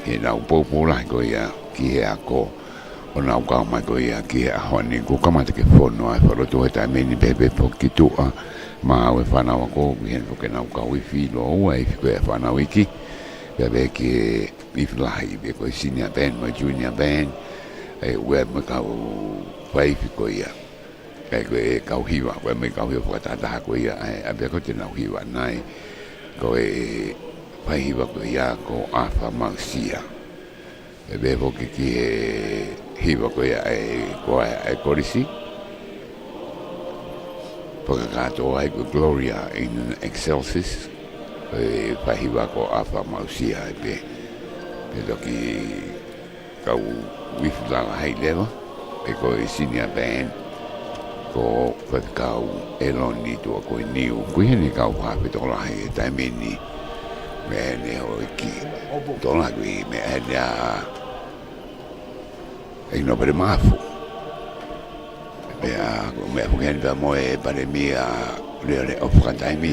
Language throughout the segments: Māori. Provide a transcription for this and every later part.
e nau pōpōla ko ia ki he ako o nau kau mai ko ia ki he ahoni ko kamata ke whono ai wharoto he tai meni pepe po ki tua ma au e whanau ako ki hen poke nau kau i whilo ua i whiko e whanau iki pepe ki e iwlahi pe ko i senior band ma junior band e ue me kau whai whiko ia kai ko e kau hiwa ue me kau hiwa whakatataha ko ia a pe ko te nau hiwa nai ko e whai hiwa ko ia ko awha mausia e bevo ki e hiwa ko ia e korisi whakakato ai ko Gloria in Excelsis e whai hiwa ko awha mausia e pe toki kau wifulanga hei lewa e ko i senior band ko whakakau e loni tua ko i niu ko i hene kau whapetolahi e taimeni me ne o ki tola kui me ene e no pere mafu me fugen da moe pare mia le ofka taimi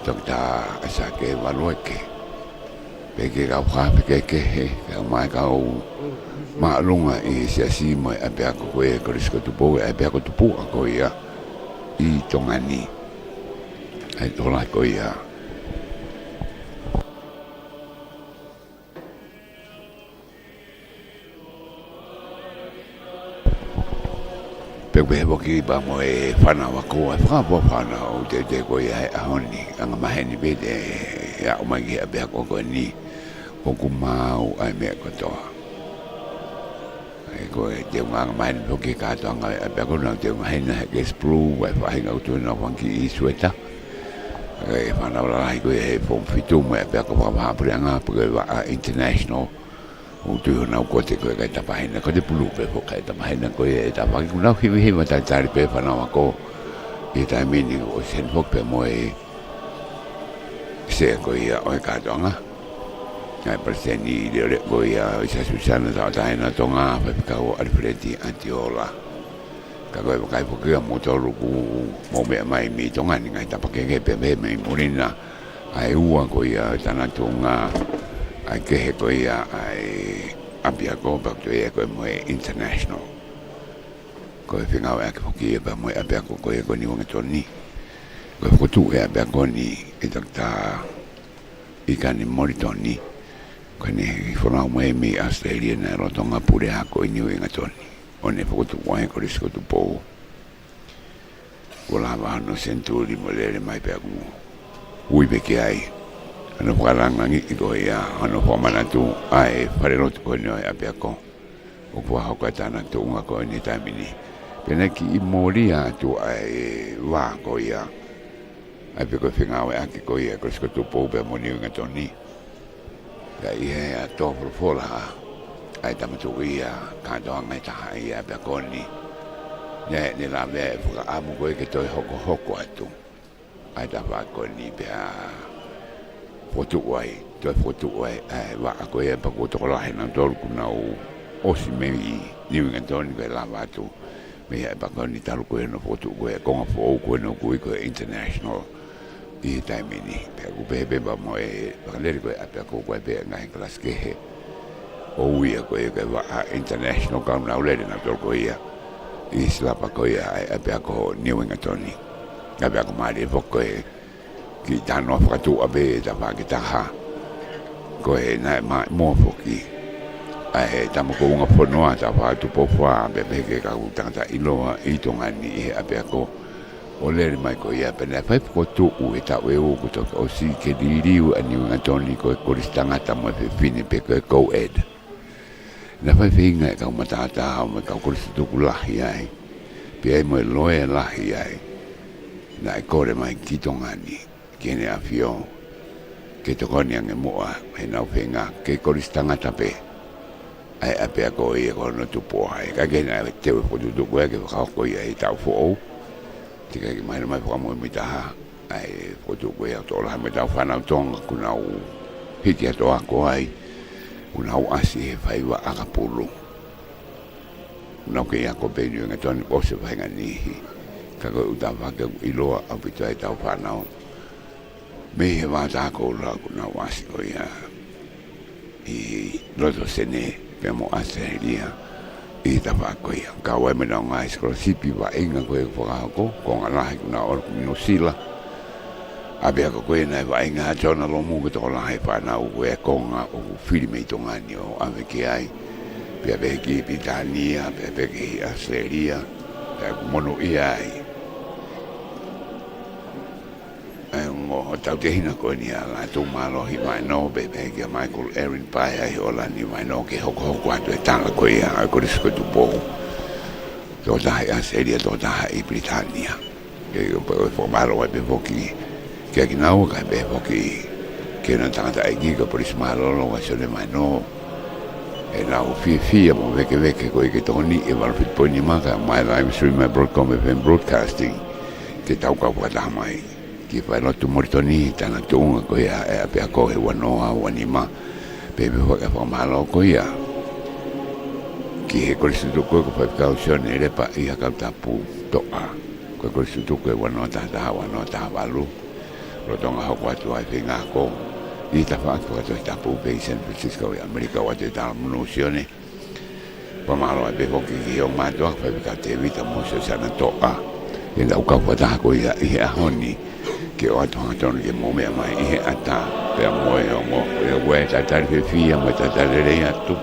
tokta asa ke valueke pe ke ka pe ke ka mai ka ma lunga i sia si mai ape ko e ko risko Tupou e ape ko Tupou ko ia i tongani ai tola ko ia Pepe boki ba mo e whana wako e whakapo whana o te ko ia e ahoni anga maheni bede ya o mai a bea ko ni o ku mau ai me ko toa e ko e te anga maheni boki ka to anga a bea ko na te maheni ke spru wa whahinga utu na wanki i sueta e whana wala ko e fom fitu mo e bea ko whapapuri anga porque wa international o tu na ko te ko ka tapahina ko te pulu pe ko ka tapahina ko e tapahi ko na hiwi ma ta tari pe fa na ko e ta mini o sen fok pe mo e se ko ia o ka tonga ai preseni de ko ia sa susana ta ta na tonga pe ka o alfredi antiola ka ko ka ko ka mo to lu mo me mai mi tonga ni ngai tapake ke pe me morina ai ua ko ia tana tonga ai ke he ko ia ai apia ko ba to ia ko mo international ko e finga wa ko ki ba mo apia ko ko ni wonga toni ko tu e apia ko ni e takta i ka ni Moulton ni ko ni fona mo mi Australia na ro tonga pure ha ko ni wonga toni one ko tu wa ko risko tu po wala va no senturi mo le mai pe ko ui be ke ai ano paranga ngi ko ia ano pomana tu ai pare no ko no ia pe ko o po ha ko tana tu nga ko ni tamini pena ki moria tu ai wa ko ia ai pe ko finga wa ki ko ia ko sko tu po be mo ni nga toni ga ia to por fola ai tama tu ia ka do nga ta ia pe ko ni ne la ve fuka amu ko ke to hoko atu ai ta va ko ni pe Fotu'ai, toi fotu'ai, wa ako e pa ko toko lahe na tolu kuna o si me i niu ngantoni koe lava atu me e pa ko ni talu koe no fotu koe konga fo koe no koe koe international i taimini pe ku pepe ba mo e paleri koe apea ko koe pe ngai klas kehe o uia koe koe wa international ka una ulere na tolu koe ia i slapa koe apea ko niu ngantoni apea ko maari e foko e ki tano whakatu abe ta whakitaha ko e nai mo foki ai tamo ko unga whanua ta whatu pofua be peke ka utangata iloa i tongani e abe ako o leri mai ko ia pene whai ko tu e ta we o ko o si ke diriu ani unga toni ko e koristangata mo e fine pe ko e co-ed na whai whinga e kau matata o me kau koristuku lahi ai pe ai mo e loe lahi ai na e kore mai ki tongani kene a fio ke to koni ange moa he nau whenga ke koristanga tape ai ape a ko i e kono Tupou ai ka kena te we potu tuku e ke whakako i e tau fo tika ki maina mai whakamoe mitaha ai potu koe au tola me tau whanau Tonga kuna u hiti ato ako ai kuna u asi he whaiwa akapulu kuna ke ako benio nga toni ose whainga nihi ka koe utawake iloa au pito e tau whanau me he wata ko la kuna wasi ko ia i loto sene pe mo Australia i ta fa ko ia ka wa me na ngai scholarship wa inga ko ko ngala na or no sila abia ko ko na va inga jona lo mu to la hai pa na u e konga o filme to ngani o ave ki ai pe ave ki Britania pe ave ki Australia pe mono ai o tau te hina ko ni ala tu malo hi mai no be ki Michael Erin pai ai ola ni mai no ke hoko atu e tala ko ia ko risko tu po to dai Australia to dai Britania ke ko fo malo be foki ke ki nau ka be foki ke na tanga ai ki ko por malo lo wa sole mai no e na o fi mo ve ke ko ke to ni e val fit po ni ma ka my live stream my Broadcom FM broadcasting ke tau ka wa da mai ki fai no tu mortoni tana tunga ko ia e pe ko e wanoa wanima pe be ho ka fa malo ko ia ki e ko se tu ko fa caution e le pa ia ka tapu to'a ko se tu ko wanoa ta valu lo tonga ho kwa tu ai finga ko i ta fa ko ta tapu pe San Francisco e America wa te ta munosione pa malo e be ho ki o ma to fa ka te vita mo se sana to'a e la ka fa ta ko ia e honi ke o atoa ke mo me mai e ata pe mo e mo e we ta fe fia mo ta le atu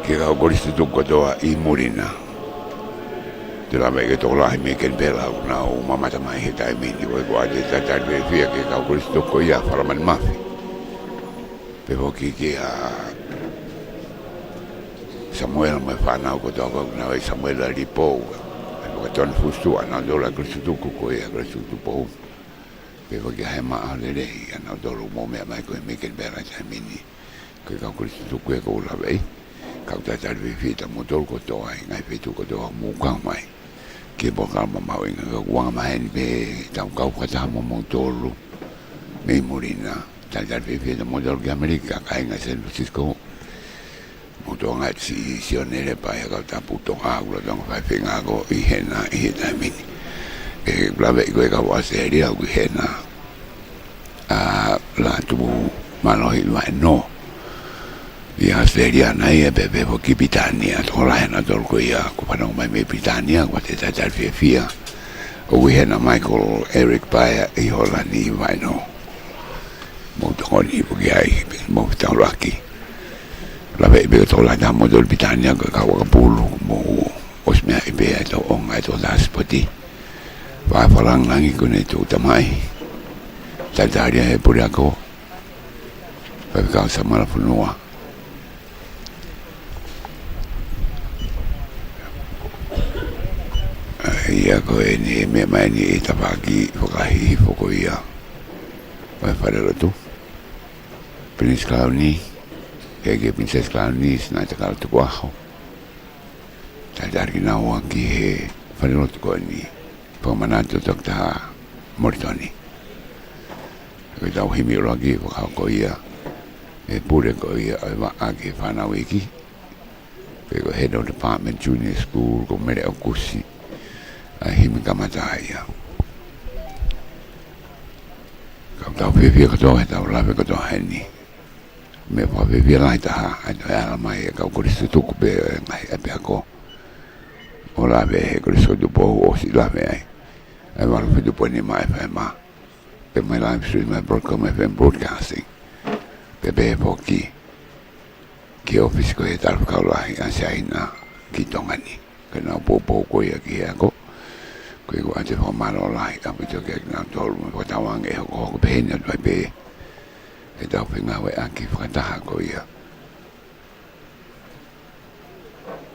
ke ga ko risto to kotoa I murina te la me ke to la me ke bela na o mama ta mai he ta me ni ko ate ta fe fia ke ga ko risto ko ia fala man mafi pe ho ke a Samuel me fa na ko to na Samuel ali po ton fustu ana dola kristu ko ia kristu po pe ko ga ma ale le ana dolo mo me mai ko me ke bera ta mini ko ka kristu ko la vei ka ta ta vi fita mo dol ko to ai ngai pe tu ko to mo ka mai ke bo ka ma ma winga ko wa ma en be ta ka ko ta mo dolo me morina ta vi fita mo dol ga America ka ngai San Francisco Moulton at si sionere pa ya ka Tupouto'a lo dong fa finga go I hena I ta mini e blave go ka wa seria go hena la tu malo I no ya seria na ia bebe po ki Britania to la hena dol ko ia ko pa no mai me Britania ko te ta fia o hena Michael Eric pa ya I hola ni vai no Moulton I po ai mo ta laki la ve be to la damo del Britania ka wa pulu mo os me ai be to on ai to das poti va falang langi ko ne to tamai ta daria e pura ko pa ka sa mala funua ia ko ni me mai ni ta pa ki fo ka hi fo ko ia va fare lo tu Prince Clowney ke Princess Clowney Sinaitakala Tuku'aho ta dari na o ki he whanero tuko ni pamanato Dr. Moulton ko tau himi rogi ko ia e pure ko ia e wa ake whanau iki ko head of department junior school ko mere o kusi a himi kamata ia ko tau whiwhia koto he tau lawe koto heni me pa ve via lai ta ala mai ka ko risto tuku be mai e pe ko ola ve ko risto do po o si la ve ai va fu do po ni mai fa ma pe mai live stream my Broadcom FM broadcasting pe be po ki office ko e tal ka la ai sai na ki Tonga ni ke na po ko ia ki ko ate fa ma lo lai ka pe ke na tol mo ta wang e ko be ni be e tau whinga we aki whakataha ko ia.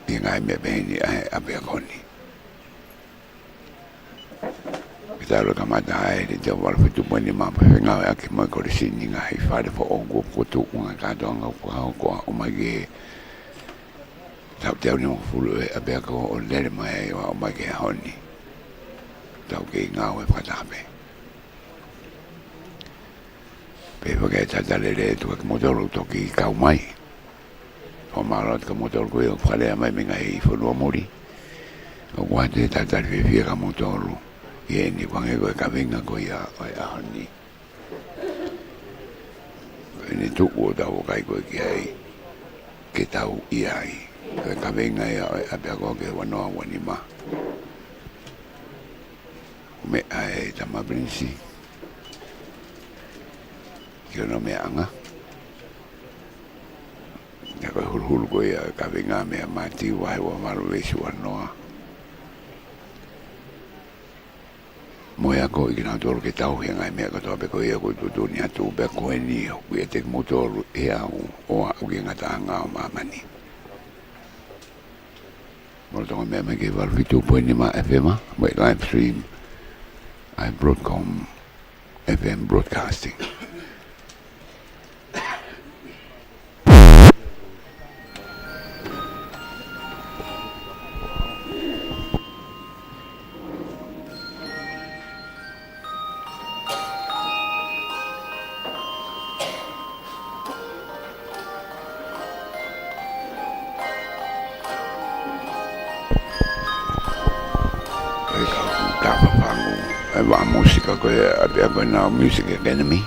I ngai me beheni ahe apea koni. E tau kamata ae re te walwhitu mwene mapa whinga we aki moi kore sini ngai whare fo ongo kotu unga katoanga upahau koa o mai ge tau teo ni mawhulu e apea ko o lere mai e wa o mai ge honi. Tau ke ngā we whakataha pe. Pe porque tatalere tu que motor toki kau mai o malo que motor ko eu fale mai me ngai fo no mori o guante tatal fe ka motor e ni kwang e ka venga ko ia ai ani ni tuku o tau kai koe ki ai ke tau i ai ka venga ia a pe ko ke wanoa wani ma me ai tama prinsi ke no me anga ya ko hul ko ia ka venga me mati wa wa maru vesi wanoa moia ko i na tolu ke tau henga me ka to be ko ia ko tu ni atu be ko ni o ia te motor e au o au ki ngata nga o mamani Moulton me ke var fitu po ni ma FM mo live stream I Broadcom FM broadcasting wa música ko abia ko na music academy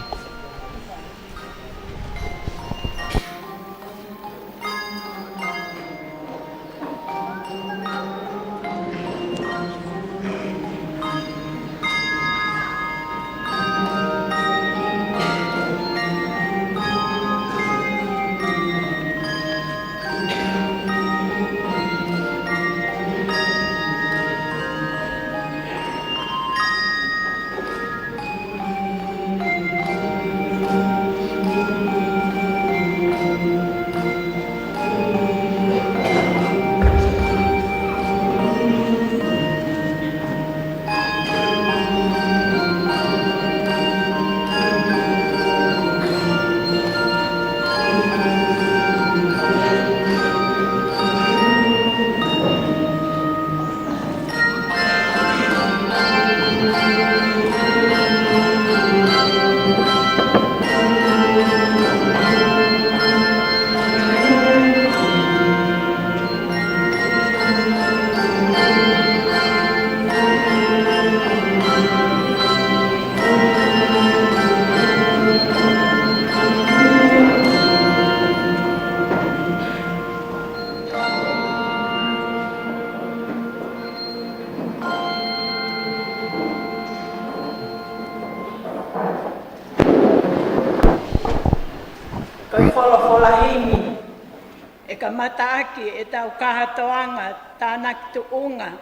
Mataaki e tau kahatoanga tānak tuunga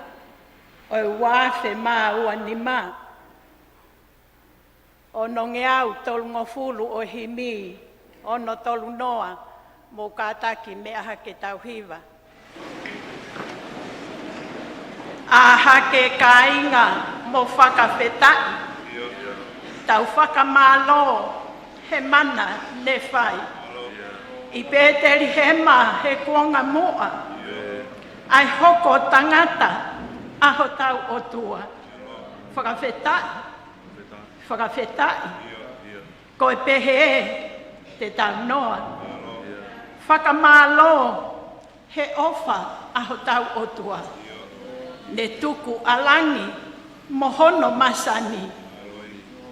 o e wāwhe mā ua ni mā. O no ngeau tolu ngofulu o himi, o no tolu noa mō kātaki me aha ke tau hiva. Aha ke kāinga mō whakawhetai, tau whakamālo he mana ne whai. I pēteri hema he kuonga moa, ai hoko tangata aho tau o tua. Whakawhetai, koe pehe te tau noa. Whakamālo he ofa aho tau o tua. Ne tuku alangi mohono masani,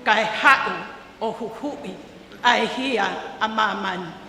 kai hau o huhui ai hia a mamani.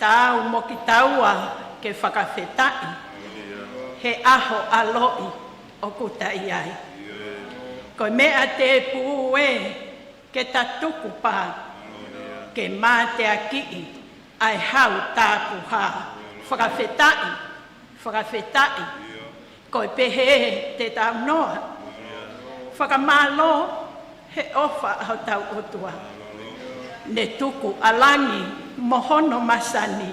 Tau mo ki taua ke whakawhetai. He aho aloi o kutai ai. Ko mea te puu e ke ta tuku pā. Ke mā te akii ai hau tāpu hā. Whakawhetai. Ko pehe te tau noa. Whakamālo he ofa au tau otua. Ne tuku alangi mohono masani.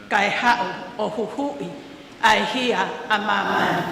Kai hau o huhui ai hia a mamai.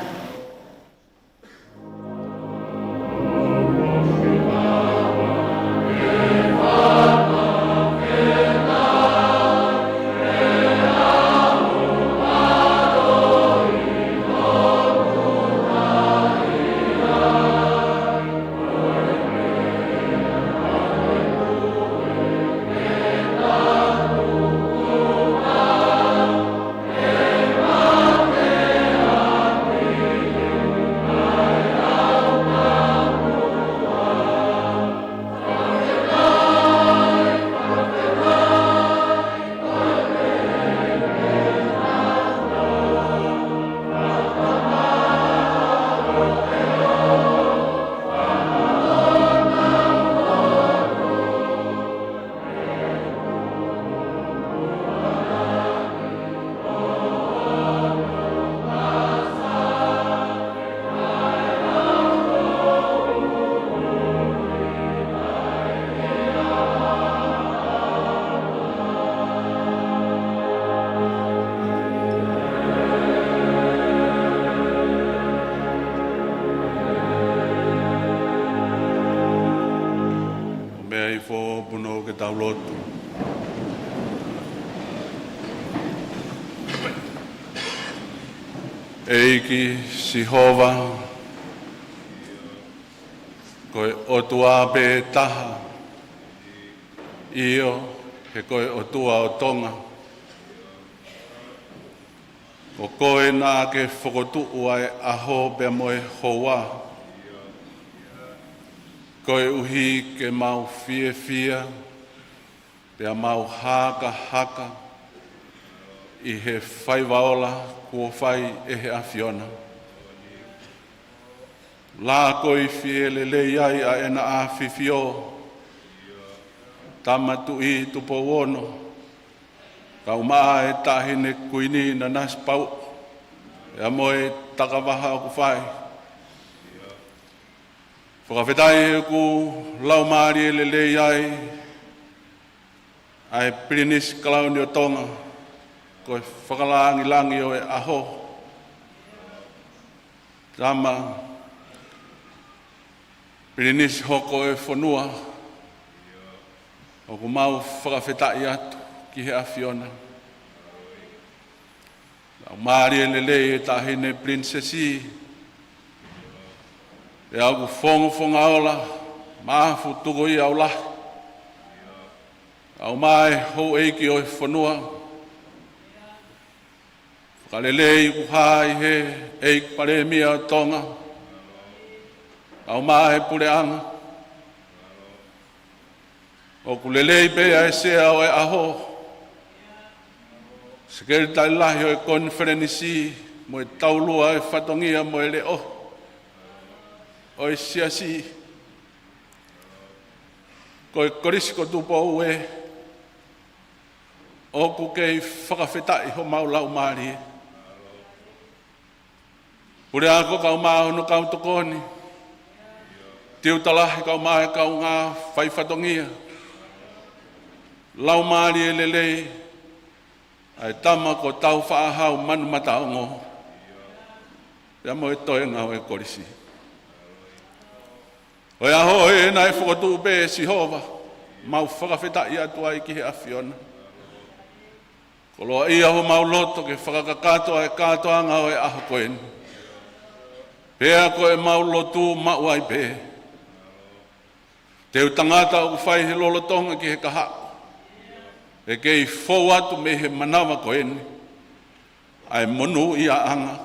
Eiki Sihova koe otua pe taha io he koe otua o Tonga o koe nā ke whakotuu ai aho pe moe hoa koe uhi ke mau fia pe mau haka i he whaiwaola kua whai e he awhiona. Lā koi fie le ai a ena a whiwhio, tamatu i Tupou ono, kau maa e tahine kuini na nas pau, e a moe takawaha o ku whai. Whakawhetai e ku lau maari e le ai Prinis Kalauni o Tonga, koe whakalangi o e aho. Tama, Prinis hoko e whanua, o ku mau whakawhetai atu ki he awhiona. Lau maari e lelei e tahine prinsesi, e au ku whonga ola, maafu tuko i au lahi. Au mai hou eiki o e whanua, Kalelei ku hai he eik pare mia o Tonga. Au mahe pureanga. O kulelei pea e sea o e aho. Sekeritai lahi o e konferenisi mo e taulua e whatongia mo e leo. O e siasi. Ko e korisiko Tupou e. O ku kei whakawhetai ho maulau maari e. Pure ako kau maho no kau tokoni. Tiu talahi kau mahe kau ngā whaiwhatongia. Lau maari e lelei. Ai tama ko tau whaahau manu mataongo. Ia mo e toe ngau e korisi. Oi aho e nai whakotu be Sihova. Mau whakawhetai atu ai ki he awhiona. Ko loa ia ho mau loto ke whakakatoa e katoa ngau e aho koeni. Pea koe mau lotu mau ai pe. Te utangata o whai he lolotonga ki he kaha. E kei fōu atu me he manawa koeni. Ai monu ia anga.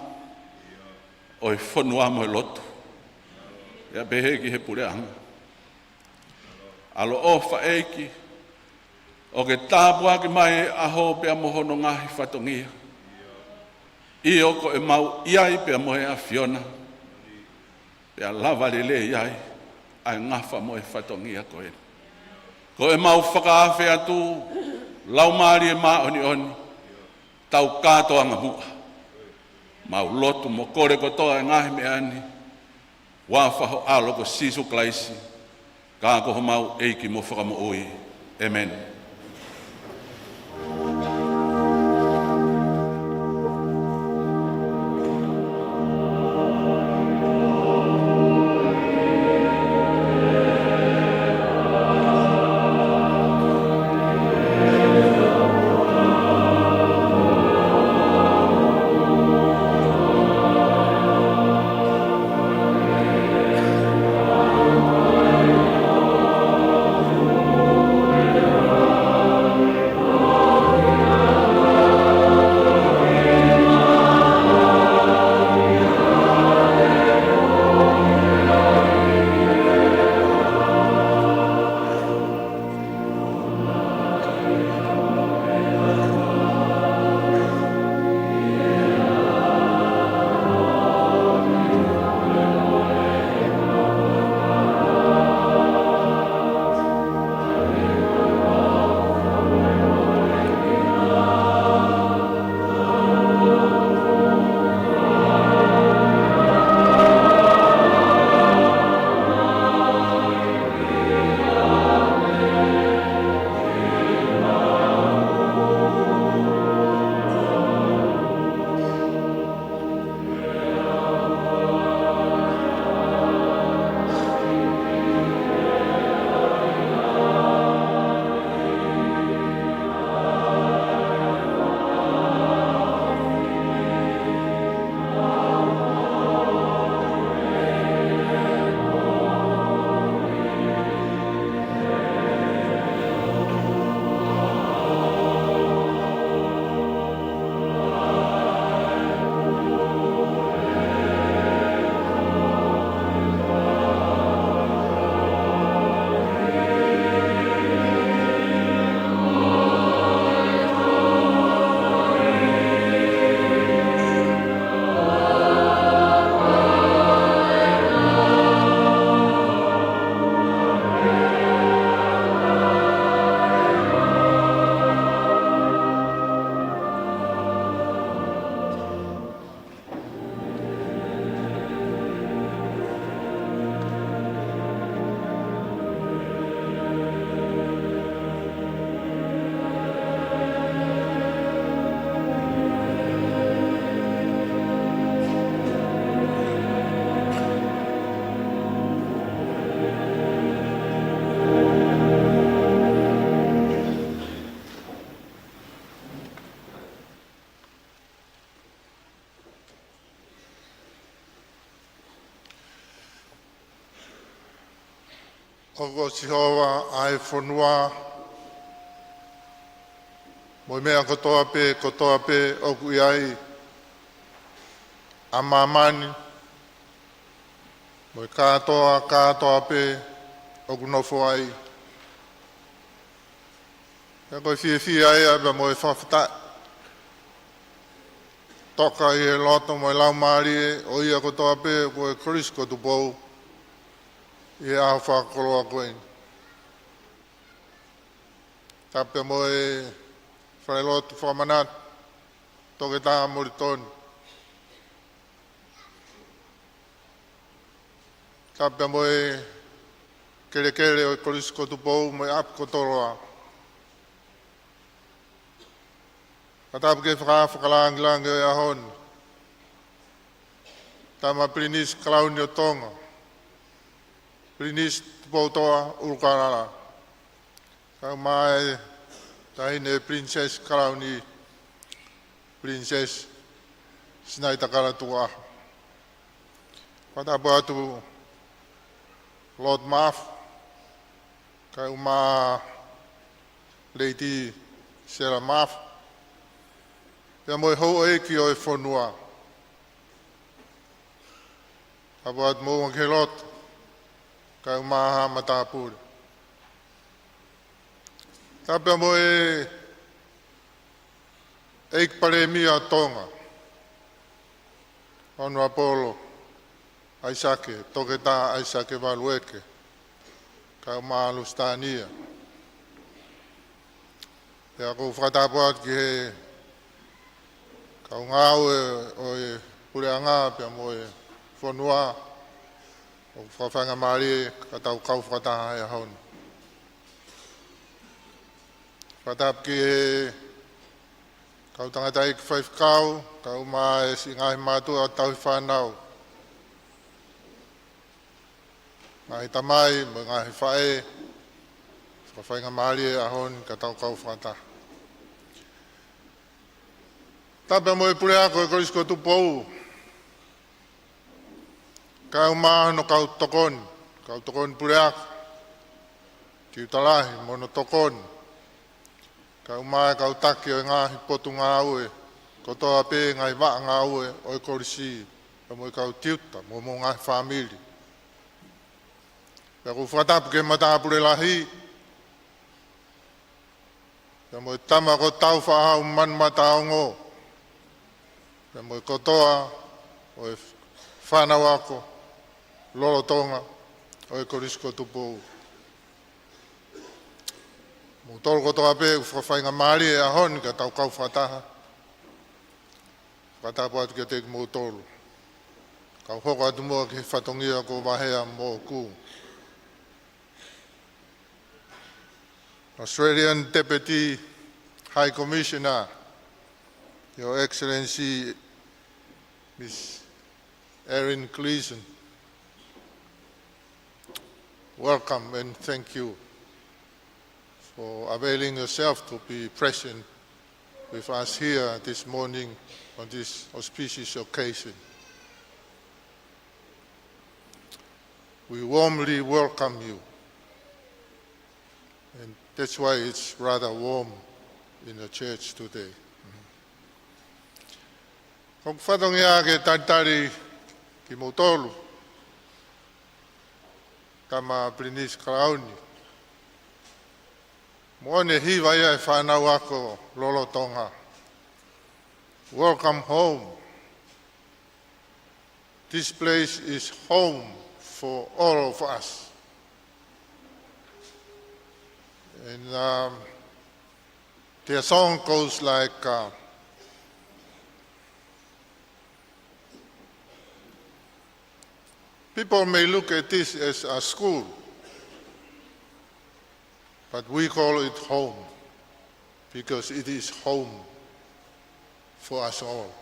O e whanua mo e lotu. Ia pehe ki he pure anga. Alo o whaeiki. O ke tāpua ki mai aho pia mohono ngahi whatongia. I oko e mau iai pia mohe a Fiona. Pia lava le iai. Ai ngafa mohe whatongia ko e. Ko e mau whakaafe atu. Lau maari e maa oni oni. Tau kātoa ngā mua. Mau lotu mo kore kotoa e ngahi me ani. Wāwhaho alo ko sisu klaisi. Kā koho mau eiki mo whakamo oi. Amen. Oko sihoa ai whanua. Moi mea kotoa pe oku iai. A mamani. Moi kātoa pe oku nofo ai. Ka koe fie ai aiba moi whawhata. Toka i e loto moi lau maari e o ia kotoa pe koe Chris ko Tupou. I aho whakoroa koe. Tape moe whailotu whamanat. Toke tā Moulton. Tape moe kere o Chris ko Tupou moe ap ko Toloa. Tape ke whakalangilangi o ahon. Tama prinis klauni o Tonga. Prinis Tupouto'a Ulukalala. Ka mai tahine Princess Crown Princess Sinaitakala Tuku'aho. Kata atu Lord Maf. Ka uma Lady Sarah Maf. Pea moe hou eki o e whanua. Ka atu mou ke lot. Ka umaha matapuri. Tāpea mo eik pare mia Tonga. Ono Apolo, Aisake, Tongatapu Aisake Valueke, ka maalu stania. E ako whakatapuat ki he kau ngau o e pureanga pia mo e whanua o whawhanga maari ka tau kau whakataha e haun. Whakatap ki he kau tangatai ki whaifkau, kau maa e si ngahi mātua tau i whanau. Ngahi tamai, mo ngahi whae, whawhanga maari e haun ka tau kau whakataha. Tāpea mo e pureako e korisko Tupou. Kau maa no kau tokon pureako. Tiu talahi mo no tokon. Kau maa kau taki o ngahi potu ngā ue. Kotoa pē ngai waa ngā ue o e korisi. Ka mo e kau tiuta mo ngahi whamili. Ka ku whatapu ke matapure lahi. Ka mo e tama ko tau whahau man mataongo. Ka mo e kotoa o e whanau ako, lolo Tonga, o e korisko Tupou. Mo tolu kotoa pē u whawhainga maari e ahon ka tau kau whataha. Whatapu atu ki te ki mo tolu. Kau hoko atu mua ki whatongia ko wahea mo ku. Australian Deputy High Commissioner, Your Excellency, Ms. Erin Gleeson, welcome and thank you for availing yourself to be present with us here this morning on this auspicious occasion. We warmly welcome you, and that's why it's rather warm in the church today. Kung whatongia ke tantari ki motolu, tama Prinis Karauni. Moane hiwa ia e whanau ako lolo Tonga. Welcome home. This place is home for all of us. And their song goes like, people may look at this as a school, but we call it home because it is home for us all.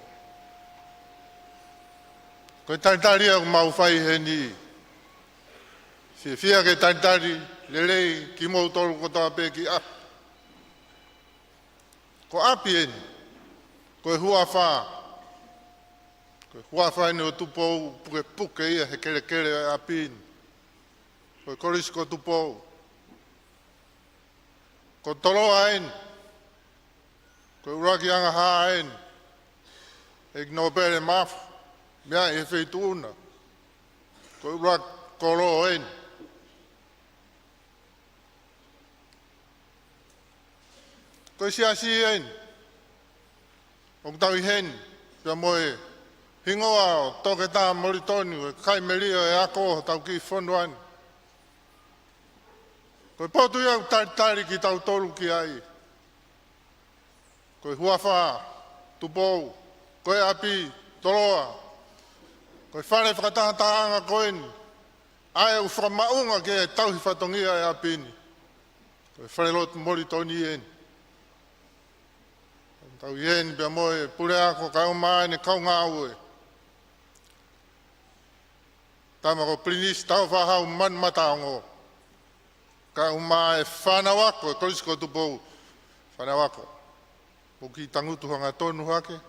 Koe tantari au mauwhai he ni. Si whia ke tantari lelei ki mou tolu kotoa pē ki api. Ko api eni, koe hua whaa. Koe hua whaa ni o Tupou puke ia he kere e api eni. Koe korisko Tupou. Ko Toloa eni. Koe uraki anga haa eni. Ek no pere mafu. Mea e wheituna. Koe uraki kolo eni. Koe siasi eni. Ong tau i heni. Pia moe hingoa o toke tā moritoni. Koe kai meria e ako tau ki whonuani. Koe potu iau tari ki tau tolu ki ai. Koe huawha, Tupou, koe api, Toloa. Koe whare whakatahataanga koeni. Ai u whamaunga ke tau hi whatongia e apini. Koe whare lotu moritoni eni. Tau ien pia moe pure ako kau mai ne kau ngā ue. Tama ko plinis tau whahau man mataongo. Kau mai whanau ako, korisko Tupou whanau ako. Puki tangutu hanga tonu hake.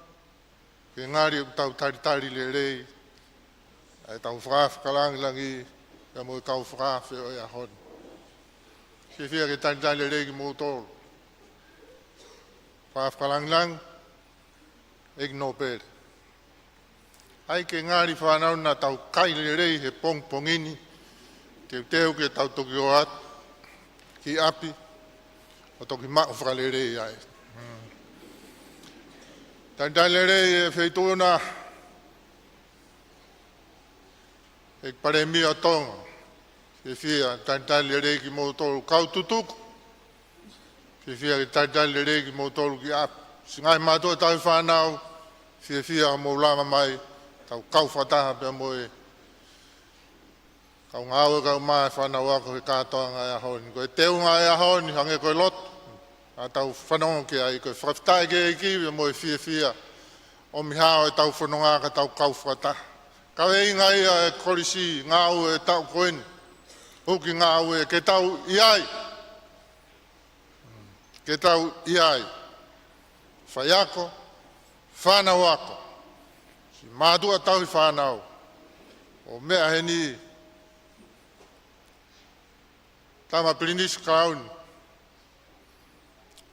Ke ngāri tau tari le rei. Ai tau whaafu langi, ka moe kau whaafu o ia hon. Se whia ke tari le rei ki mō tōru. Whaafkalang, ek no pere. Ai ke ngāri whanau na tau kaile rei he pongini, te teo ke tau toki o atu, ki api, o toki mao whakalere ai. Tantai lere e whaituna e pare mi o Tonga. Whiwhia tantai lere ki mō tolu kaututuku. Whiwhia ki tantai lere ki mō tolu ki apu. Singai mātua tau whanau. Whiwhia mō lama mai. Tau kauwhataha pia moe. Kau ngāwe kau mai whanau ako he kātoa ngai ahoni. Koe teu ngai ahoni hange koe lotu. A tau whanonga ki ai koe whaktai ke iki pia moe whiwhia. O mihao e tau whanonga ka tau kauwhataha. Kau e ngai e korisi ngāwe e tau koeni. Hoki ngāwe e ke tau iai. Ke tau iai. Whaiako, whanau ako. Si mātua tau i whanau. O mea he ni. Tama Princess Crown.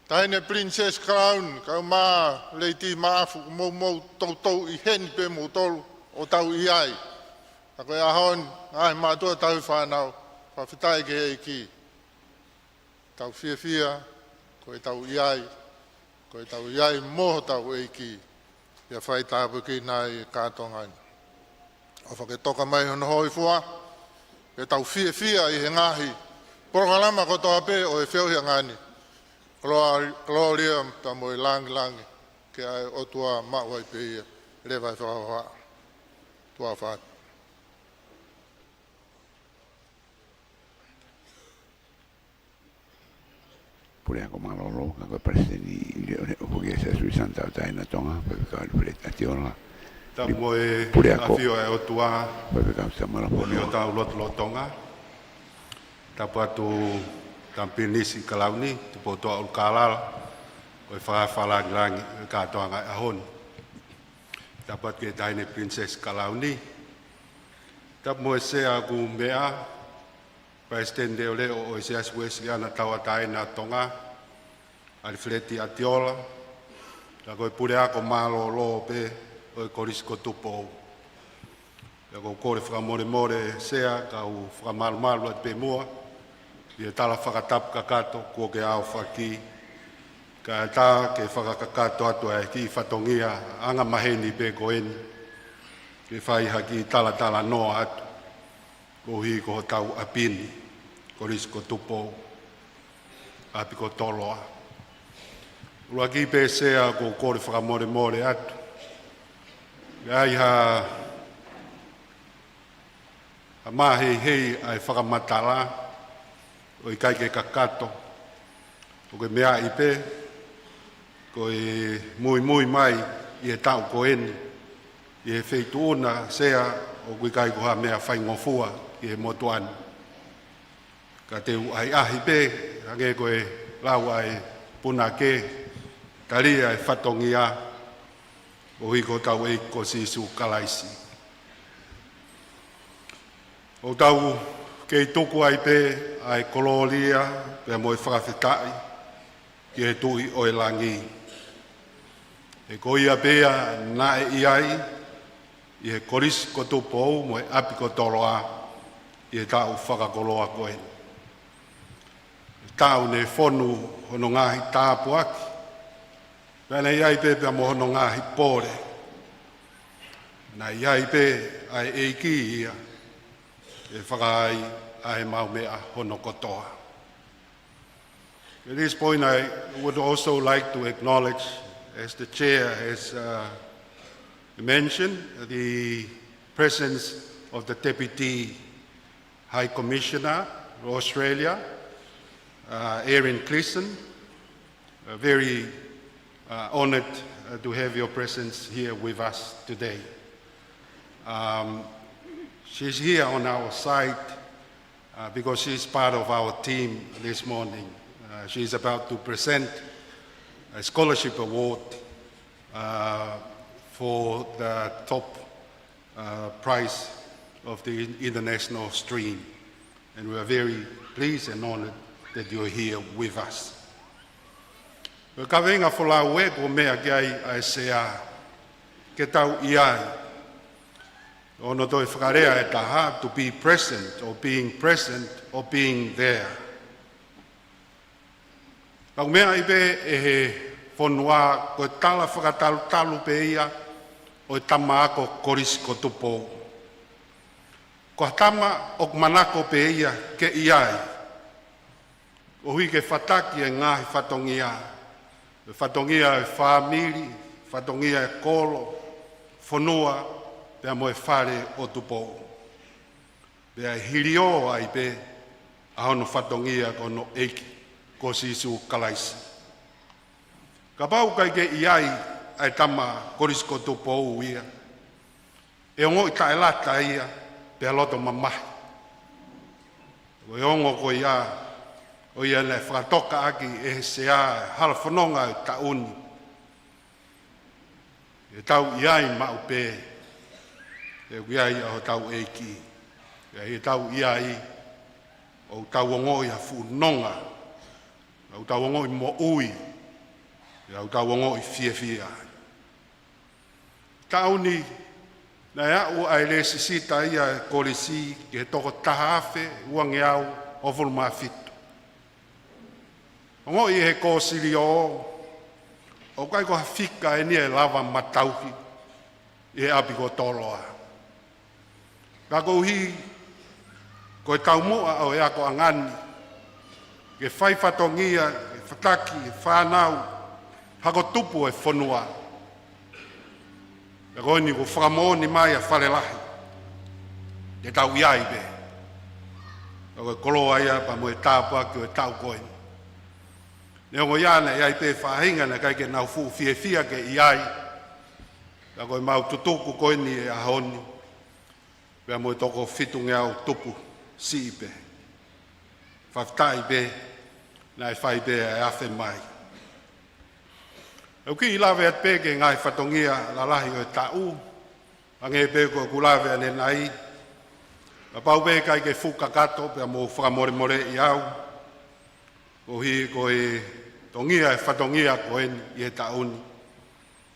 Taine Princess Crown. Kau mā leiti maafu mou tau i heni pe mou tolu. O tau iai. Ako e ahon, ai mātua tau i whanau. Whawhitai ke he iki. Tau whiwhia, koe tau iai. Koe tau iai moho tau e iki. Ia whai tāpu ki nai kātonga. O whaketoka mai hono hoi fua. E tau whiwhia i he ngahi. Porokalama ko toa pe o e whiuhia ngani. Gloria ta mo e langi. Ke ai o tua mawai pe ia. Rewai whakawa. Tua whaat. Pure ako malolo, ako presidenti o pugi se sui santa taina Tonga, pepe ka freta tiola. Ta moe afio e o tua, pepe ka sa mala poni o tau lo Tonga. Ta patu tampinisi kalauni, Tupouto'a Ulukalala, o whawhala ngilangi katoa ngai ahon. Ta pat ke taine Princess Kalauni. Ta moe sea ku mea, Presidente o leo o Isias Wesleyan tawa taina Tonga, ali fleti atiola, la koe pure ako malo lo pe o korisko Tupou. La koe kore whakamore sea, kau whakamalu at pe mua, ia tala whakatapu kakato, kua ke au whaki, ka tā ke whakakakato atu e ki whatongia, anga maheni pe koeni, ke whai haki tala noa atu, ko hi ko tau apini, ko risko Tupou, api ko Toloa. Ua ki pe sea ko kore whakamore atu. Ai ha mahi ai whakamatala, o i kai ke kakato, o ke mea i pe, ko i mui mai i e tau ko eni, i e wheitu una sea o kui kai koha mea whaingofua i e motuani. Ka te ai ahi pe, hange koe lau ai puna ke, taria e whatongia, o hiko tau e ko sisu kalaisi. O tau kei tuku ai pe, ai kololia, pe moe whakawhitai, ki e tui o e langi. E ko ia pea na e iai, i he koris ko Tupou, mo e api ko Toloa, i he tau whakakoloa koe. Tau ne whonu hono ngahi tāpu aki, pēne iai pe pia mo hono ngahi pōre. Na iai pe ai eiki ia, e whakai ai mau mea hono kotoa. At this point, I would also like to acknowledge, as the chair has mentioned, the presence of the Deputy High Commissioner of Australia, Erin Cleason. Very honored to have your presence here with us today. She's here on our side because she's part of our team this morning. She's about to present a scholarship award for the top prize of the international stream. And we are very pleased and honored that you're here with us. Ka venga wholau e ko mea ki ai a sea ke tau i ai. Ono toi whakarea e taha to be present or being there. Kau mea ipe e he whanua koe tala whakatalu pe ia o tama ako korisi ko Tupou. Ko tama o manako pe ia ke iai. O hui ke whataki e ngahi whatongia. Whatongia e whamiri, whatongia e kolo, whanua, pea mo e whare o Tupou. Pea hirio ai pe ahono whatongia kono eiki, ko sisu kalaisi. Ka pau kai ke iai ai tama korisi ko Tupou ia. E ongo i tae lata ia, pea loto mamahi. O e ongo ko ia, o ia ne whakatoka aki e sea hala whanonga e tauni. E tau iai mau pe, e iai o tau eiki. E tau iai o tau ongo i a whanonga, o tau ongo i mo ui, o tau ongo i fia. Tauni, na ea ua ai le sisita ia e korisi ki he toko tahawhe uangi au o fulma fitu. Ongo i he kōsiri o kai ko hawhika e nia e lava matauhi i he api ko Toloa. Ka kouhi ko e taumua o e ako angani ke whai whatongia, ke whataki, e whanau, hako tupu e whanua. Ka koe ni ko whakamoni mai a whalelahi, te tau iai be. Ka koe koloa ia pa mo e tāpua ki o e tau koe. Ne ongo iana iai pe whahinga na kai ke nau fu fia ke iai. Ka koe mau tutuku koe ni e ahoni. Pea mo e toko fitu ngeau tupu si ipe. Whaftai be, na e whai be e awhe mai. Au ki ilawe at pe ke ngai whatongia lalahi o e tau. Ange pe ko kulawe ane nai. Ka pau pe kai ke fukakato pea mo whakamore i au. Ko hi ko e tongia e whatongia ko en i e tauni.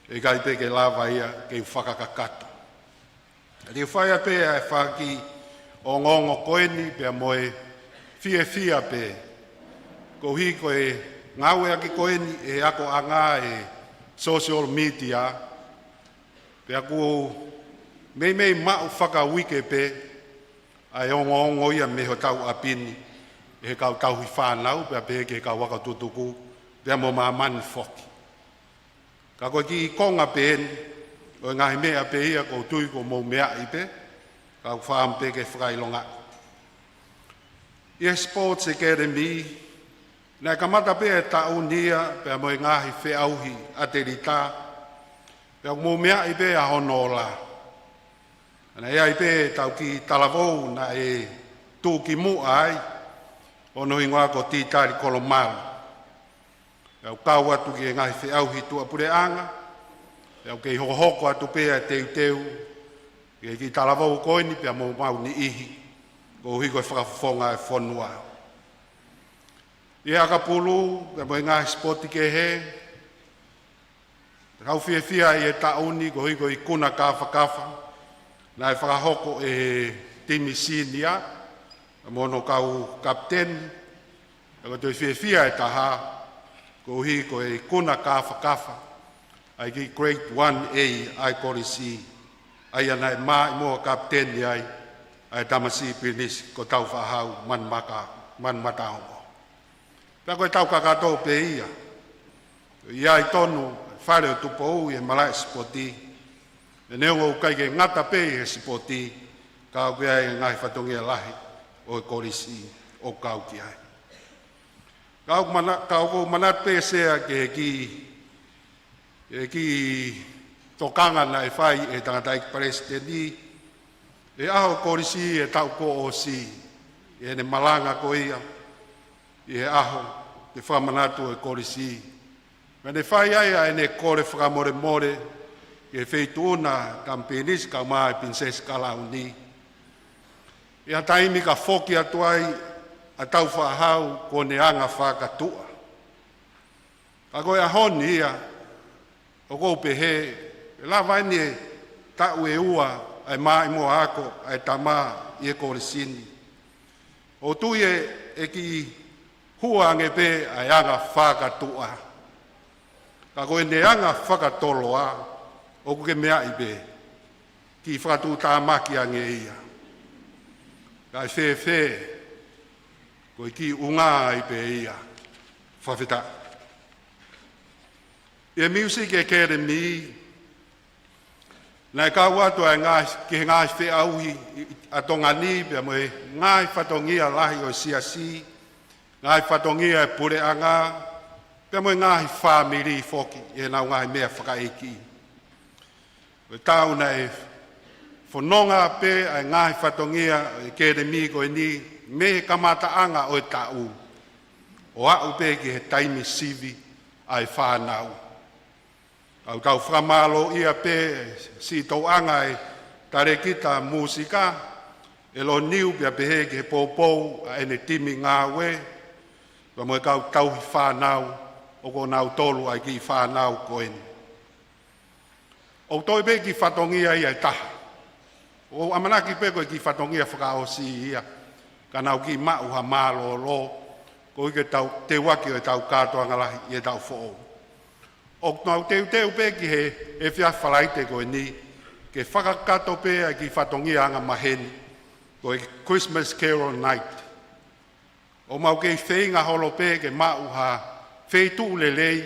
E kai pe ke lawa ia ke whakakakato. Ri whai a pe e whaki o ngongo ko eni pea mo e fia pe. Ko hi ko e ngawe aki ko eni e ako anga e social media. Pea ko mei mau whakawike pe ai ongo ia me ho tau apini. E kau tau hi whanau, pea pe ke kau waka tutuku, pea mo maamani whoki. Ka koe ki i konga pe en, o ngahi mea pe ia ko tui ko mou mea i pe, kau whaam pe ke whakailonga. I Sports Academy, nai kamata pe e taunia, pea mo i ngahi whiauhi a te rita, pea mou mea i pe a honola. Nai ai pe tau ki talavou na e tūki mua ai, ono ingoa ko titari kolomaru. Au kau atu ki e ngai whiauhi tua pureanga, au kei hohoko atu pea teu, ke ki talavou koini pea mou mau ni ihi, ko hiko e whakafonga e whanua. I aka pulu, pea mo i ngai spoti ke he, kau fia i e tauni, ko hiko i kuna kafa, na e whakahoko e timi sinia, mono kau kapten, e toi fia e taha, ko hi ko e kuna kafa, ai ki grade 1A ai korisi, ai ana e maa i mua kapten i ai tamasi pinis ko tau whahau man matahongo. Pea koe tau kakatou pe ia, ia i tonu, whare o Tupou i e malai spoti, e neongo kai ke ngata pe e spoti, ka pea e ngai whatongia lahi, o e korisi o kau ki ai. Kau manat pe sea ke ki tokanga na e whai e tangata ik presidenti, e aho korisi e tau ko o si, e ne malanga ko ia, e aho te whamanatu e korisi. Me ne whai ai e ne kore whakamore, e wheituuna kampenis ka maa e Princess Kalauni. E a taimi ka whoki atu ai a tau whahau ko ne anga whakatua. Ka koe a honi ia, o kou pehe, e la vaini e tau e ua ai mai mo ako ai tama i e koresini. O tui e ki hua nge pe ai anga whakatua. Ka koe ne anga whakatoloa, o ke mea i pe, ki whakatu tā maki ange ia. Ka whewhe, koe ki unga i pe ia, whawhita. E Music Academy, nai ka watu ai ki ngai whi auhi a tonga ni, pia moe ngai whatongia lahi o siasi, ngai whatongia e pure anga, pia moe ngai whamiri foki, e nau ngai mea whakaiki. Koe tau nei whanonga pe ai ngai whatongia e Academy koe ni, me kamata anga o e tau. O au pe ki he taimi sivi ai whanau. Au tau whamalo ia pe si tau anga e tare kita musika, e lo niu pia pehe ki he pōpou a ene timi ngā we, wa moe kau tau hi whanau, o ko nau tolu ai ki whanau koeni. O toi pe ki whatongia ia e taha. O amanaki pe koe ki whatongia whakaosi ia, ka nau ki mau ha malo lo, ko ike tau te waki o e tau katoa ngalahi i e tau fo'o. O nau teu pe ki he whia whalaite koe ni, ke whakakato pe ai ki whatongia anga maheni, ko e Christmas Carol Night. O mau kei whenga holo pe ke mau ha wheitu lelei,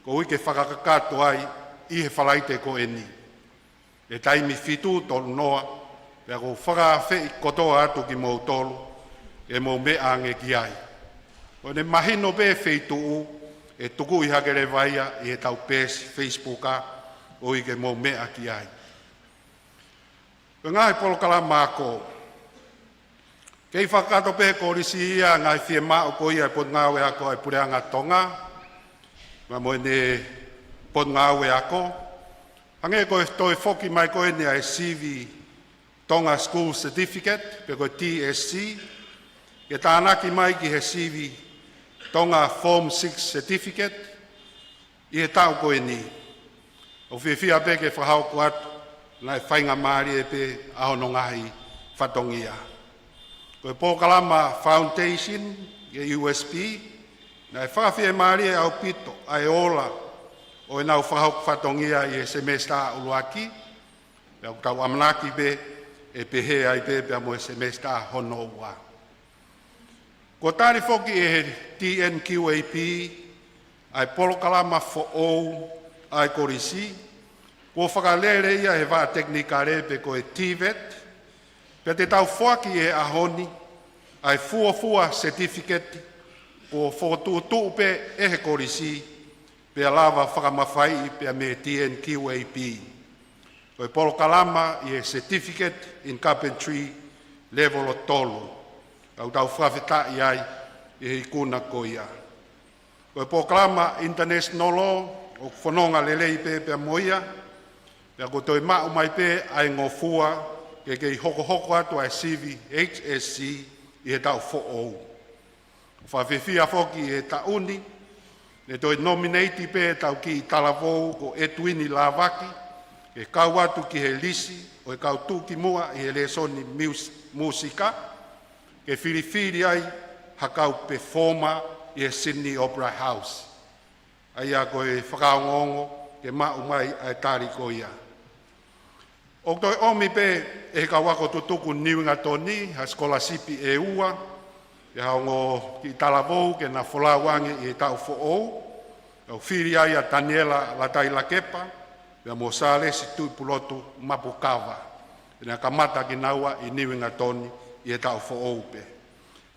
ko ike whakakato ai i he whalaite koe ni. E taimi fitu tolu noa, pia ko whakawhi kotoa atu ki mou tolu, e mou mea ange ki ai. O ne mahino pe wheitu u, e tuku i hakere vaia i e tau pēsi Facebooka o i ke mō mea ki ai. Ko ngai polokala māko. Kei whakato pē kōrisi ia ngai whie māo ko ia pot ngāwe ako ai pureanga Tonga. Ma moe ne pot ngāwe ako. Hange ko e toi whoki mai ko e ne ai CV Tonga School Certificate, pe ko TSC. Ke tānaki mai ki he CV Tonga Form 6 Certificate, i he tau koe ni. O whiwhia pe ke whahau ko atu, nai whainga maari e pe ahono ngahi whatongia. Koe Pōkalama Foundation, i USP, nai whawhia maari e au pito, ai ola, o e nau whahau whatongia i he semesta uluaki, e au tau amanaki pe, e pehe ai pe pe amo e semesta hono ua. Ko tāri whoki e he TNQAP, ai Pōkalama fo'ou, ai korisi, ko whakalere ia he wā teknika repe ko e TVET, pe te tau whaki e ahoni, ai fuafua certificate, ko whotutu pe e he korisi, pe lava whakamawhai pe me TNQAP. Ko e Pōkalama i e certificate in carpentry level o tolu. Au tau whawhita i ai i hei kuna ko ia. Ko e Pōkalama International Law, o whanonga lelei pe pe moia, pia ko toi mau mai pe ai ngofua, ke kei hoko atu ai CV HSC i he tau fo'ou. Whawhewhia whoki i he tauni, ne toi nominati pe tau ki talavou ko Edwini Lavaki, ke kau atu ki he lisi, o e kau tūki mua i he lesoni musika, ke whiriwhiri ai hakau performer i e Sydney Opera House. Ai a koe whakaongongo ke mau mai ai tāri ko ia. O toi omi pe e ka wako tutuku niwinga toni, ha skolasipi e ua, e haongo ki talavou ke na wholawangi i e tau fo'ou, au whiri ai a Daniela Latai Lakepa, e a Mosale si tuipulotu Mapukawa, e na kamata ki naua i niwinga toni, i e tau fo'ou pe.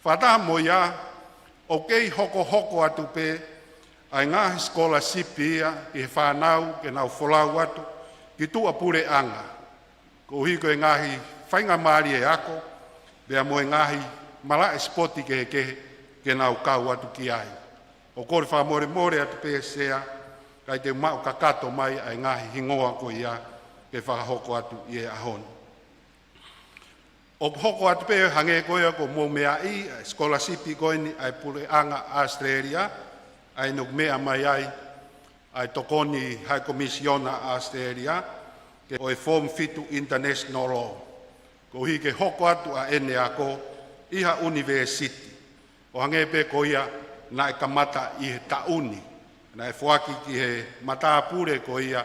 Whata mo ia, o kei hoko atu pe, ai ngahi skolasipi ia, i he whanau ke nau wholau atu, ki tua pure anga. Ko hiko e ngahi whainga maari e ako, bea mo e ngahi mala e spoti ke nau kau atu ki ai. O kore whamore atu pe sea, kai te mau kakato mai ai ngahi hingoa ko ia, ke whakahoko atu i e ahoni. O hoko atu pe hange koia ko mō mea i, skolasipi koini ai pule anga Australia, ai nuk mea mai ai tokoni High Commissiona Australia, ke o e Form Fitu International Law. Ko hike hoko atu a ene ako iha university. o hange pe ko ia na e kamata i he tauni. Na e fuaki ki he mata pure ko ia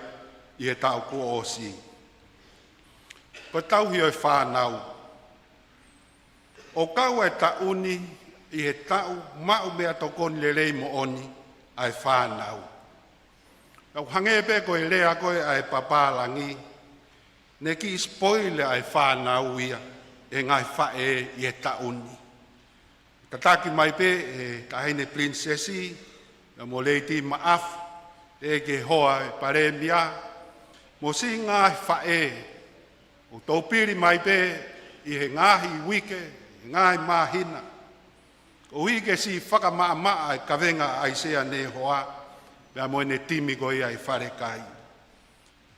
i he tau ko o si. Ko tau hi o e whanau. O kau e tauni i he tau mau mea tokoni le rei mo oni ai whanau. Au hange pe ko e lea koe ai papalangi. Ne ki spoile ai whanau ia e ngai whae i he tauni. Tataki mai pe e tahine princesi, mo leiti maaf, e ke hoa e pare mia, mo si ngai whae, o taupiri mai pe i he ngahi wike, ngai mahina. O hike si whakamaa e kawenga ai sea ne hoa, mea mo ne timi ko ia i whare kai.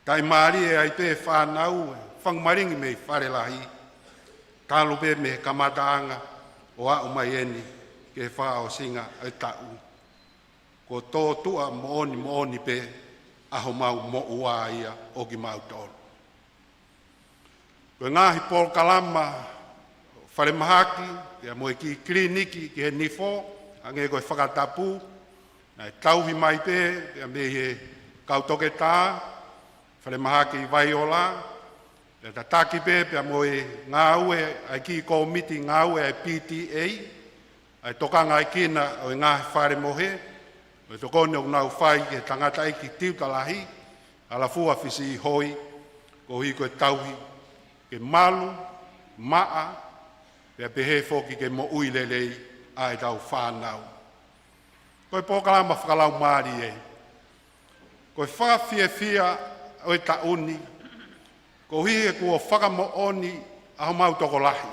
Tai maari e ai pe whanau, whangmaringi me i whare lahi, talo pe me kamataanga, o a umaieni ke wha o singa e tau. Ko tō tua mooni pe aho mau mo ua ia o ki mau tolu. Ko ngāhi Paul Kalama, whare mahaki, kia moe ki kliniki ki he nifo, ange koe whakatapu, na e tauhi mai pe, kia me he kautoke tā, whare mahaki vaiola, e ta taki pe, pia moe ngā ue, ai ki komiti ngā ue ai PTA, ai tokanga ai kina o ngāhi whare mohe, o tokone o nau whai ke tangata iki tiutalahi, ala fua fisi i hoi, ko hi koe tauhi, ke malu, maa, pia pehe foki ke mo ui lelei, ai tau whanau. Koe pōkalama whakalau maari e, koe whakawhia o e tauni, ko hi e kua whakamo oni aho mau toko lahi.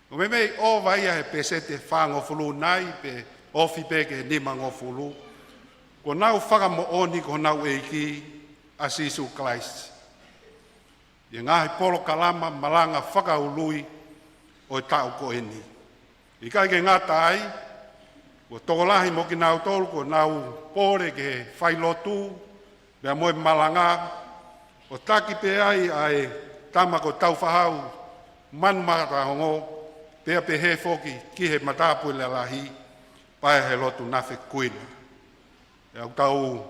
Ko me mei o vaia he pesete whango fulu nai, pe ofi pe ke nima ngo fulu. Ko nau whakamo oni ko nau eiki asisu Christ. I ngahi Polo Kalama malanga whakaului o e tau ko eni. I kai ke ngata ai, ko toko lahi mo ki nau tolu, ko nau pore ke whailotu, mea moe malanga, o taki pe ai tama ko tau whahau man mata hongo pea pe he foki ki he matapu le lahi pae he lotu nafe kuina. E au tau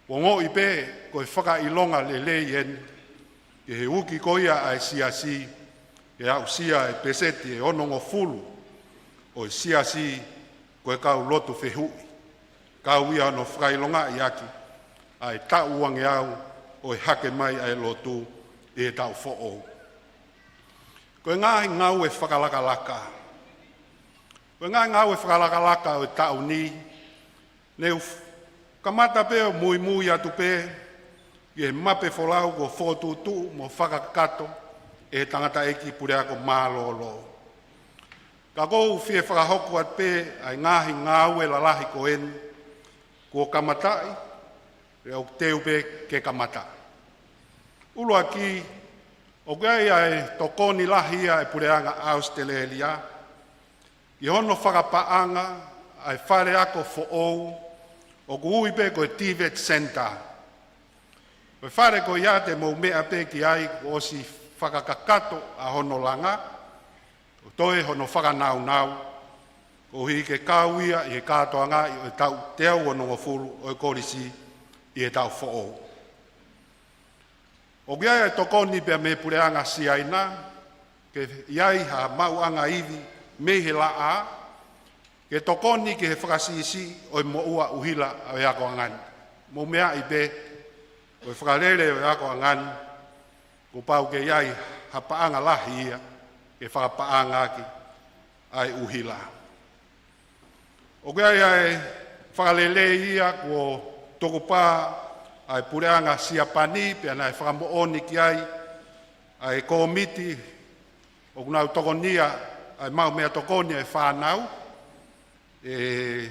wongo i pe ko whaka ilonga le leien ke he uki koia ai siasi e au sia e peseti e onongo fulu o i siasi ko e kau lotu whehui. Kau ia no whakailonga i aki ai tau wange au o e hake mai ai lotu e tau fo'o. Ko ngāhi ngau e whakalakalaka. Ko ngāhi ngau e whakalakalaka o e tau ni, neu kamata pe o mui atu pe, i e mape wholau ko whotutu mo whakakato e tangata eki purea ko mālolo. Ka kou fie whakahoku at pe ai ngāhi ngau e lalahi ko en, ko kamatai, e o teu pe ke kamata. Ulua ki, o gai ai tokoni lahia e pureanga Australia, i hono whakapaanga ai whare ako fo'ou, o kui pe ko e TVET Center. Ko whare ko ia te mou mea pe ki ai o si whakakakato a hono langa, o toe hono whakanau, ko hi ke kauia i e kātoanga i o tau te au o nongo furu o e korisi, i e tau fo'ou. O kia e tokoni pia me pureanga siaina, ke iai ha mauanga iwi me he laa, ke tokoni ke he whakasisi o e moua uhila o e ako angani. Mo mea i be, o e whakarere o e ako angani, ko pau ke iai ha paanga lahi ia, ke whakapaanga ki ai uhila. O kia e whakalele ia ko toko pā ai pureanga siapani, pe ana e whakamooni ki ai komiti, o kunau tokonia, ai mau mea tokonia e whanau, e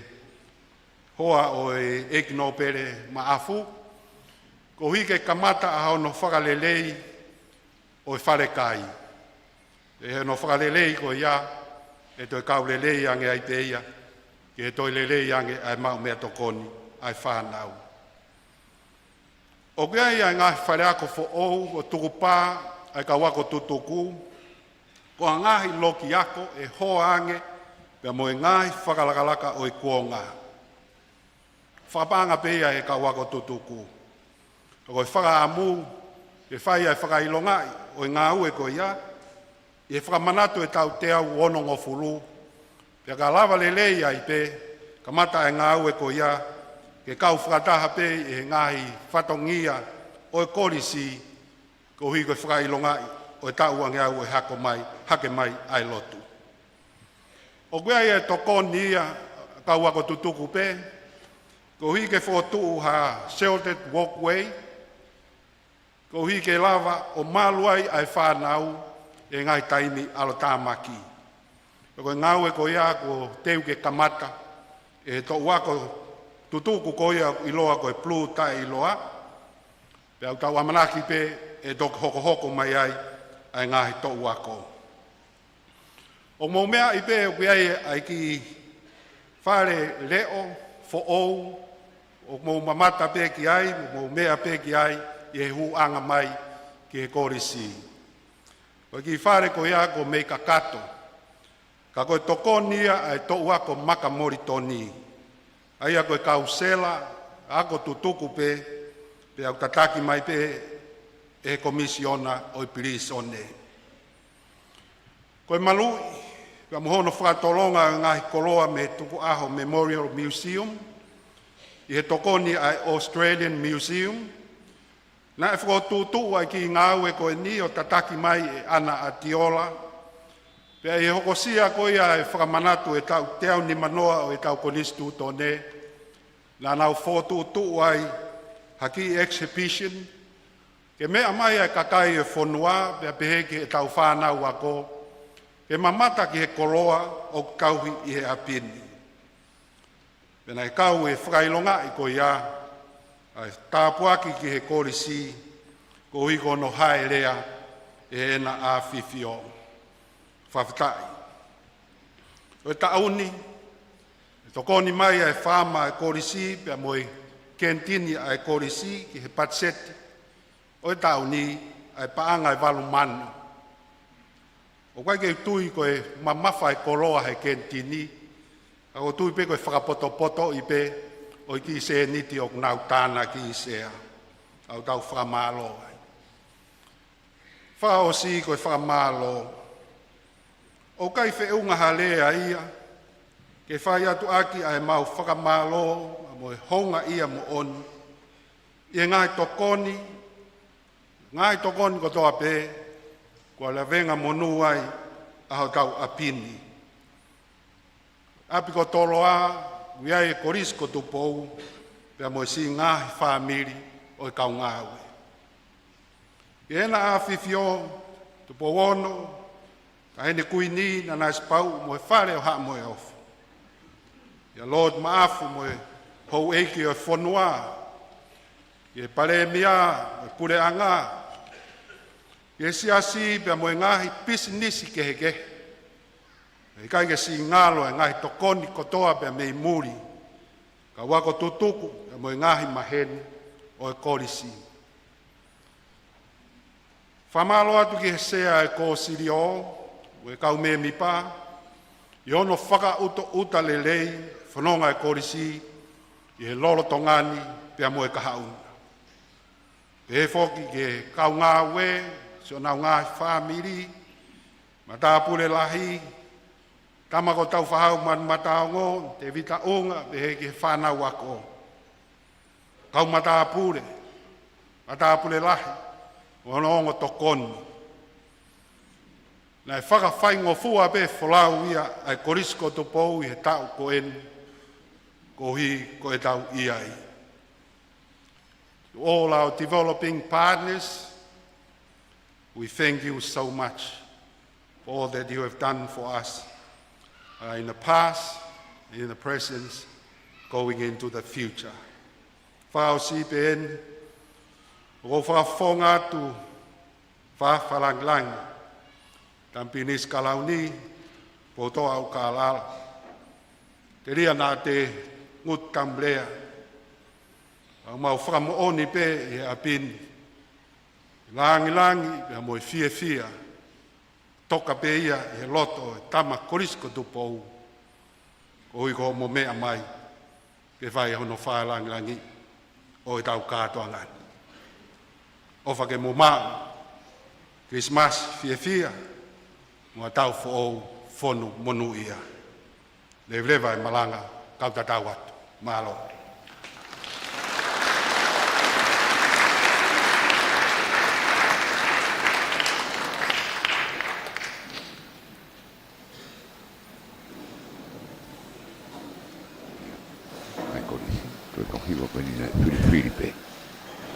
hoa o e ekino pere maafu, ko hike kamata a hono whakalelei o e wharekai. E hono whakalelei ko ia, e toi kaulelei ange ai teia, ke toi lelei ange ai mau mea tokoni, ai whanau. O kia ia ngā whare ako fo'ou o tukupā ai ka wako tutuku, ko a ngāhi loki ako e hoa ange Pea mo ngai whakalakalaka o i kuonga. Whapanga pea e ka wako tutuku. Ko whakaamu, e whai ai whakailongai o i ngā ue ko ia, e whakamanatu e tau te au ono ngofuru. Pea ka lava lelei ai pe, ka mata e ngā ue ko ia, ke kau whakataha pe e ngahi whatongia o i korisi, ko hui koe whakailongai o i tau ange au e hake mai ai lotu. O kwea e tokoni ia kau wako tutuku pe, ko hui ke whotu ha sheltered walkway, ko hui ke lava o maluai ai whanau e ngai taimi alo tāmaki. Ko ngau e ko ia ko teu ke kamata, e to wako tutuku ko ia iloa ko e plu ta iloa, pe au tau amanaki pe e tok hoko mai ai ngahi to wako. O mo mea i pe o ai ki whare leo fo ou, o mo mamata pe ki ai, mo mea pe ki ai, i he huanga mai ki he korisi. O ki whare ko ia ko mei kakato, ka koe tokonia ai to wako maka mori toni. Ai a koe kausela, ako tutuku pe au tataki mai pe e komisiona o i piris one. Koe malui, ka mohono whakatolonga ngahi koloa me Tuku'aho Memorial Museum, i he tokoni ai Australian Museum. Na e whakotutu ai ki ngāue koe ni o tataki mai e ana a tiola. Pea i hokosia koe ai whakamanatu e tau teau ni manoa o e tau konistu tone. Na nau whotutu ai haki exhibition. Ke mea mai ai kakai e whonua, pea peheke e tau whanau ako. Ke mamata ki he koloa o kauhi i he apini. Pena e kau e whakailonga i ko ia, ai tāpuaki ki he korisi, ko hiko no hae rea e ena a whiwhio whawhitai. O e tauni, e tokoni mai ai whama e korisi, pia moi kentini ai korisi ki he patseti, o e tauni ai paanga e walu manu. O kai ke tui koe mamafa e koloa he kentini, o tui pe koe whakapoto i pe, o i ki se niti o nau tāna ki sea, au tau whakamalo. Whao si koe whakamalo. O kai whiunga halea ia, ke whai atu aki ai mau whakamalo, mo e honga ia mo on, i ngai tokoni ko toa pe, kua la venga monu ai aho tau apini. Api ko Toloa, wiai e koris ko Tupou, pia mo si ngahi whamiri o i kau ngawe. I ena a whiwhio, Tupou ono, ka hene kuini na nais pau mo e whare o haa mo e ofu. Ia Lord maafu mo e hou eiki o e whonua, i e pare mia, e pure anga, Ie siasi pia mo ngahi pisinisi kehe. E kai ke si ngalo e ngahi tokoni kotoa pia mei muri. Ka wako tutuku pia mo ngahi maheni o e korisi. Whamalo atu ki he sea e ko siri o, o e kau me mipa. I ono whaka uta lelei, whanonga e korisi, i he lolo tongani pia mo e kahauna. Pe he foki ke kau ngā we, so nau ngā whamiri, matapure lahi, tamako tau whahau man mataongo, te vita unga, pehe ke whanau ako. Kau matapure lahi, onongo tokoni. Nai whakawhaingo fua pe wholau ia, ai korisko Tupou i he tau ko en, ko hi ko e tau iai. To all our developing partners, we thank you so much for all that you have done for us in the past, in the present, going into the future. Whao si pen, o whawhonga tu whawhalanglang, tampinis kalauni, potoa Ulukalala. Te ria nā te ngut tamblea, au mau whakamooni pe i apini. Langi, pia mo i fia, toka pe ia i he loto e tama korisko Tupou, o i ko mo mea mai, ke whai hono whaalangi o i tau kātoa ngāni. O whake mo mau, Christmas fia, mua tau fo fonu monu ia. Lewa e malanga, kau tatau atu, malo.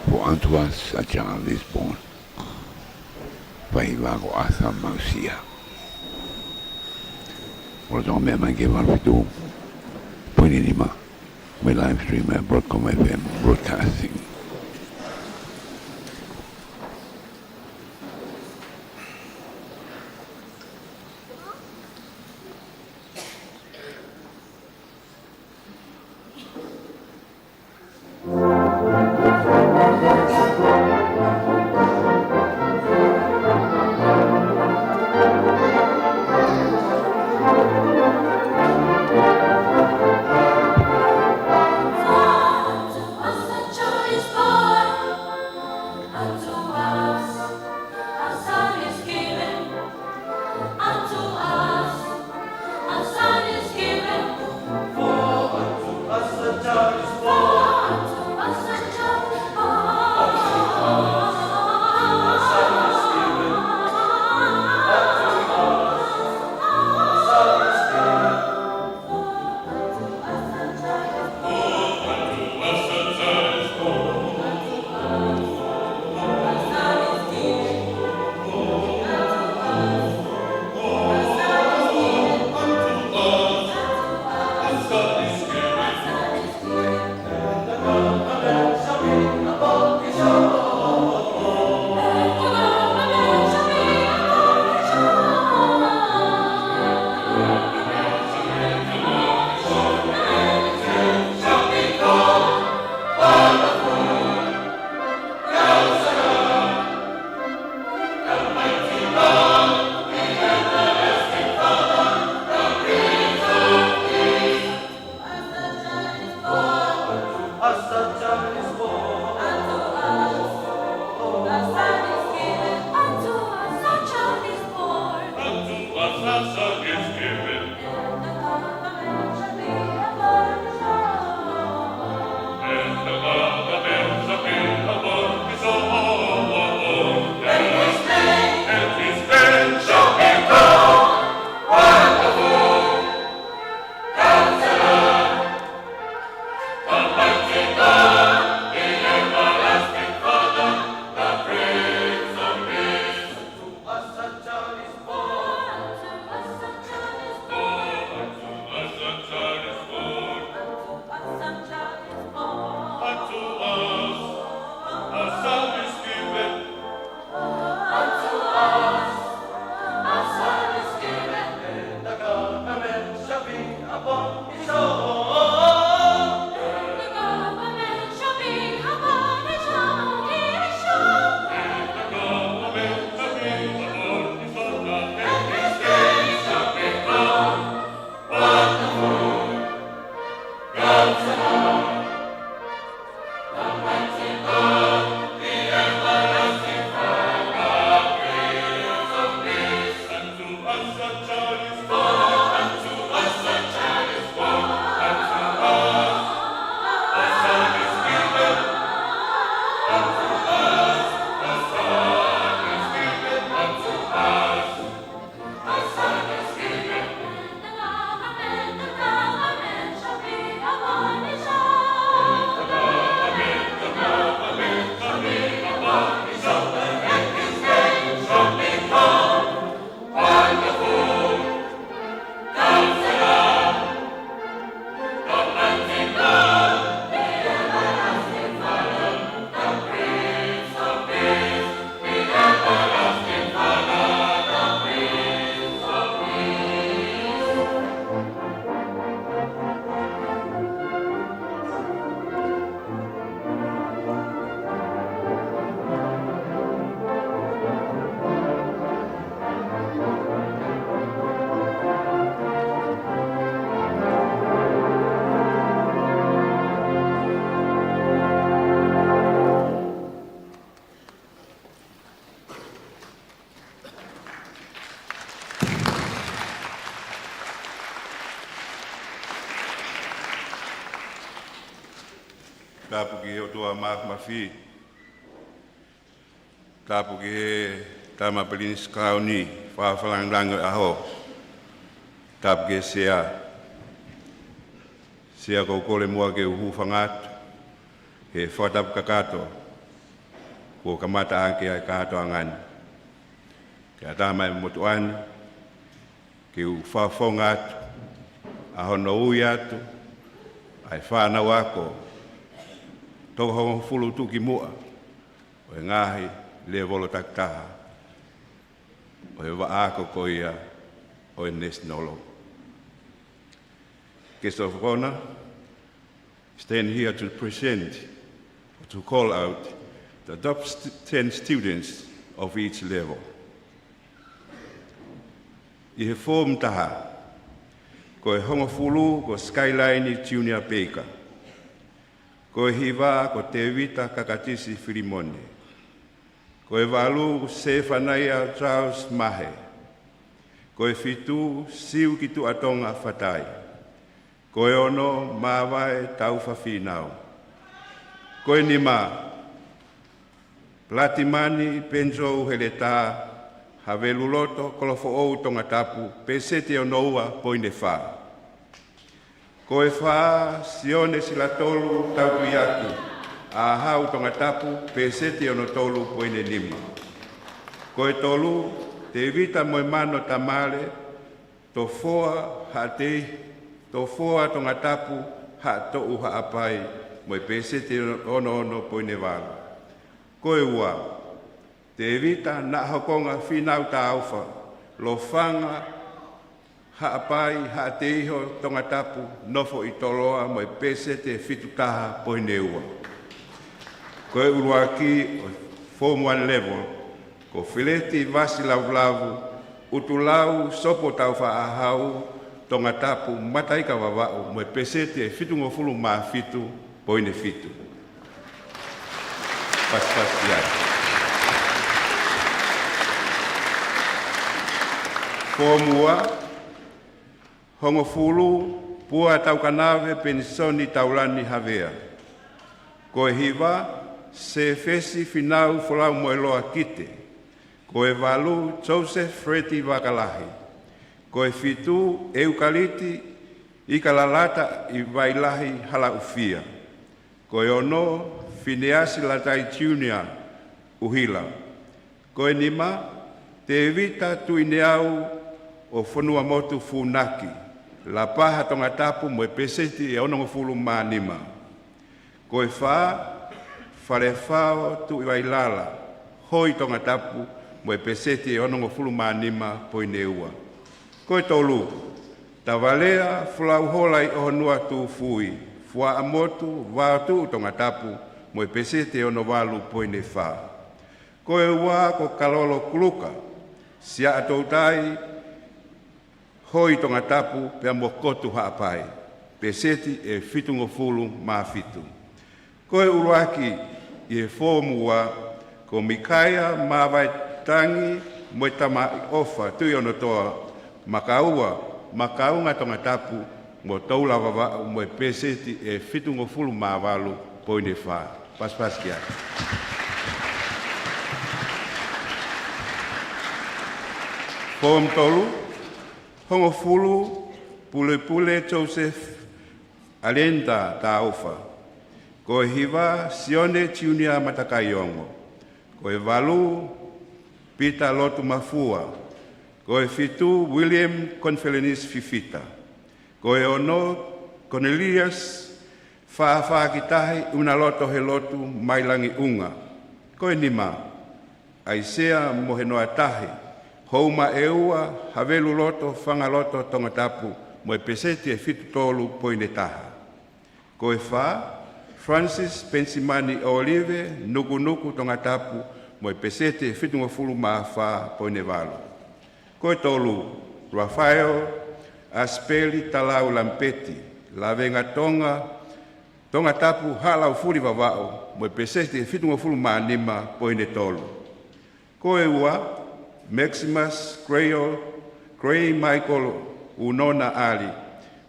For unto us a child is born. Paivago asa mausia. What on me I give up to Poinima. My live stream at Broadcom FM broadcasting. Choice tapu ki o tua mafi. Tapu ki he tama pelinis kauni whawhalangango aho. Tapu ki sea koukole mua ke uhu whangatu. He whatapu kakato. Ko kamata ake ai kato angani. Kia tama e motuani. Ke u whawhongatu. Aho no ui atu. Ai whanau ako. Toko hongo fulu tuki mua. O e ngahi le volo taktaha. O e waako ko ia o e nesnolo. Kesofona, stand here to present, to call out the top 10 students of each level. I he form taha, ko e hongo fulu ko Skyline Junior Baker. Ko e hiva ko te vita kakatisi Filimone. Ko e walu Sefanaia Charles Mahe. Ko e fitu siu ki Tuku'aho Fatai. Ko e ono mawai tau whawhinau. Ko e nima Platimani Penzo Heleta Haveluloto Kolofo ou Tongatapu Pesete o noua poine wha. Ko e wha sione sila tolu tautu yaki a hau Tongatapu Pesete o no tolu poine lima. Ko e tolu te vita moe mano tamale to foa hatei to foa Tongatapu ha to uha apai moe Pesete ono poine wala. Ko e ua, te evita na hokonga whinau ta auwha, lo whanga ha apai ha te iho Tongatapu nofo i Toloa moe Pesete whitutaha poine ua. Ko e uruaki o Form 1 level, ko whileti vasi laulavu, utulau sopo tau wha ahau Tongatapu mataika wawau moe Pesete whitungofulu maa whitu poine whitu. Pas-pas Formua, hongo fulu, pua tau kanave pensoni taulani havea. Ko e hiva, se fesi finau folau moeloa kite. Ko e valu Joseph Freti Vakalahi. Ko e fitu eukaliti ikalalata i vailahi hala ufia. Ko e ono Fineasi Latai Junior Uhila. Ko e nima, te evita tuineau o whanua motu funaki. La paha Tongatapu moe Pesete e onongo fulu maa nima. Ko e whare whao tu iwailala. Hoi Tongatapu moe Pesete e onongo fulu maa nima poine ua. Ko e tolu, ta valea fulau holai o honua tu fui. Fua amotu vātu Tongatapu moe Pesete ono walu poine wha. Ko e ua ko kalolo kuluka, sia atoutai hoi Tongatapu pea mo kotu haapai. Pesete e whitungofulu maa whitu. Ko e uruaki i e fōmua ko Mikaia mawai tangi moe tama ofa tui ono toa makaunga Tongatapu mo taula wawa moe Pesete e whitungofulu maa walu poine wha. Pas kia. Form tolu, hongo fulu, pule Joseph Alenta ta ofa. Ko e hiva Sione Junior Matakayongo. Ko e valu Peter Lotu Mafua. Ko e fitu William Confelenis Fifita. Ko e ono Cornelius Wha kitahi una loto he lotu mailangi unga. Ko e nima, aisea mohenoa tahi, houma eua havelu loto whanga loto Tongatapu moe Pesete e whitu tolu poine taha. Ko e wha, Francis Pensimani Olive nuku Tongatapu moe Pesete e whitu ngofulu maa wha poine valo. Ko e tolu, Rafael Aspeli Talau Lampeti, lavenga Tonga, Tongatapu halau furi wawao, moe Pesete e whitu ngofulu maa nima poine tolu. Ko e ua, Maximus Gray Michael, 'o Unona ali,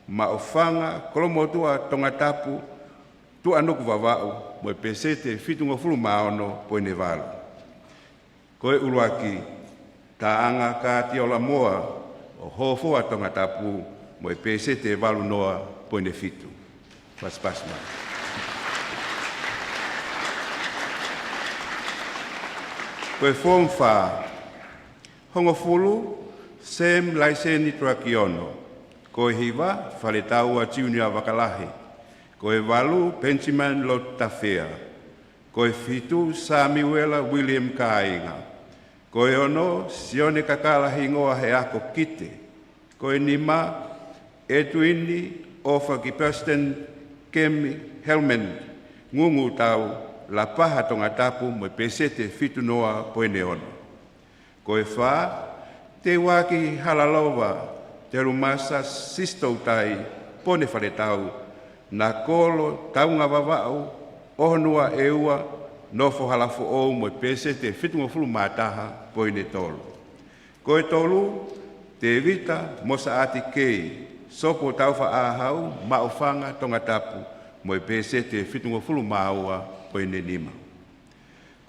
ma o whanga kolomotua Tongatapu, 'o Pesete e whitu ngofulu maa nima poine tolu. Ko e ua, Maximus Gray Michael, 'o Unona ali, ma o whanga kolomotua Tongatapu, 'o Pesete e whitu ngofulu maa nima poine tolu. Ko e ua, Maximus Gray Michael, 'o Unona ali, ma o whanga kolomotua Tongatapu, tu anoku vavau mo pesete fitungo fulu maono po ne valu. Koe uruaki taanga ka tiola moa o hofoa Tongatapu mo pesete valu noa po ne fitu. Paspasma. Koe fomfa hongo fulu sem laiseni tuakiono. Koe hiva faletaua junior wakalahi. Koe valu Benjamin Lotafea. Koe fitu Samuela William Kainga. Koe ono Sione Kakala hingoa he ako kite. Koe nima Edwini ofa ki Preston Kemi Helmen ngungu tau la paha Tongatapu mo pesete fitu noa poene ono. Koe wha te waki halalova te rumasa sistoutai pone wharetau na kolo taunga wawau ohonua eua nofo halafo ou mo pesete fitu mo fulu mataha poene tolu. Koe tolu te vita mosa ati kei sopo tau wha ahau maofanga Tongatapu mo pesete fitu mo fulu maua poene nima.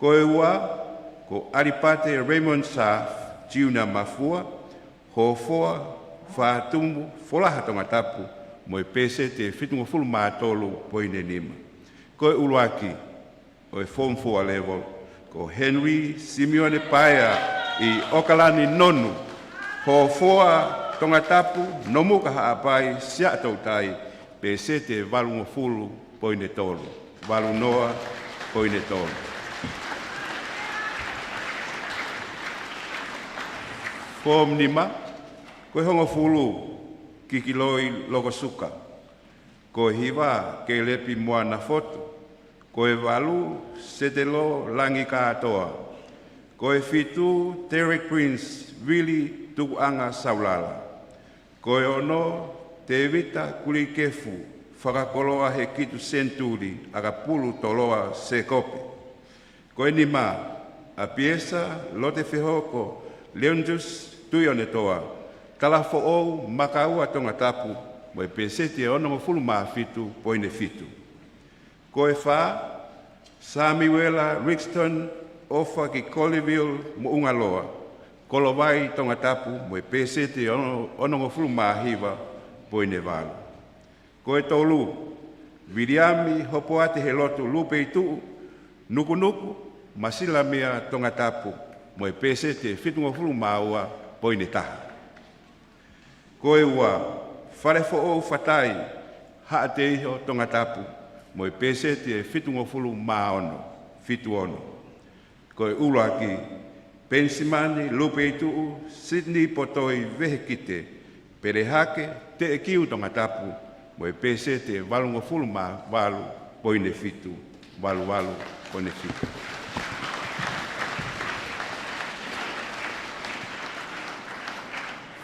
Koe ua ko Aripate Raymond Saf Jiuna Mafua hofoa whaatumu folaha Tongatapu mo pesete fitu mo fulu matolu poene nima. Koe uluaki o form 4 level ko Henry Simeone Paia I Okalani Nonu hofoa Tongatapu nomuka haapai sia tautai pesete valu fulu poine tolu valu noa poine tolu. Form nima koe hongo fulu kikiloi logosuka koe hiva ke lepi moana foto koe valu setelo langi katoa koe fitu Derek Prince Willie Tuku'aho saulala koe ono te vita kuli kefu whakakoloa he kitu senturi aga pulu Toloa se kope. Koe nima a piesa lote whehoko leondus tuione toa talafo ou makaua Tongatapu mo e pesete ono mo fulu maa fitu poine fitu. Koe wha Samuela Rixton ofa ki Colleyville mo ungaloa kolovai Tongatapu mo e pesete ono mo fulu maa hiva poine valu. Koe tolu Viriami hopoate he lotu lupe itu nuku masila mea Tongatapu mo e pesete fitu mo fulu maua poine taha. Koe ua wharefo o whatai haa te iho Tongatapu mo e pesete fitu mo fulu maono fitu ono. Koe ulaki Pensimani lupe itu Sydney potoi vehekite perehake te kiu Tongatapu mo e pesete valu mo fulu ma valu poine fitu valu poine fitu.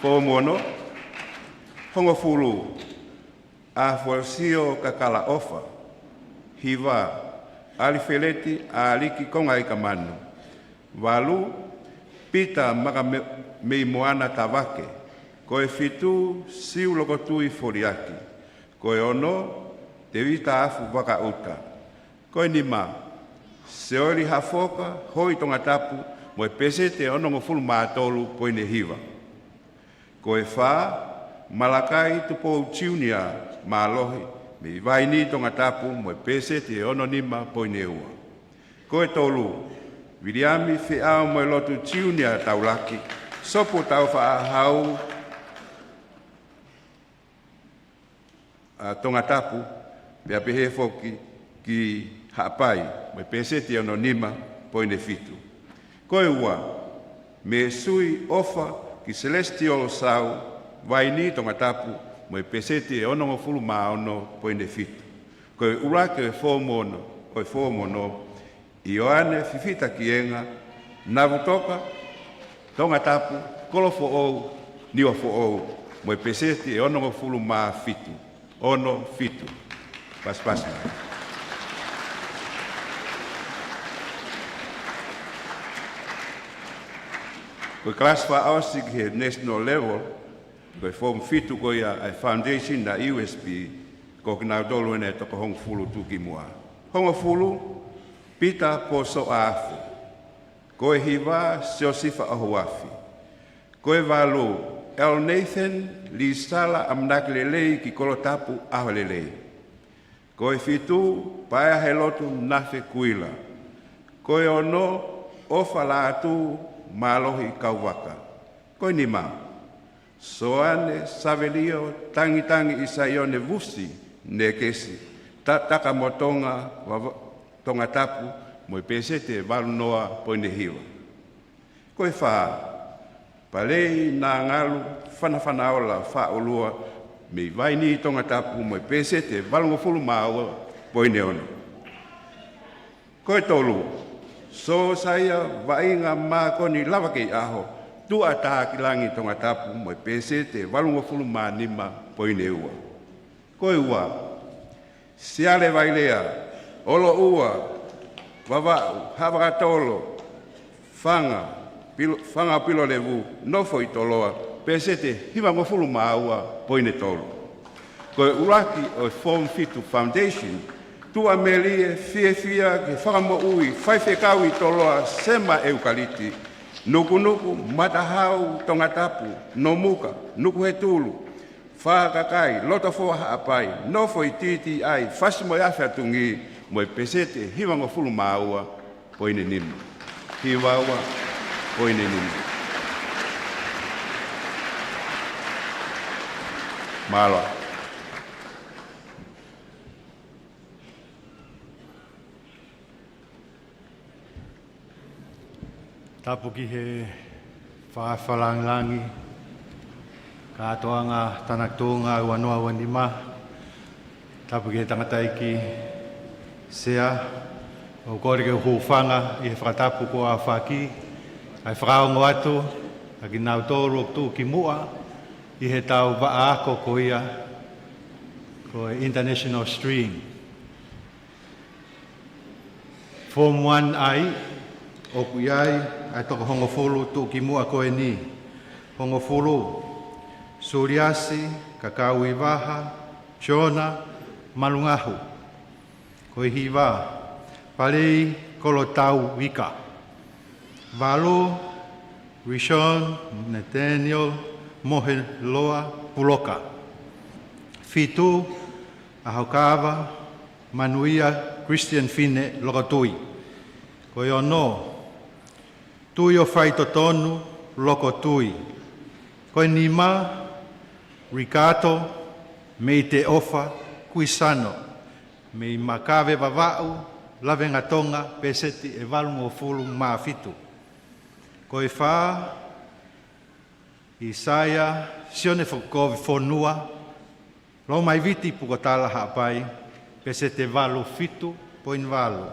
Pomono hongo fulu a forsio kakala ofa hiva alifeleti a aliki konga I kamanu valu pita maka mei moana tavake koe fitu siu lokotui foriaki koe ono te vita afu waka uta koe nima seori hafoka hoi Tongatapu mo e pesete ono ngo fulu matolu poine hiva. Koe wha Malakai Tupou Junior Malohi me vaini Tongatapu mo e pesete ono nima poine ua. Koe tolu Viriami whiau mo e lotu Junior taulaki sopo tau wha hau Tongatapu pea pehe foki ki haapai mo e pesete ono nima poine fitu. Koe ua me sui ofa ki Celestial sau vaini Tongatapu mo e pesete ono mo fulu maono poine fitu. Koe urake e fomono Ioane fifita kienga navutoka Tongatapu kolofo ou niwa fo ou mo e pesete ono mo fulu ma fitu ono fitu pas. Koe class for ausig he national level koe form fitu koe a foundation na USB ko kina tolu ne to ko hong fulu tuki mua. Hong fulu pita po so afu. Ko hiva siosifa ahuafi. Ko valu El Nathan li sala amnak lelei ki kolotapu aholelei. Ko fitu paia helotu nafe kuila. Ko ono ofa la tu malohi kauwaka. Ko ni ma. Soane savelio tangi isaione vusi ne kesi. Taka motonga Tongatapu mo pesete valunoa poine hiwa. Ko fa palei na ngalu fana ola fa ulua me vai ni Tongatapu mo pesete valungo fulu maua poine ono. Ko tolu so saya vainga ma koni lava ke aho tu ata kilangi Tongatapu mo pesete valungo fulu manima poine ua. Ko ua siale vailea olo ua vava havakatolo fanga pilo levu nofo i Toloa pesete hiva ngofulu maua poine tolo. Koe uraki o Form Fitu Foundation tu amelie fia ke whakamo ui whaiwhekau i Toloa sema eukaliti nuku matahau Tongatapu no muka nuku he tulu whakakai loto fo haapai nofo i titi ai fasimo yafe atungi mo pesete hiva ngofulu maua poine nimu. Hiwawa poine nimu. Malo. Tapu ki he whaafalangi katoanga tanaktonga wanoa wanima. Tapu ki he tangataiki sea o kore ke hufanga i he whakatapu ko a whaki ai whakaongo atu a ki nau tōru tu ki mua i he tau vaako ko ia ko International Stream. Form 1 ai o kuiai ai toko hongofulu tu ki mua ko e ni. Hongofulu Suriasi, Kakau Iwaha, Chona, Malungahu. Ko i hiwa, palei kolo tau wika. Valo, Rishon, Nathaniel, Mohe Loa, Puloka. Fitu, Ahokava, Manuia, Christian Fine, Lokotui. Ko i ono, tui o whaitotonu, Lokotui. Ko i nima, Ricardo, me te ofa, kuisano, me makave vavau, lavenga Tonga, peseti e valungo fulu maafitu. Ko i wha, Isaia, sione fokove fonua, lo mai viti pukotala hapai, pesete valu fitu, poin valu.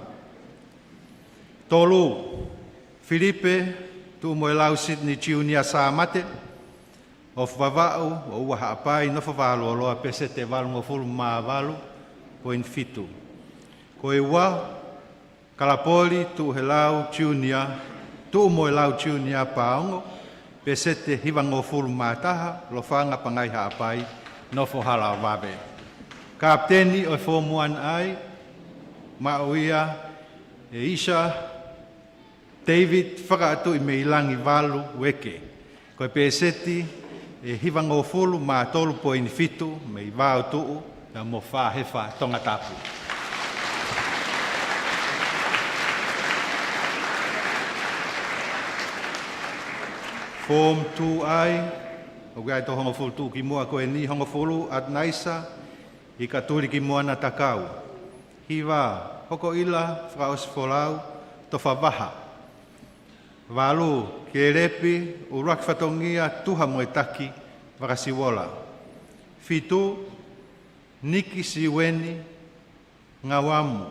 Tolu, Filipe, tu moelau Sydney Chiunia Saamate, o whawau, o ua haapai, no whawalo aloa pesete valungo fulu maa valu, poin fitu. Ko e ua, Kalapoli, tu he lau Chiunia, tu mo e lau Chiunia paongo, pesete hivango fulu maa taha, lo whanga pangai haapai, no whohala wawe. Kapteni o Form 1 ai, Mauia, e Isha, David, whakaatu i meilangi valu weke. Ko e peseti, e hivango fulu ma tolu poin fitu me i vau tuu na mo whahefa Tongatapu. Form 2 ai, o gai to hongo fulu tuu ki mua ko e ni hongo fulu at naisa i katuri ki mua na takau. Hiva, hoko ila whaos folau to whavaha. Walu, ke repi, urak whatongia tuha moe taki, wakasiwola. Fitu, niki siweni, ngawamu.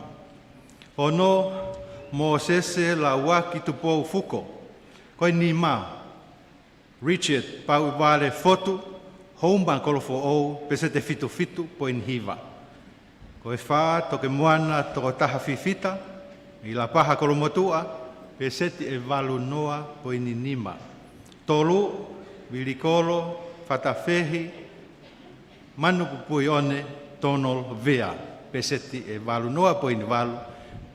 Ono, mo sese la waki Tupou fuko. Koe ni ma, Richard, pau wale fotu, houmban kolofo ou, pesete fitu, poin hiva. Koe wha, toke moana, toko taha fifita, i la paha kolomotua, peseti e valu noa poini nima. Tolu, vilikolo, fatafehi, manu pupui one, tonol vea. Peseti e walu noa po in walu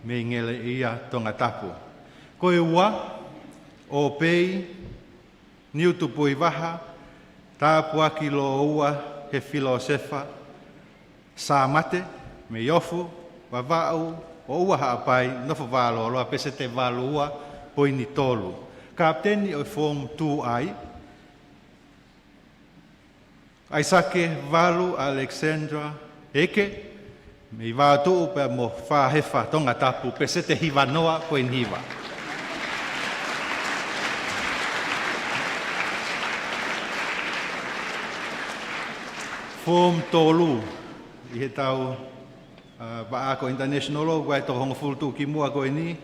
me ngele ia Tongatapu. Koe ua o pei niu tupu i waha tāpua ki lo ua he filosefa sa mate me yofu wa vau o ua haapai nofo walo loa pesete walu ua po ini tolu. Kapteni o form 2 ai sake walu Alexandra eke me va tu pe mo fa hefa Tongatapu pesete hiva noa po in hiva. Form tolu i he tau Vaako International o guai to hongo fultu ki mua koe ni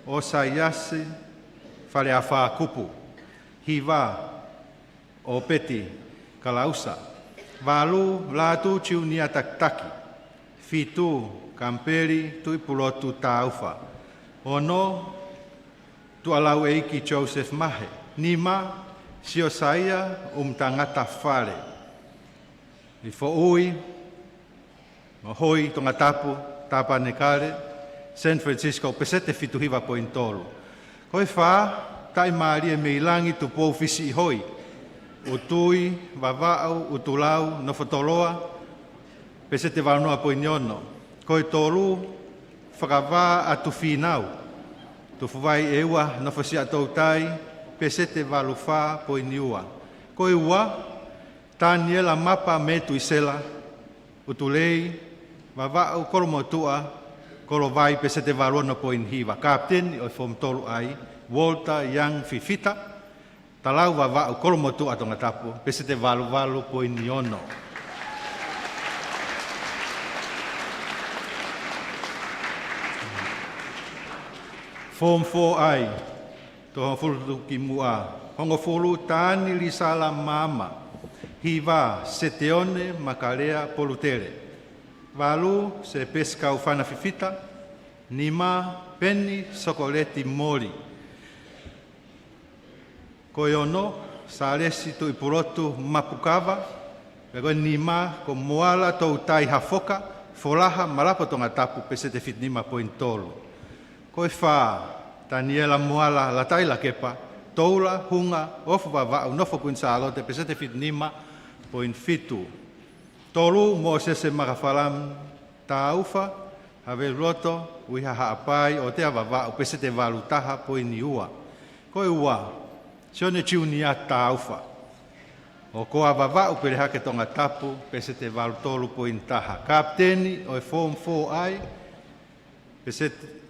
o sa yasi fale a wha kupu hiva o peti kalausa valu latu ciu nia taktaki fitu kamperi tui pulotu taufa ono tu alau eiki Joseph Mahe nima sio saya tangata fale i fo ui hoi Tongatapu tapa nekare San Francisco pesete fitu hiva po in tolu koe wha tai maari e meilangi Tupou fisi i hoi utui vavau utulau nofo Toloa pesete wanoa po in yono koe tolu whakawā atu whinau tufuwai e ua nofo si atou tai pesete walu wha po in iua koe ua taniela mapa metu isela utulei vavau kolomotua kolo vai pesete waluana po in hiva kapten o fom tolu ai Walter Young Fifita talau vavau kolomotua Tongatapu pesete walu po in iono Form 4 ai to fulu ki mua hongo fulu tani li sala mama hiva seteone makarea polutere valu se pesca ufana fifita nima peni sokoleti moli koyono salesi tu ipurotu mapukava pego nima ko moala to utai hafoka folaha malapo Tongatapu pesete fit nima point tolu koe fa Daniela moala la taila kepa toula hunga ofu va nofo kun salote pesete fit nima point fitu tolu mo se makafalam taufa have roto wiha haapai o te avava o pesete valu taha po iniua koe ua sione ciunia taufa o ko avava o pereha ke Tongatapu pesete valu tolu po in taha kapteni o form 4 ai pesete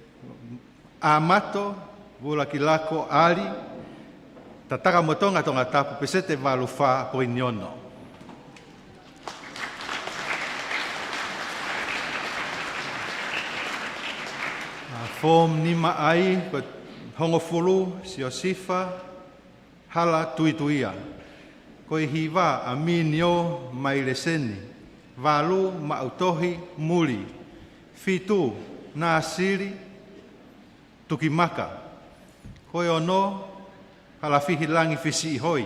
amato vula kilako ali tataka motonga Tongatapu pesete valu fa po inyono form nima ai hongo fulu siosifa hala tuituia koe hiva aminio maileseni valu mautohi muli fitu nasiri tukimaka koe ono hala fihilangi fisi hoi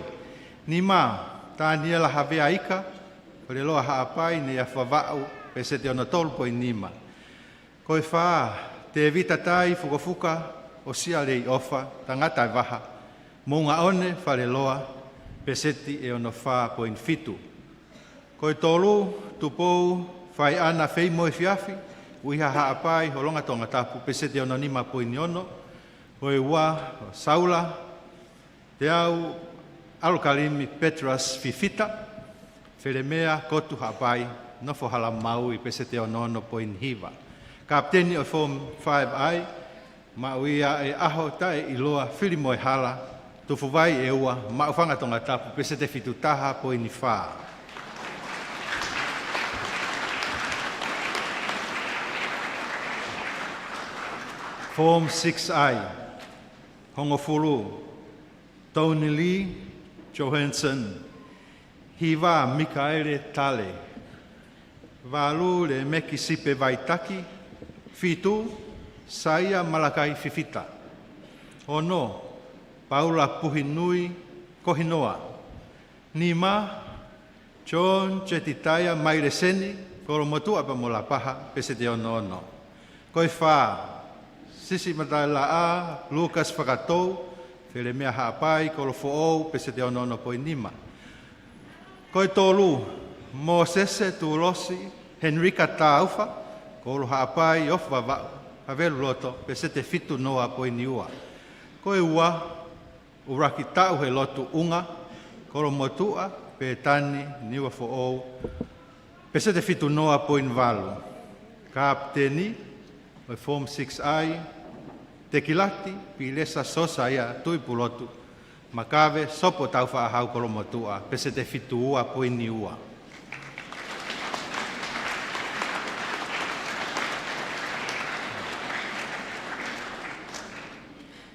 nima taniela havea ika kore loa haapai ne afavau pesete ono tolpo nima koe faa te vita tai fukafuka o sia lei ofa tangata e waha munga one fale loa peseti e ono fa po in fitu koe tolu Tupou fai ana fei moe fiafi uiha haapai holonga Tongatapu peseti ono nima po in yono koe ua saula te au alukalimi Petras fifita felemea kotu haapai nofo halamau i pesete ono po in hiva kapteni o form 5i mauia e aho tae iloa filimo e hala tufuwai e ua maufanga Tongatapu pesete fitu taha po ini wha. Form 6i hongo fulu Tony Lee Johansson hiva Mikaele Tale valu le meki sipe vaitaki fitu saya malakai fifita ono Paula Puhinui Kohinoa nima John Chetitaya Maireseni Kolo motua pa mo la paha pese te ono. Koe wha, sisi matai la a, Lucas whakatou, where mea haapai, kolo fo'ou pese te ono poi nima. Koe tolu, mo sese tulosi, Henrika Taufa, kolo haapai ofa vau, havelu loto, pese te fitu noa poi niua. Koe ua, uraki tau he lotu unga, kolo motua, pe tani, niua fo'ou, pese te fitu noa po invalu. Kapteni, o form 6i, te kilati, pilesa sosa ia tui pulotu, makave sopo tau whaahau kolo motua, pese te fitu ua po ini ua.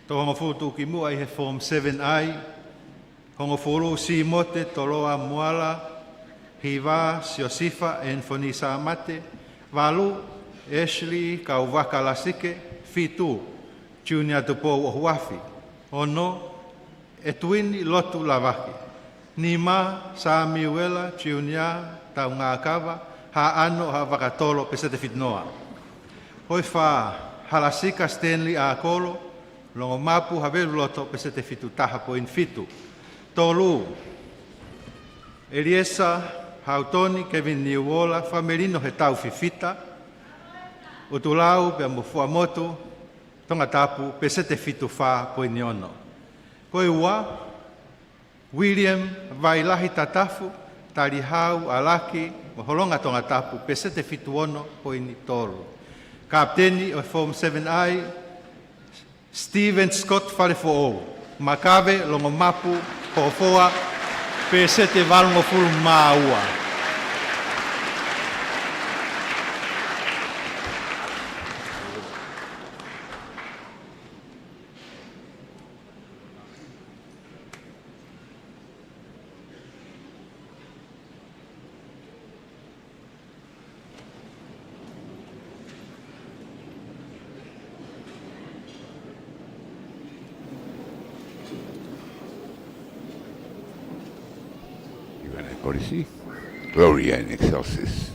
Tō hongo futu ki mua i he form 7i, hongo furu si mote Toloa Muala, Hiva, Siosifa, Enfonisa Mate, Valu, Ashley, Kauwaka Lasike, Fitu, Junior Tupou Ohuafi, Ono, Etuini Lotu Lavaki, Nima, Samiuela, Junior, Taungakawa, Haano, Havakatolo, Pesete Fitnoa. Hoi wha, Halasika Stanley Akolo, Longo Mapu, Havelu Loto, Pesete Fitu Taha Poin Fitu. Tolu, Eliesa, Hautoni, Kevin Niuola, Famelino he tau fifita, Utulau, pe amufua motu, Tongatapu, pesete fitu fa poiniono. Koe ua, William, Vailahi Tatafu, Tarihau, Alaki, Moholonga Tongatapu, pesete fitu ono poini tolu. Kapteni o Form 7i, Stephen Scott Falefo'ou, Makave, Longomapu, Hofoa, pesete valungo fulu maua. Policy, Gloria in Excelsis.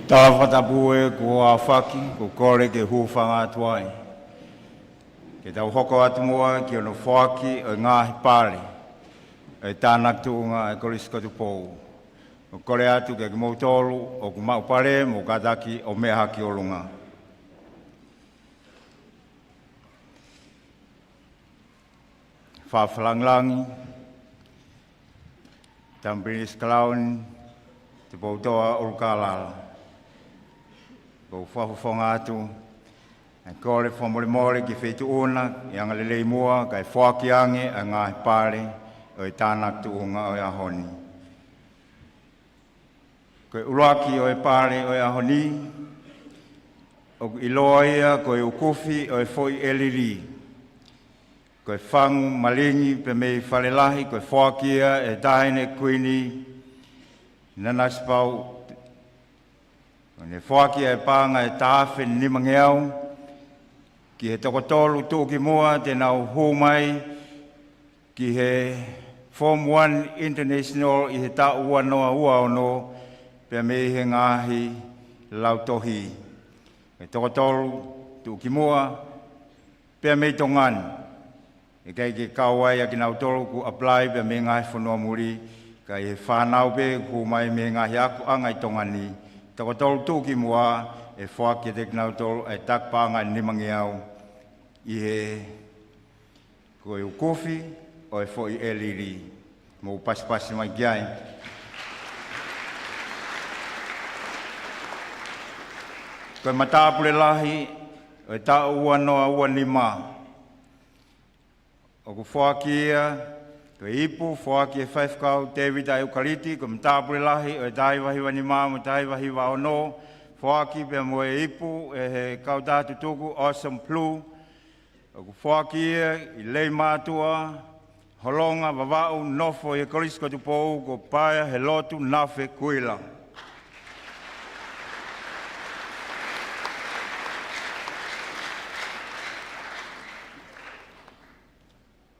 Tawhatapu e kua whaki, ko kore ke hūwhanga atuai. Ke tau hoko atu mua ki ono whaki o ngāhi pāre, e tānak tuunga e korisko Tupou. O kore atu ke Moulton o ku maupare mo kataki o mea haki o lunga. Whawhalanglangi, Tampiris Clown, Tupouto'a Ulukalala. Ko whawhawhonga atu, e kore whamore ki whetu ona, i anga lelei mua, kai whaki ange a ngāhi pāre, o e tānak tuunga o e ahoni. Ko e uraki o e pāre o e ahoni, o iloa ia ko e ukufi o e foi eliri. Ko e whangu malingi pe mei whalelahi, ko e whaki ia e tahine kuini, nanaspau, ne whaki e pānga e tāwhi nimangeau, ki he tokotolu tūki mua te nau hūmai, ki he Form 1 International i he tā ua noa ua ono, pia me he ngāhi lautohi. E tokotolu tūki mua, pia me tongan, e kei ke kauai a ki nau tolu ku apply pia me ngāhi whanua muri, ka i he whanau pe hūmai me ngāhi aku angai tongani, Tokotolu tūki mua e whaki te kinau tolu e takpanga nimangi au i he koe ukofi o e fo i eliri mo pasipasi mai kiai. Koe matapule lahi o e ta ua noa ua lima. O ku whaki ia Ko ipu, whaki e whaifkau, David a Eukaliti, ko mtāpure lahi, o e tai wahi wani mā, mo tai wahi wa ono, whaki pia mo e ipu, e he kautatu tuku, Awesome Plu, o ku whaki e, i lei mātua, holonga, wawau, nofo, e korisko Tupou, ko paia, he lotu, nawhe, kuila.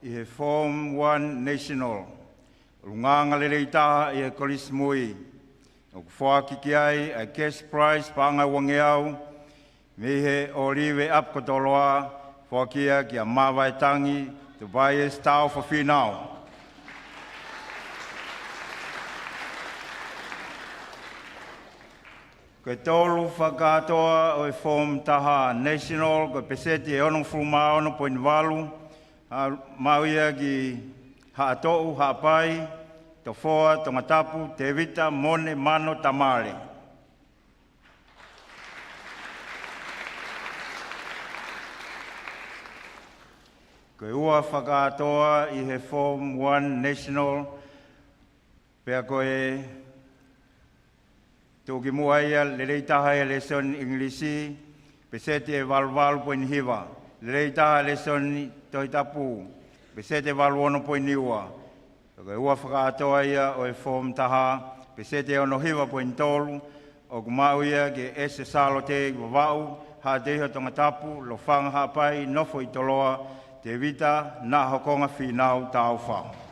I he Form 1 National. Runganga le reitaha i he koris mui. O ku whaki ki ai, a cash prize pāngai wangi au, me he olive ap ko Toloa, whakia ki a mawai tangi, to buy a style for whinau. Ko tolu whakatoa o e Form Taha National, ko peseti e ono fuma ono poin walu, Mauia ki haatou, haapai, tofoa, Tongatapu, Tevita, Mone, Mano, Tamale. Koe ua whakatoa i he Form 1 National, pea koe tūki mua ia le reitaha e lesson Englisi, peseti e valvalu poin hiva. Le reitaha lesson Tongatapu, pesete waluono poiniua. Koe ua whakatoa ia o e Form Taha, pesete ono hiwa pointolu, o kumau ia ke ese salo te wawau, ha teho Tongatapu, lo whanga hapai, nofo i Toloa, te vita, na hokonga whinau tau whao.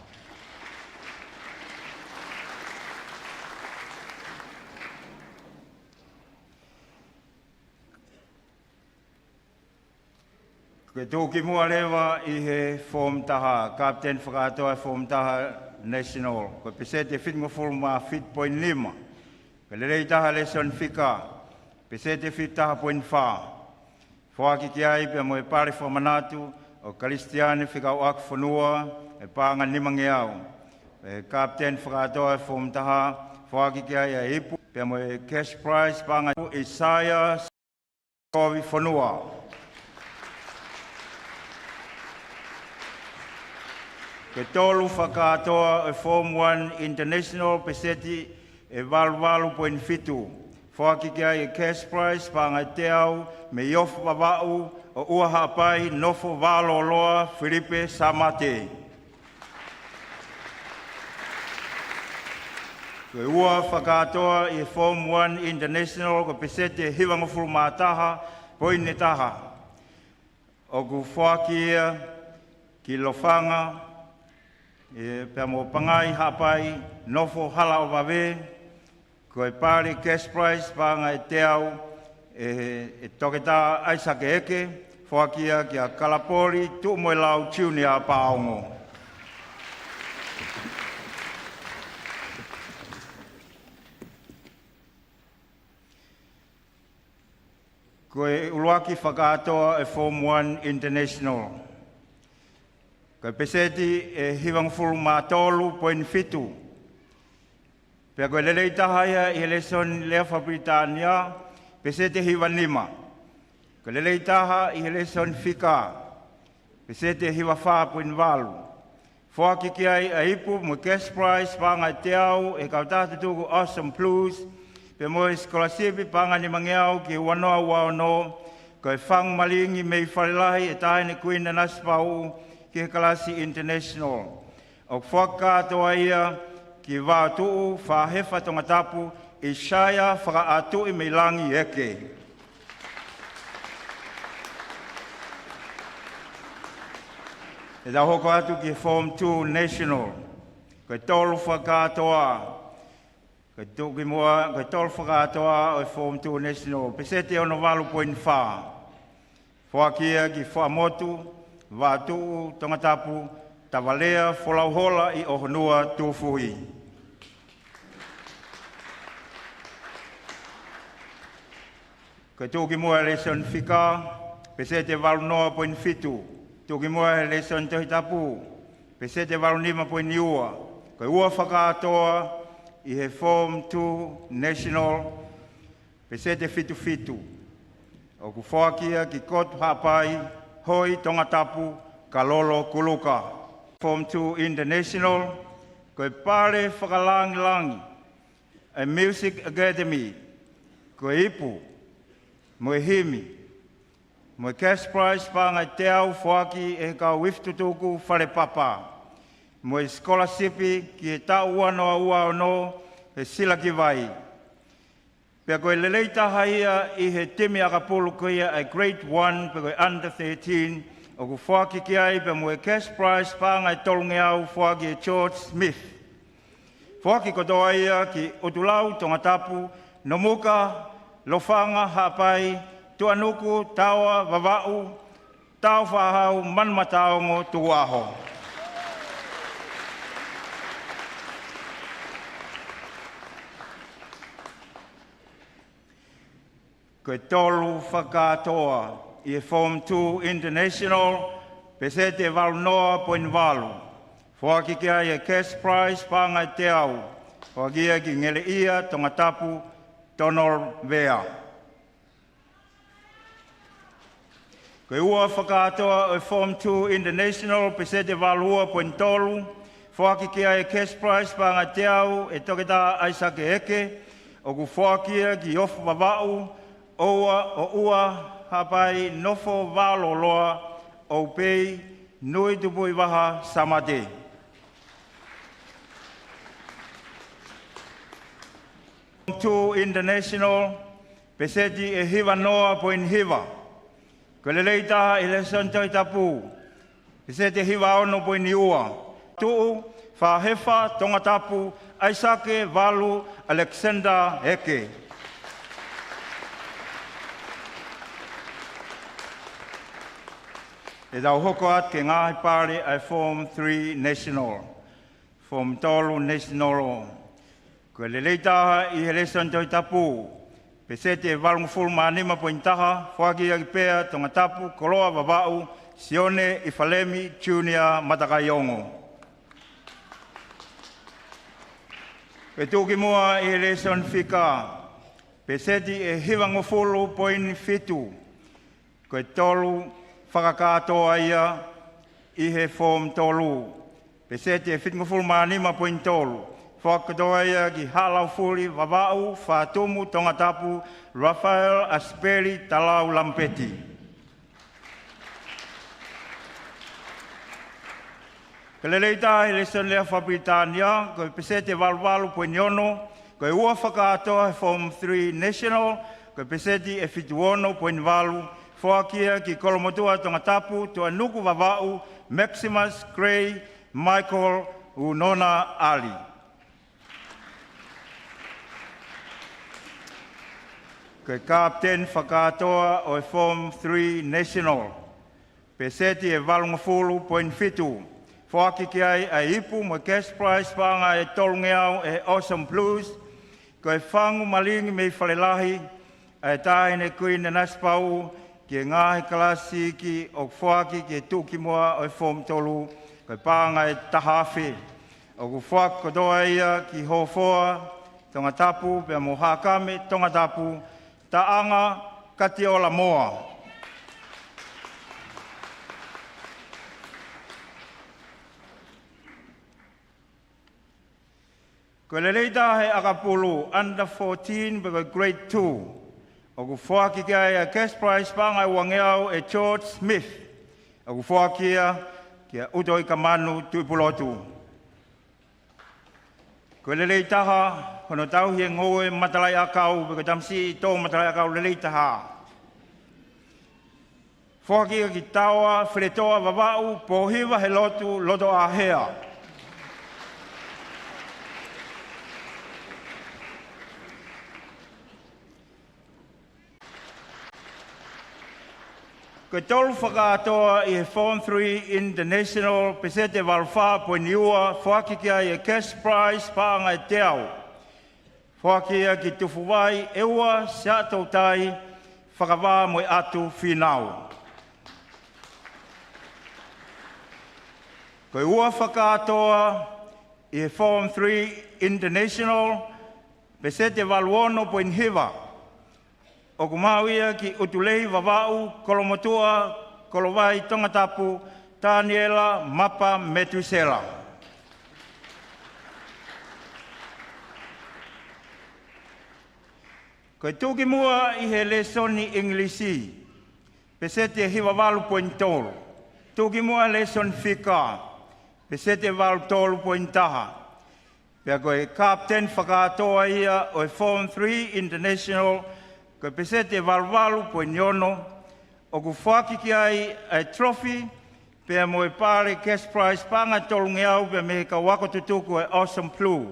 Koe tūki mua rewa i he Form Taha, Captain whakatoa e Form Taha National. Koe pesete whitngo fulma 5.5. Koe le rei taha lesson whika, pesete whit taha poin wha. Whaki ki ai pia mo e pare whamanatu o Karistiane whikau ak whanua e pānga nimangi au. E Captain whakatoa e Form Taha, whaki ki ai e ipu, pia mo e cash prize pānga Isaiah Kovi whanua. Ke tolu whakatoa e Form 1 International peseti e valvalu poin fitu. Whaki kia e cash prize pāngai te au me iofu wawau o ua hapai nofo valo loa Filipe Samate. Ke ua whakatoa e Form 1 International ko peseti e hiwangofuru mātaha poin ne taha. O ku whaki ia ki lofanga e pia mo pangai hapai nofo hala o wawe Ko e pāre cash prize pānga e te au e Tongatapu aisake eke, whakia ki a Kalapori, tu moe lau tiuni a Pāongo. Ko e uluaki whakaatoa e Form 1 International. Ko e peseti e hiwangfulu mātolu poin fitu. Pea koe lelei tahaia i eleson lea Whapritania, pesete hiwa lima. Koe lelei taha i eleson fika, pesete hiwa wha poin walu. Whaki ki ai a ipu mo cash prize panga te au e kautata tuku Awesome Plus, pe mo e scholarship panga ni mangeau ki wanoa wano, koe whang malingi mei whalilahi e tahine kuina naspau ki he kalasi international. O whakatoa ia, ki wātuu whahefa Tongatapu i shaya whakaatu i mei langi eke. E tau hoko atu ki Form 2 National. Koe tolu whakatoa. Koe tolu whakatoa o Form 2 National. Pesete ono walu poin wha. Whakia ki whamotu, wātuu Tongatapu, Tavalea wholauhola i ohonua tūfuhi. Koe tūki mua eleison whika, pesete walu noa poin fitu. Tūki mua eleison Tongatapu, pesete walu nima poin iua. Koe ua whakatoa i he Form 2 National, pesete fitu fitu. O ku whakia ki kotu hapai, hoi Tongatapu, kalolo kuluka. Form 2 International, koe pare whakalangi-langi, a Music Academy, koe ipu, moe himi, moe cash prize pāngai te au whaki e ka wiftutuku whare papa, moe scholarship ki e tau wanoa ua ono e sila ki vai. Pea koe lelei tahaia i he timi akapulu koe a grade 1 pe koe under 13, o ku whaki ki ai pe moe cash prize pāngai tolungi au whaki e George Smith. Whaki kotoa ia ki Utulau Tongatapu, Nomuka, Lofanga, Hapai, Tuanuku, Taua, Vavau, Tau Whahau, Manmataongo, Tuku'aho. Koe tolu whakatoa i Form 2 International, pesete walu noa poin walu. Whaki ki ai e cash prize pāngai te au. Whakia ki ngele ia Tongatapu, Tonol Vea. Koe ua whakatoa i Form 2 International, pesete walu ua poin tolu. Whaki ki ai e cash prize pāngai te au, e Tongatapu aisake eke. O ku whakia ki ofu wawau, oua o ua hapai nofo waloloa o pei nui tupui waha samate. Form 2 International, peseti e hiwa noa poin hiwa. Ko lelei taha i leson Tongatapu, peseti hiwa ono poin iua. Tuu, whahefa Tongatapu, aisake walu Alexander Heke. E tau hoko at ke ngāhi pāre ai Form 3 National. Form tolu National. Ko lelei taha i he leson Tongatapu. Pesete e walungu fulma anima pointaha, whaki agi pēa Tongatapu, koloa wawau, sione i Falemi, Junior, Matakaiongo. Pe tūki mua i he leson whika. Pesete e hiwango fulu poin fitu. Ko e tolu whakakatoa ia i he Form tolu. Pesete e whitngofulu mānima poin tolu. Whakatoa ia ki halau fuli wawau whātumu Tongatapu Rafael Asperi Talau Lampeti. Kalelei taha i leson lea Whapritania, ko pesete walu poin yono, ko e ua whakatoa he Form 3 National, ko pesete e whituono poin walu, whakia ki Kolomotua Tongatapu, tua nuku wawau, Maximus Gray, Michael Unona Ali. Koe Captain whakatoa o Form 3 National. Peseti e valungafulu point fitu. Whaki ki ai a ipu mo cash prize panga e tolungeau e Awesome Blues. Koe whangu malingi mei whalelahi e tāhine kuine naspau ki ngahi kalasi ki o whaki ki tuki moa o Form Tolu. Koe panga e tahawhi. O ku whak kodoa ia ki hofoa Tongatapu pe mo hakame Tongatapu taanga kati ola moa. Ko le leita he akapulu under 14 be grade 2. O ku whaki kia a cash prize panga wangeau e George Smith. O ku whaki kia utoi kamanu tuipulotu. Ko le leitaha, hono tau hie ngoe matalai akau, beko tamsi tō matalai akau le leitaha. Whaki ki taua, wheretoa wawau, pohiwa he lotu, loto a hea. Ko tolu whakatoa i he Form 3 International pesete walwha po niua whaki kia i cash prize paanga e teau. Whaki ki tufuwai eua sia tautai whakawā mo atu whinau. Ko ua whakatoa i he Form 3 International pesete walwono po inhiwa. O kumawia ki utulei wawau, kolomotua, kolowai Tongatapu, Taniela, Mapa, Metusela. Ko tuki mua i he lesoni Englisi, pesete hiwa walu pointolu. Tuki mua leson fika, pesete walu tolu pointaha. Pea koe Captain whakatoa ia o Form 3 International, ko pesete valvalu po nyono o ku whaki ki ai a trophy pe mo e pare cash prize panga tolungeau pe me ka wako tutuku e Awesome Blue.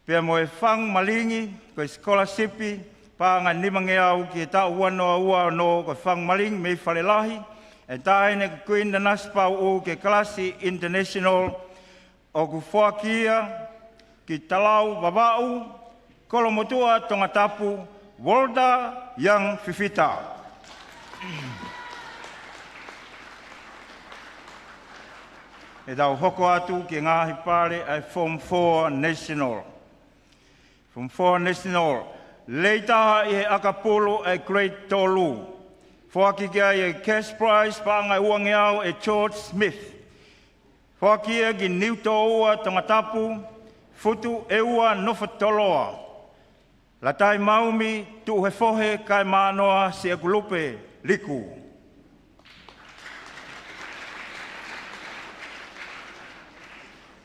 Pe mo e whang malingi ko scholarshipi panga nimangeau ki e tau wanoa ua no ko whang malingi me whalelahi e taine ka kuinda naspau u ke klasi international o ku whakia ki talau wawau kolomotua Tongatapu Walda yang fifita. E dau hoko atu ki ngahi pare ai Form 4 National. Form 4 National. Leitaha i he akapulu ai grade tolu. Whaki kia i cash prize paangai uangeau e George Smith. Whaki ki niutoa Tongatapu, futu eua nofa Toloa. La tai maumi tu he fohe kai manoa se gulupe liku.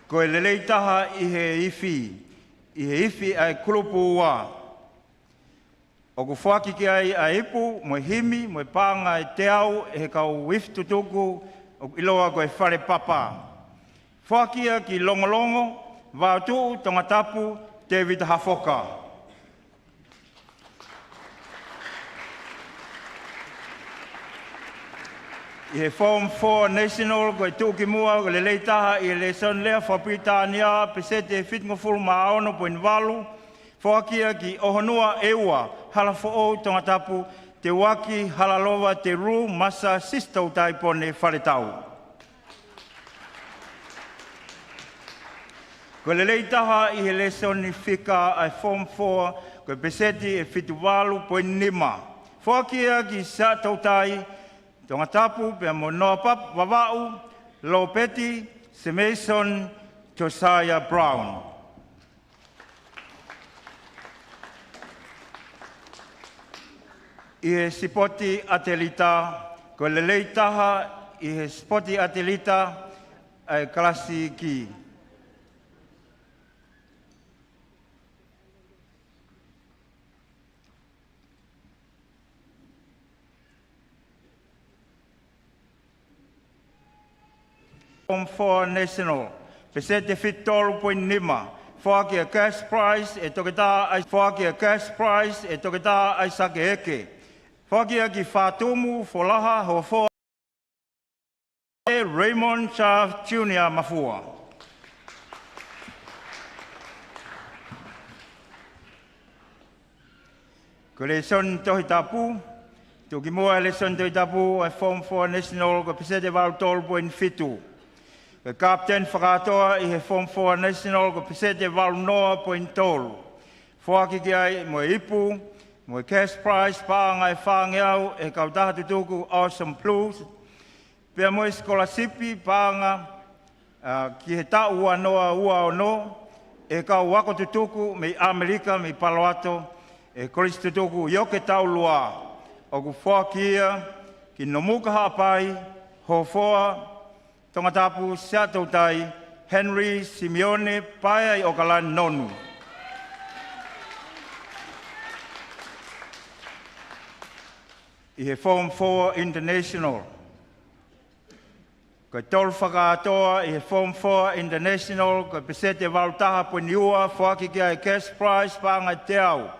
Ko e leleitaha i he ifi ai kulupu ua. O ku whaki ki ai a ipu, mo himi, mo panga e teau, e he kau wiftutuku, o iloa ko e whare papa. Whakia ki longolongo, vātu Tongatapu, David Hafoka. I he Form 4 National, ko e tuki mua, ko le leitaha i le son lea whapitania, pesete whitngofulu maaono po invalu, whakia ki ohonua eua, hala fo'o Tongatapu, te waki halalova te ru masa sistau taipone wharetau. Ko le leitaha i he le soni whika ai Form 4, ko e pesete e whituwalu po inima. Whakia ki sa tautai, Tongatapu pe mo noapap wawau, Lopeti, Mason, Josiah Brown. I he sipoti atelita, ko le leitaha i he sipoti atelita ai klasi ki. Form 4 National, pesete fitolu po nima, whaki a cash prize e toketa ai whaki a cash prize e toketa ai sake eke. Whaki a ki whātumu wholaha ho whoa Raymond Shaft Jr. Mafua. Ko le son Tongatapu, tuki mua le son Tongatapu e Form 4 National ko pesete wau tolu poin fitu. Ko Captain whakatoa i he Form 4 National ko pesete wau noa poin tolu. Whaki ki ai mo ipu, mo cash prize paanga e whangeau e kautaha tutuku Awesome Plus. Pea mo scholarship paanga ki he tau ua noa ua o no, e kau wako tutuku me Amerika me Palo Alto, e Kristo tuku yoke tau lua o ku whakia ki nomuka hapai ho whoa Tongatapu Seattle tai Henry Simeone Paia i Okalan Nonu. I he Form 4 International. Ko tol whakatoa i he Form 4 International ko pesete wautaha puniua whaki ki ai cash prize panga te au.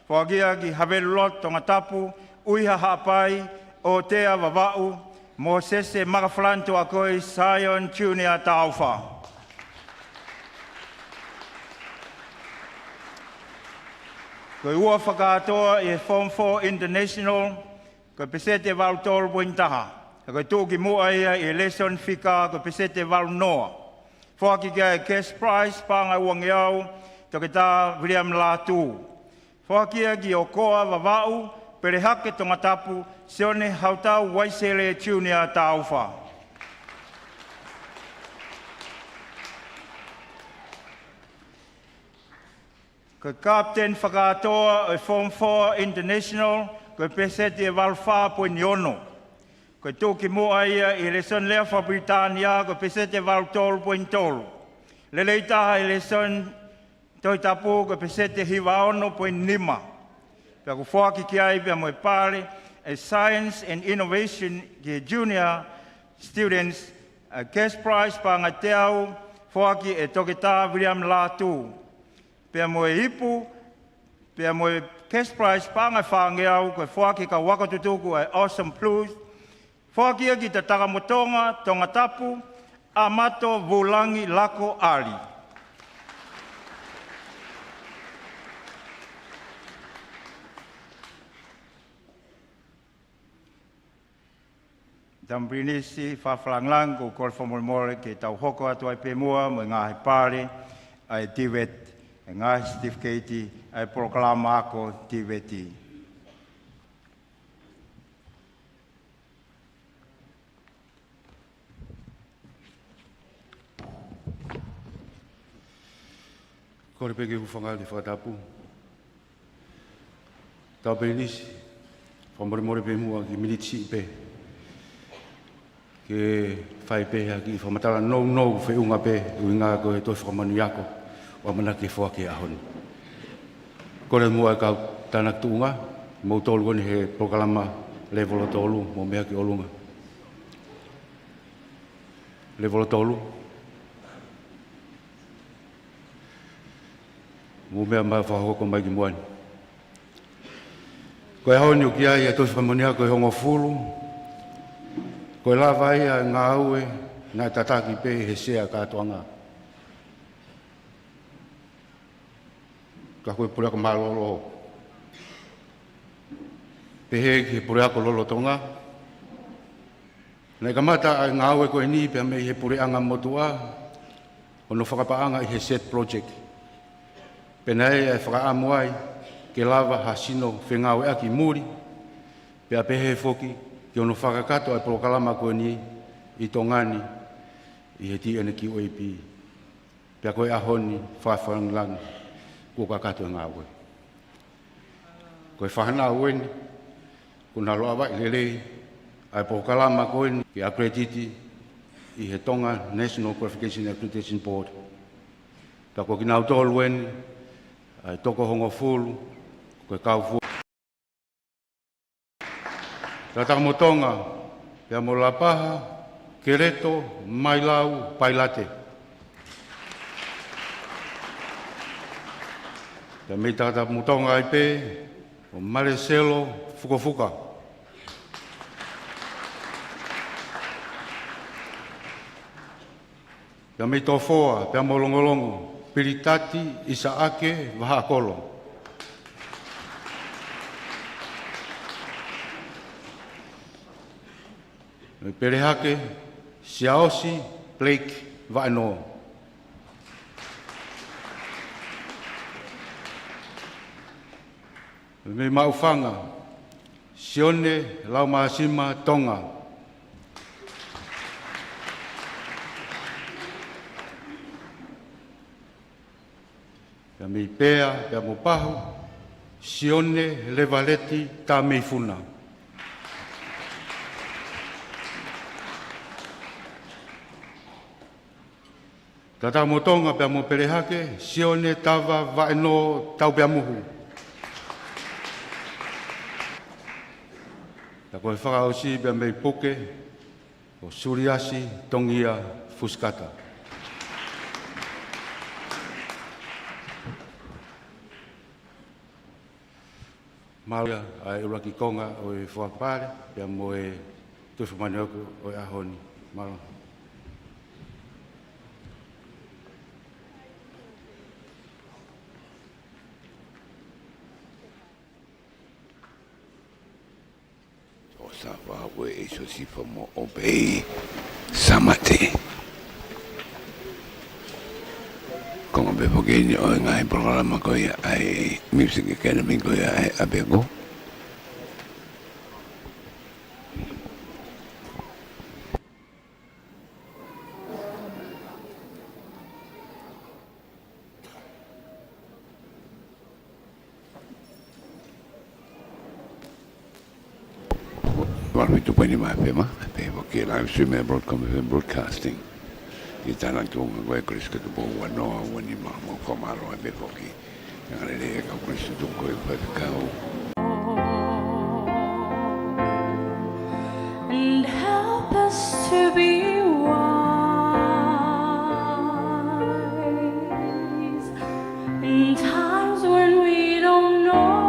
Whakia ki Havelot Tongatapu, uiha hapai o tea wawau, mo sese makawhalanto a koe Sion Junior Tauwha. Koe ua whakatoa i Form 4 International, koe pesete wau tolu pointaha. Koe tūki mua ia i lesson whika koe pesete wau noa. Whaki ki ai cash prize panga uangiau, toke tā William Latu. Whakia ki o koa wawau, pere hake Tongatapu, Sione hautau Waisele Junior Tauwha. Ko Captain whakatoa o Form 4 International, ko pesete e walwha poiniono. Ko tūki mua ia i leson lea wha Britania, ko pesete waltolu pointolu. Lelei taha i leson Tongatapu ko pesete hiwaono poin nima. Pea ko whaki ki ai pea moe pare, a science and innovation ki junior students, a cash prize pa ngā te au, whaki e toketa William Latu. Pea moe ipu, pea moe cash prize pa ngā whangeau, ko whaki ka wakatutuku ai Awesome Plus. Whaki ki te takamotonga, Tongatapu, Amato Vulangi Lako Ali. Tambrinisi whawhalanglang ko Kolfomolmore ke tau hoko atu ai pemua mo ngahi pare ai tivet, ngahi certificate ai proklama ako tiveti. Kore peke huwhangali whakatapu. Tau Berinisi, whamoremore pemua ki militsi pe. Ke whai peha ki whamatala nou whiunga pe ui ngā koe toi whakamanu iako wa mana ke whake ahoni. Kore mua kau tānak tuunga, mou tolu koni he proklama level o tolu, mo mea ki olunga. Level o tolu. Mo mea mai whahoko mai ki muani. Koe ahoni o ki ai a toi whakamanu iako e hongo fulu, koe lava ia ngā aue, nā tataki pe he sea kātoanga. Ka koe pureko malolo. Pehe ki he pureko lolo tonga. Nei ka mata ai ngā aue koe ni pia mei he pureanga motua, ono whakapaanga i he set project. Penei e whakaamuai ke lava hasino whengawe aki muri, pia pehe foki, ki ono whakakato ai proklama koe ni i tongani i he tiene ki OEP. Pea koe ahoni whawhanlang kua kakato ngā ue. Koe whahana ueni, kuna loa wai lelei ai proklama koe ni ki Accreditation i he Tonga National Qualification Accreditation Board. Pea koe ki nau tolu ueni, ai toko hongo fulu, koe kau fulu. Tata mo Tonga, pea mo Lapaha, Kereto, Mailau, Pailate. Ka me tata mutonga i pe, o mare selo fuka. Ka me tofoa, pia molongolongo, piritati, isaake, vahakolo. Me perehake, siaosi, Blake, vainoa. Me maufanga, sione, lau maasima, Tonga. Pea me pea, pea mo pahu, sione, levaleti, ta meifuna. Tata mo Tonga pea mo perehake, sione, tava, vaino, tau pea muhu. Ta koe whakaosi pia mei poke o Suriasi, Tongia, Fuskata. Maria ai uraki konga o e whakapare, pia mo e tuwhamani oku o e ahoni. Maro. Sawa we iso sifa mo obei samate. Kung abe pagini o ngai programa ko ya ai Music Academy ko ya ai abego. Varmi tu pani mai pema, pema ke live stream e Broadcom e broadcasting. Di tanang tunga ko e Chris ka tupo wanoa wani mamo komaro e bepoki. Ngare le ka Chris tu ko e pakao. And help us to be wise in times when we don't know.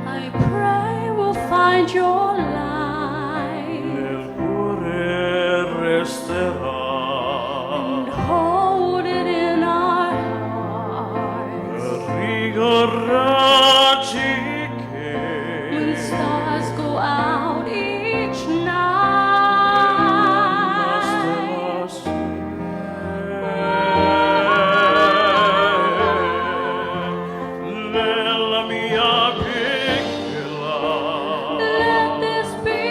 I pray we'll find your light and hold it in our hearts. When stars go out each night. Let this be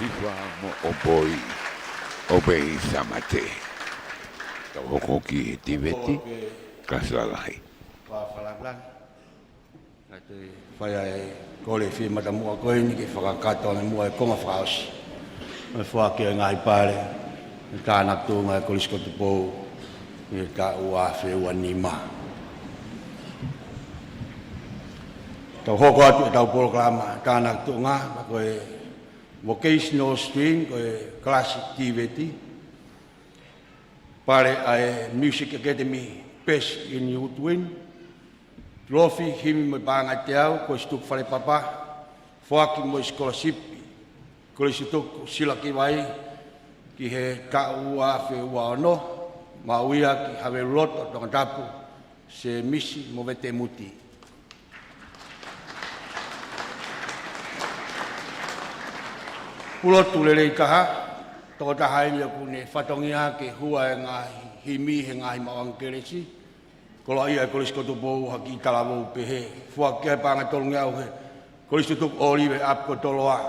Fifa mo o boi o bei samate. Tau hoko ki he tiveti, kasalai. Whawhalanglang. Te whai ai kore whi matamua koe ni ke whakakato na mua e konga whaosi. Me whaki e ngai pare, e tānak tūnga e kolisko Tupou, e tā ua whewua ni ma. Tau hoko atu e tau poloklama, tānak tūnga, ma koe vocational stream, koe classic TVT, pare ai Music Academy Best in Youth Win, Lofi himi mo banga te au, ko stuk whare papa, whaki mo scholarship, ko le stuk sila ki wai, ki he ka ua whe ua ono, ma uia ki hawe loto Tongatapu, se misi mo vete muti. Pulotu le rei kaha, toko taha ilia kune whatongia ke hua e ngahi himi he ngahi mawangkeresi, Kola ia kolisko Tupou haki talavou pehe. Fuakia panga tolungi au he. Kolisko tuk olive apko Toloa.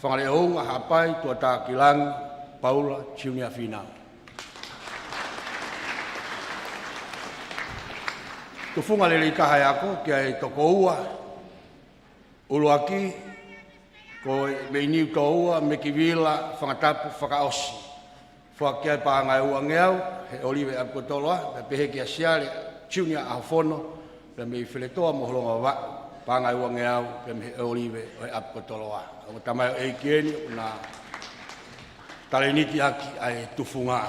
Whangare honga hapai tua tā kilangi Paula Chiunia Finau. Tufunga lele kahai ako kia e toko ua. Uluaki ko me iniu to ua me ki vila whangatapu whakaosi. Fuakia panga ua ngeau he olive apko Toloa. Me pehe kia siale Junior ahofono, pe me wheletoa moholonga wa, pāngai wange au, pe me olive oi apko Toloa. O tamai e kieni, na taleniti haki ai tufunga.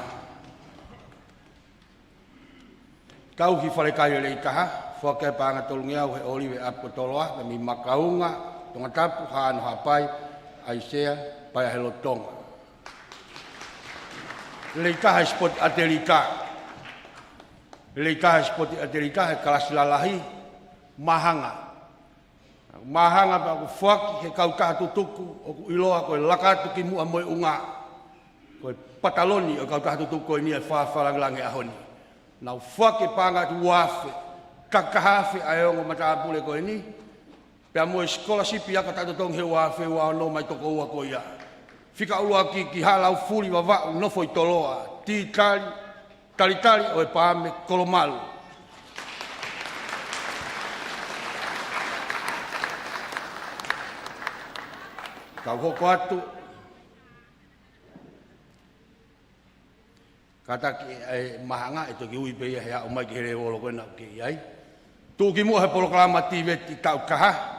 Tau ki wharekai o lei taha, whakai pāngai tolungi au he olive apko Toloa, pe me makaunga, Tongatapu, haano hapai, aisea, pai a helo Tonga. Lei taha spot atelika. Lei taha spoti aterika he kalasilalahi mahanga. Mahanga pa ku whaki he kautaha tutuku o ku iloa koe lakatu ki mua moe unga. Koe pataloni o kautaha tutuku koe ni e whawharanglange ahoni. Nau whaki panga tu wafe, kakahafe aeongo mataapule koe ni. Pea moe scholarship aka tatotong he wafe wa no mai toko ua koe ia. Whika ulua ki halau furi wa wau nofo i Toloa, tīkari, talitali o e pāme kolomalu. Kau hoko atu. Kata ki mahanga e toki ui peia hea o mai ki here olo koe nau ki iai. Tūki mua he poloklama tiveti tau kaha.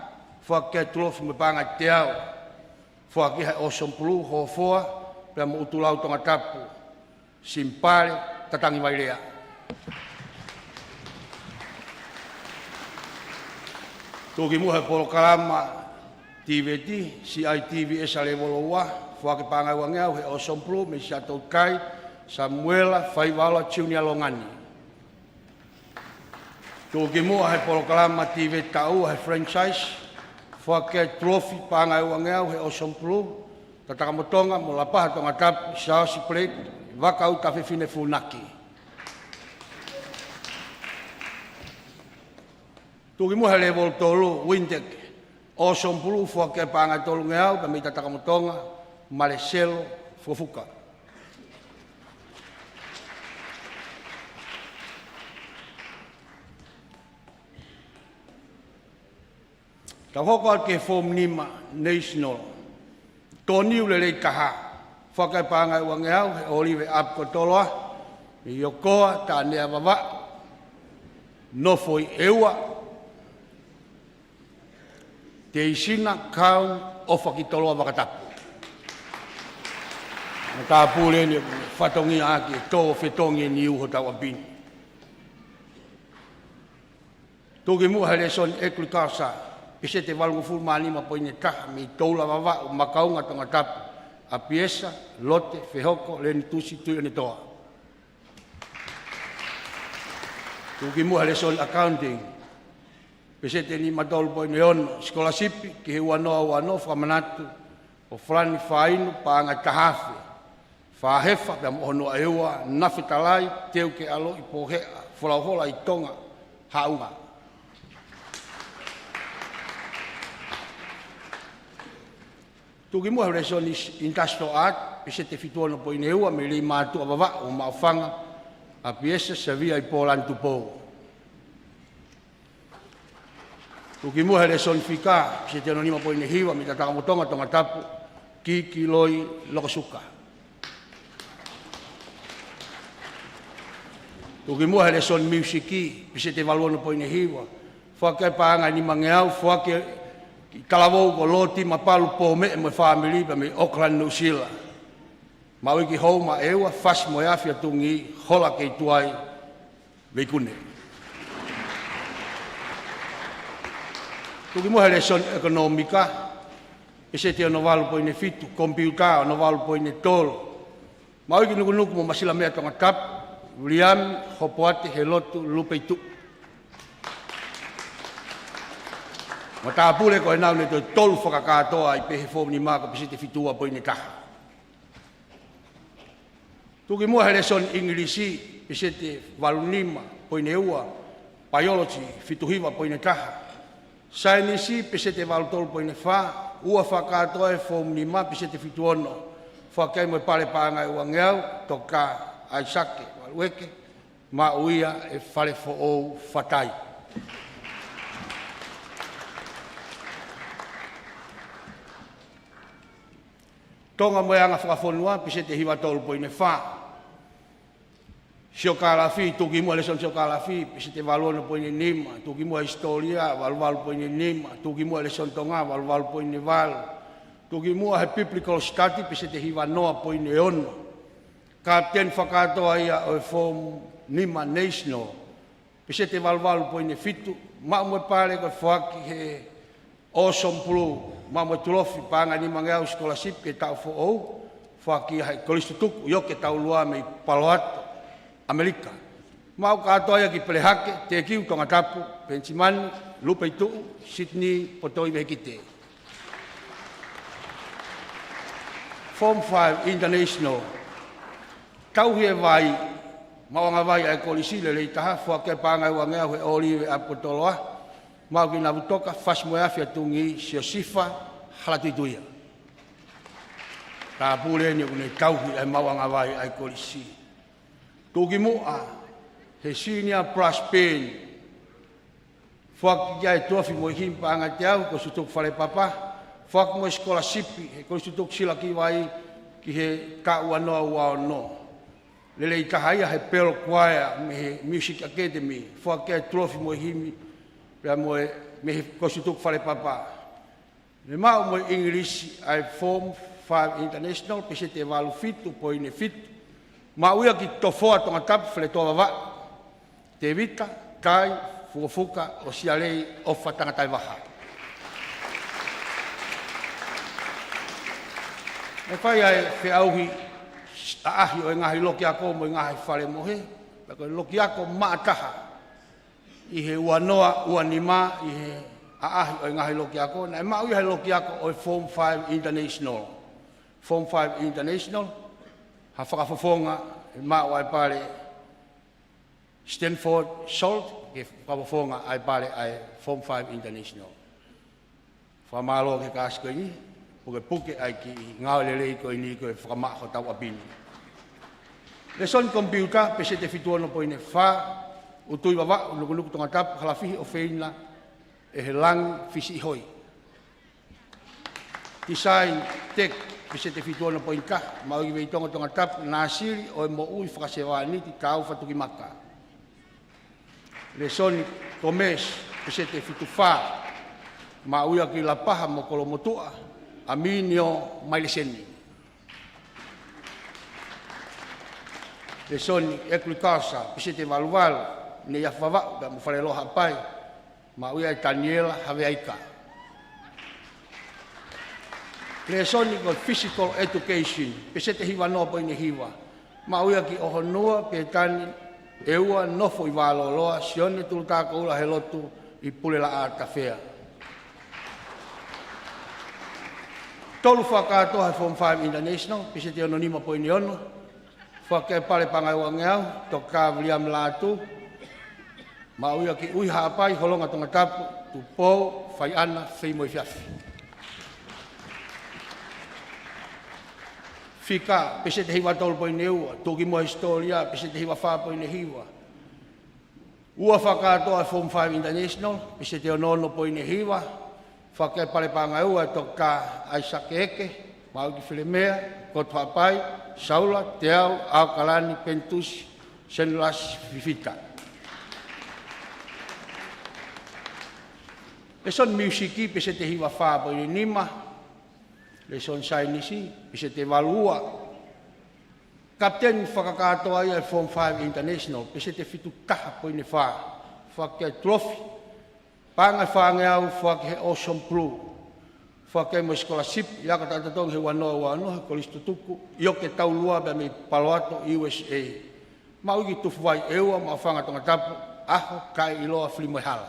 Whakea tulofi me pāngai te au. Whaki he osompulu ho foa. Pea mo utulau Tongatapu. Simpare. Tatangi mai rea. Tūki muhe polokalama TVT, CITV esa le woloa, whake pāngai wangeau he osomplu, me si atou kai, Samuela, Whaiwala, Chiunia Longani. Tūki muhe polokalama TV tau he franchise, whake trophy pāngai wangeau he osomplu, tatakamotonga mo lapaha Tongatapu, Saosi Plate, Wakau tawhiwhine funaki. Tūki muhe level tolu, Windek, osompulu whake pāngai tolu ngeau, ka mita takamotonga, Maleselo, Fofuka. Ka hoko al ke form nima, national, toniu le rei kaha, whakai pāngai wangeau, he olive apko Toloa, i okoa, tā nea wawa, nofo i eua, te isina kau ofa ki Toloa wakatapu. Tā pūle ni whatongi ake, tō whetongi ni uho tau apini. Tūki mua hele son ekli kāsa, pese te walungu fulmanima poine taha, mi tōla wawa o makaunga Tongatapu, a piesa, lote, whehoko, leni tusi, tui ane toa. Tūki mua lesson accounting. Pesete ni matolu po ni ono, scholarship, ki he wanoa, whamanatu, o frani whainu, paanga tahafe. Whahefa, pia mohono eua, nawhitalai, teu ke alo, i pohea, wholauhola i Tonga, haunga. Tuki mua leson industrial art, pese te fituana po ineua, me li mātua wawa o maofanga, a piesa sa via i Polan Tupou. Tuki mua leson fika, pese te anonima po inehiwa, me tataka motonga Tongatapu, ki loi lokosuka. Tuki mua leson musiki, pese te valuana po inehiwa, whake paanga ni mangeau, whake kalavou ko loti mapalu po me family pa me Auckland, New Zealand. Maui ki hou ma ewa, fas mo yafia tungi, hola kei tuai, veikune. Tuki mua leson ekonomika, pese te ono walu po ine fitu, kompiuta, ono walu po ine tolo. Maui ki nukunuku mo masila mea Tongatapu, William, hopoate, he lotu, lupeitu. Ma tā pule ko e nau ne toi tolu whakakātoa i pehe fōm ni māka pisi te fitua po ine taha. Tuki mua he leson Ingilisi, pisi te walunima po ine ua, biology, fituhiwa po ine taha. Sainisi, pisi te walutolu po ine wha, ua whakātoa e fōm ni mā pisi te fituono. Whakai mo e pale pāngai ua ngeau, toka aisake, walueke, ma uia e whale fo ou whatai. Tonga moe anga whakafonua, pise te hiwa tolu po ine wha. Sio kalafi, tuki mua leson sio kalafi, pise te waluana po ine nima, tuki mua historia, walu po ine nima, tuki mua leson tonga, walu po ine walu. Tuki mua he biblical study, pise te hiwa noa po ine ono. Kapten whakatoa ia o e form nima national, pise te walu po ine fitu, ma moe pare koe whaki he awesome blue, ma mo tulofi panga ni mangau scholarship ke tau fo ou whaki hai Tuku'aho yo ke tau lua me Paloato, Amerika. Mau katoa ia ki pelehake, te kiu Tongatapu, Pensimani, Lupeitu, Sydney, Potoi Mekite. Form 5 International. Tau hie vai, mawanga vai ai kolisile le taha, whake panga ua ngea he olive a Toloa. Mau ki na butoka, fas moe afia tungi, sio sifa, halatuituia. Tā pūre ni kune tauhi ai mawanga vai ai kolisi. Tūki mua, he senior plus pen. Whaki ai tofi mo himpa anga te au, ko sutuk whare papa. Whaki mo skola sipi, he ko sutuk sila ki vai, ki he ka ua noa ua no. Lele i tahaia he Pearl Choir, me he Music Academy. Whaki ai trofi mo himi, pia moe me he kosutuk whare papa. Me mau moe English ai Form 5 International, pese te walu fitu, po ine fitu. Ma uia ki tofoa Tongatapu, whale toa wawa. Te vita, tai, fukafuka, o sialei, ofa tangatai waha. E whai ai whe auhi, ahi o e ngahi loki ako mo e ngahi whare mohe. Pako loki ako maataha. I he ua noa, ua nima, i he aahi o ngahi loki ako. Na e mau i he loki ako o Form 5 International. Form 5 International, ha whakafofonga, e mau ai pare Stanford Salt, ke whakafofonga ai pare ai Form 5 International. Whamalo ke kāsko ini, puke ai ki ngau lelei ko ini ko e whakamako tau apini. Leson kompiuta, pese te fituono po ine wha, utui wawa, nukunuku Tongatapu, halafihi o wheina, e he lang fisi ihoi. Design, tech, pese te fituono po inka, maugi wei tonga Tongatapu, nāsiri o e mo ui whakasewani ti tau whatuki maka. Lesoni, komes, pese te fitu wha, mauia ki la paha mo kolomotua, aminio maileseni. Lesoni, agriculture, pese te waluwalu, ne ia whawa, pia mo whare loha pai, ma uia i Daniela Haweaika. Lesoni ko physical education, pese te hiwa noa po ine hiwa, ma uia ki oho noa, pe tani, e ua nofo i wāloloa, sione tulutako ula he lotu i pulela a tawhea. Tolu whakatoa he Form 5 International, pese te anonima po ine ono, whake pare pangai ua ngeau, toka William Latu, ma uia ki ui haapai, holonga Tongatapu, Tupou, whai ana, whai moi whiawhi. Fika, pese te hiwa tolu poine ua, toki mo historia, pese te hiwa wha poine hiwa. Ua whakatoa Form 5 International, pese te onono poine hiwa, whake pare panga ua toka Aisake Eke, Mauki Filemea, Kotwapai, Saula, Teau, Aukalani, Pentusi, Senlas, Fifita. Leson musiki, pese te hiwa wha poine nima, Leson sainisi, pese te valua. Kapten whakakatoa ia Form 5 International, pese te fitu taha poine wha, whake trophy. Panga whange au whake he awesome crew. Whake mo scholarship, iaka tatatong he wanoa, he kolisto tuku, ioke tau lua bea me paloato USA. Mauki tufu wai eua, ma whanga Tongatapu, aho kai iloa Flimuehala.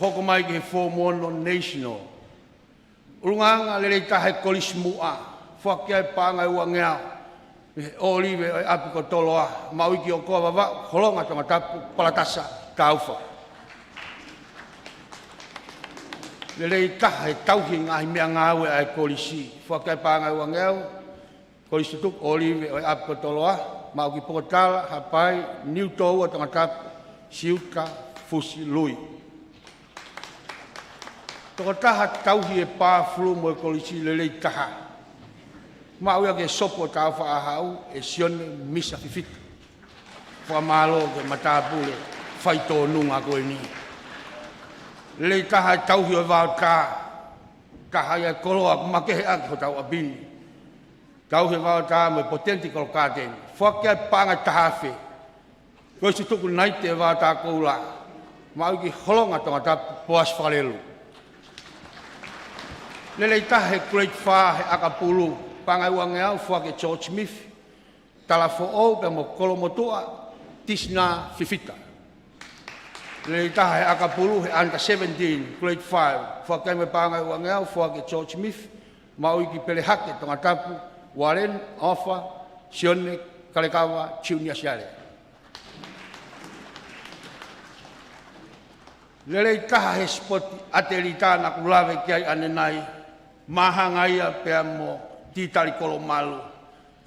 Hoko mai ki he Form 1 National. Urunganga lele tahe kolis mua, whake ai panga ua ngeao. Olive o api ko Toloa, mauiki o koa wawa, holonga Tongatapu, palatasa, kaufa. Lele taha he tauhi ngahi mea ngawe ai kolisi, whake ai panga ua ngeao, kolisi tuk, Olive o api ko Toloa, mauiki Pokotala, Hapai, New Toa Tongatapu, Siuka, Fusi, Lui. Toko taha tauhi e pāfulu mo e kolisi lele taha. Mauia ke sopo tau whaahau e sione misa fifita. Whamalo ke matapule whaito nunga koe ni. Lele taha tauhi o vau tā. Taha ia koloa kumakehe aki ho tau abini. Tauhi vau tā mo e potenti kolo kāteni. Whakia panga tahawhi. Koe si tuku naite e vau tā koula. Mauki holonga Tongatapu poas whalelu. Lele tahe Great Far he akapulu, pangai wangeau whake George Smith, tala fo'ou pe mo kolomotua, tisna fifita. Lele tahe he akapulu he anta 17, Great 5, whake me pangai wangeau whake George Smith, mauiki pelehake Tongatapu, Warren, Ofa, Sione, Kalekawa, Chiunia Siale. Lele taha he spoti atelita na kulave kiai anenai, mahanga ia pea mo titali kolo malu.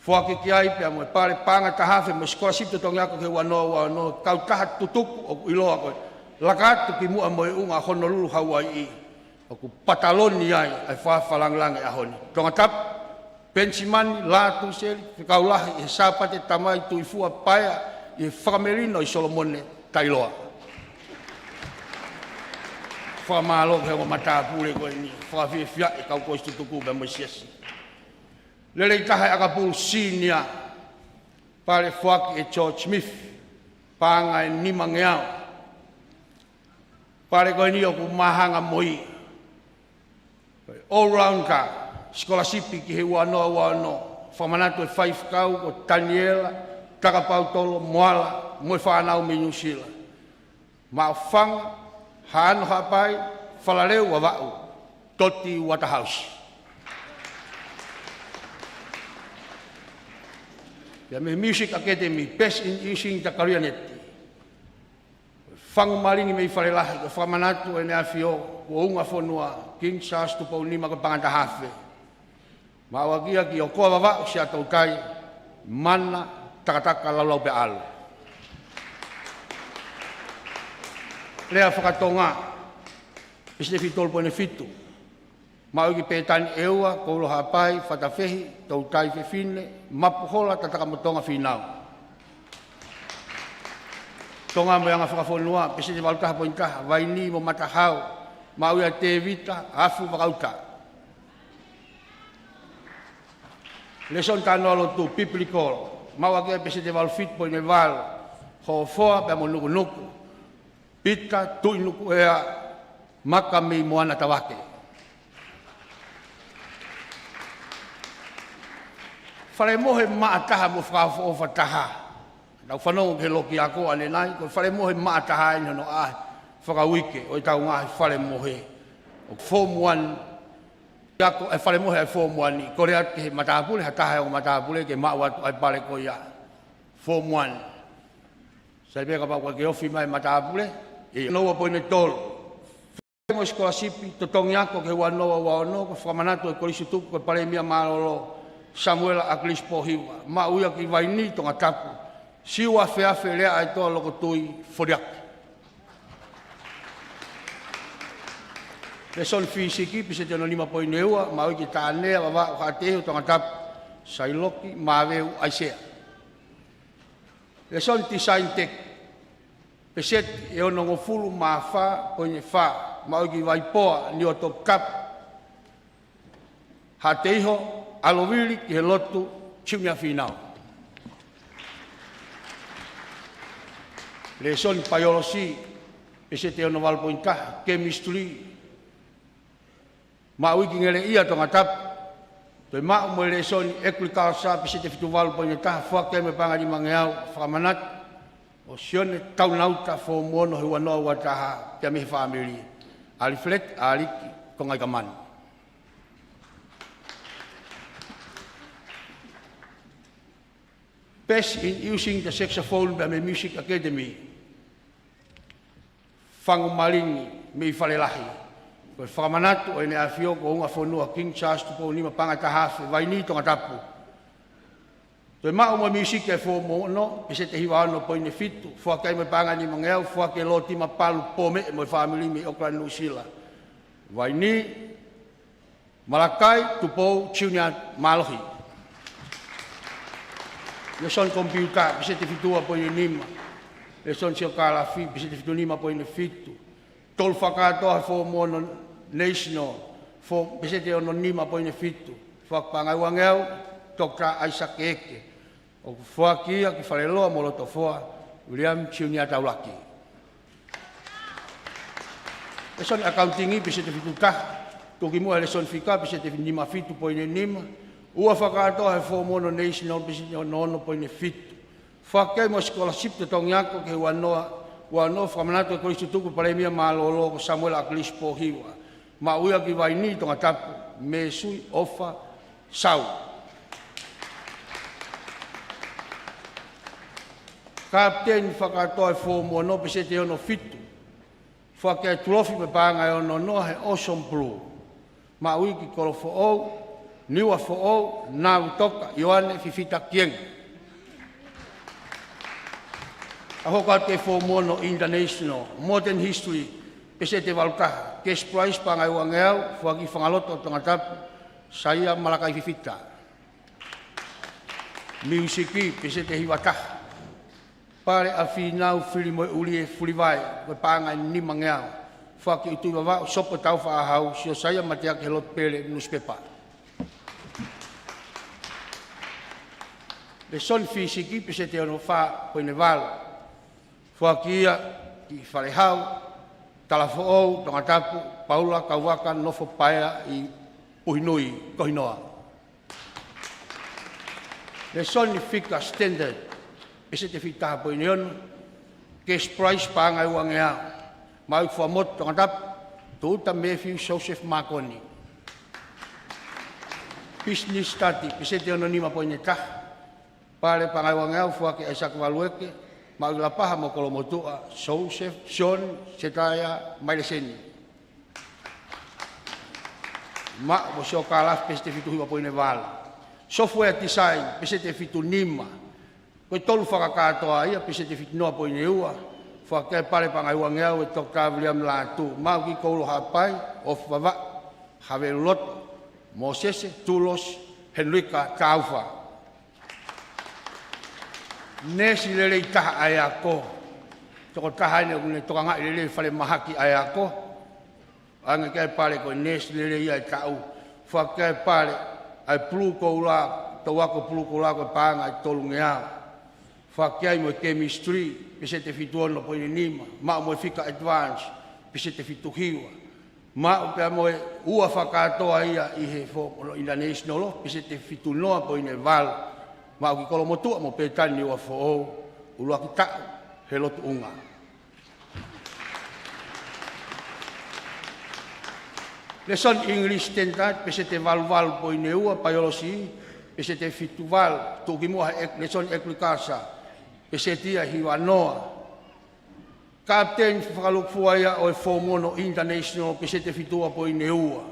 Whake kiai pea mo e pare panga tahafe mo scholarship to tongiako ke wanoa, kau taha tutuku o iloa koe. Lakatu ki mua mo e unga Honolulu Hawaii. Oku pataloni ai whawhalangilangi ahoni. Tongatapu, pensimani, lātu seli, whikaulahi e sāpate tamai tuifua paia i whakamerino i Solomone Tailoa. Whamalo ke o matapule koe ni, whawhiwhia e kau koe tutuku me moisiasi. Lele taha akapulu senior, pare whaki e George Smith, panga e nima ngeau. Pare koe ni oku mahanga moi. All round ka, scholarship ki he wanoa, whamanatu e 5 kau ko Daniela, Takapau Tolo, Moala, moi whanau me New Zealand. Ma whanga, Hano hapai, whalareu wa wau, Toti Waterhouse. Ia me Music Academy, Best in Using the Karrianeti. Whangu maringi me i wharelahi, ka whamanatu e nea whio, ko unga whanua, King Charles Tupou nima ka pangata hawhe. Maawakia ki o koa wa wau si atau kai, mana takataka laulau pe alu. Lea whakatonga, piste fitol poene fitu. Mauki pētani eua, koulo hapai, whatawhehi, tau tai whewhine, mapuhola tataka motonga whinau. Tonga mo yanga whakawhonua, piste te walutaha pointaha, waini mo matahau, mauia te vita, afu wakauta. Leson tano alo tu, piplikol, mauakia piste te walufit poene wal, ho foa pe mo nuku nuku. Pita tuinuku ea maka mei moana tawake. Whare mohe maataha mo whakawha o whataha. Nau whanongo ke loki ako ane nai, ko whare mohe maataha ina no ahe whakawike o i tau ngahi whare mohe. O Form 1, ako e whare mohe ai Form 1, kore ate he matahapule, hataha o matahapule ke maawatu ai pare ko ia. Form 1. Sai peka pa kwa ke ofi mai matahapule, e noa poine tolu. mo scholarship to Tongiako ke wanoa wano ko whamanatu e kolisi tuku ko palemia malolo Samuel Aklispo hiwa. Ma uia ki vaini Tongatapu. Siwa feafe lea ai toa loko tui foriaki. Leson fisiki pise te no 5 ua ma ui ki tānea wawa o hatehu Tongatapu. Sailoki maweu aisea. Leson design tech. Peset e ono ngofulu mawha poine wha. Ma ui ki waipoa ni o top kap. Hateiho alovili ki he lotu chiumia finau. Leson biology, pese te ono valpointa, chemistry. Ma ui ki ngele ia Tongatapu. Toi ma mo leson agriculture, pese te fitu valpointa, whake me panga di mangeau, whakamanat. O sione tau nauta fo mono he wanoa wataha, te amihe whaamiri. Aliflet, aliki, kongai kamani. Best in using the saxophone by my music academy. Fangu malingi me falelahi. Ko whakamanatu o ene awhio ko unga whanua King Charles Tupou nima pangata hafe vaini Tongatapu. Toi mao mo music e fo mono, pese te hiwa ano po ine fitu, whakai me panga ni mangeau, whake lo tima palu pome mo family me Auckland New Zealand. Vaini, Malakai, Tupou, Chiunia, Malohi. Leson computer, pese te fitua po ine nima. Leson siokala fi, pese te fitu nima po ine fitu. Tol whakatoa fo mono national, pese te ono nima po ine fitu. Whakpangai wangeu, Dr. Isaac Eke. O whakia ki whareloa mo loto whoa, William Chiunia Taulaki. Leson accountingi, pese te fitu taha. Toki mua leson fika, pese te nima fitu po ine nima. Ua whakatoa he whomono national, pese te ono po ine fitu. Whakai mo scholarship te Tongiako ke wanoa whamanatu e kolisi tuku palemia malolo ko Samuel Aklispo hiwa. Ma uia ki vaini Tongatapu, me sui ofa sau. Kapten whakatoa e whomono pese te ono fitu. Whakai tulofi me panga e ono noa he Ocean Blue. Ma ui ki kolofo ou, niwa fo ou, nā utoka, Ioane Fifita Kienga. Ahoka te whomono international, modern history, pese te walutaha, cash prize pangai wangeau, whaki whangaloto Tongatapu, saia Malakai Fifita. Musiki, pese te hiwataha. Pare a whinau whiri moe uli e whiriwai, koe pangai ni mangeau, whaki utui wawau, sopo tau whaahau, sio saia mateak he lot pere newspaper. Le son fisiki, pese te ono wha, koe ne walo. Whakia ki wharehau, talafo ou, Tongatapu, Paula, Kauwaka, Nofo Paea i Uhinui, Kohinoa. Le soni fika standard, pese te whitaha po ineon, cash price pāngai wangeau. Mau whamot Tongatapu, Tuuta Matthew Joseph Makoni. Business study, pese te ono nima po inetaha. Pare pāngai wangeau, whake Isaac Walueke, Maula paha mo Kolomotua, Joseph, Sean, Setaya, Maileseni. Ma mo sio kalaf pese te fitu hiwa po ine wala. Software design, pese te fitu nima. Koe tolu whakakatoa ia, pese te fitu noa po ine ua. Whakai pare pangai wangeau e Dr. William Latu. Mau ki koulo hapai, of wawa, Havelot, Mosese, Tulos, Henrika, Kaufa. Nesi lele taha ai ako. Toko taha ine kune toka ngai lele whale mahaki ai ako. Anga kai pare ko nesi lele ia tau. Whakai pare ai puluko ula, tau ako puluko ula ko panga ai tolu ngeau. Whakai mo chemistry, pese te fitu ono po ine nima. Ma mo fika advance, pese te fitu hiwa. Ma upea mo ua whakatoa ia i he whokolo international, pese te fitu noa po ine val. Ma ki Kolomotua mo petani wa fo'ou, ulua ki ta'u, he lotu unga. Leson English tentat, pese te valval po ineua, biology, pese te fituval, tukimua leson eklikasa, pese tia hiwa noa. Kapten whakalukuaia o e whomono international pese te fitua po i neua.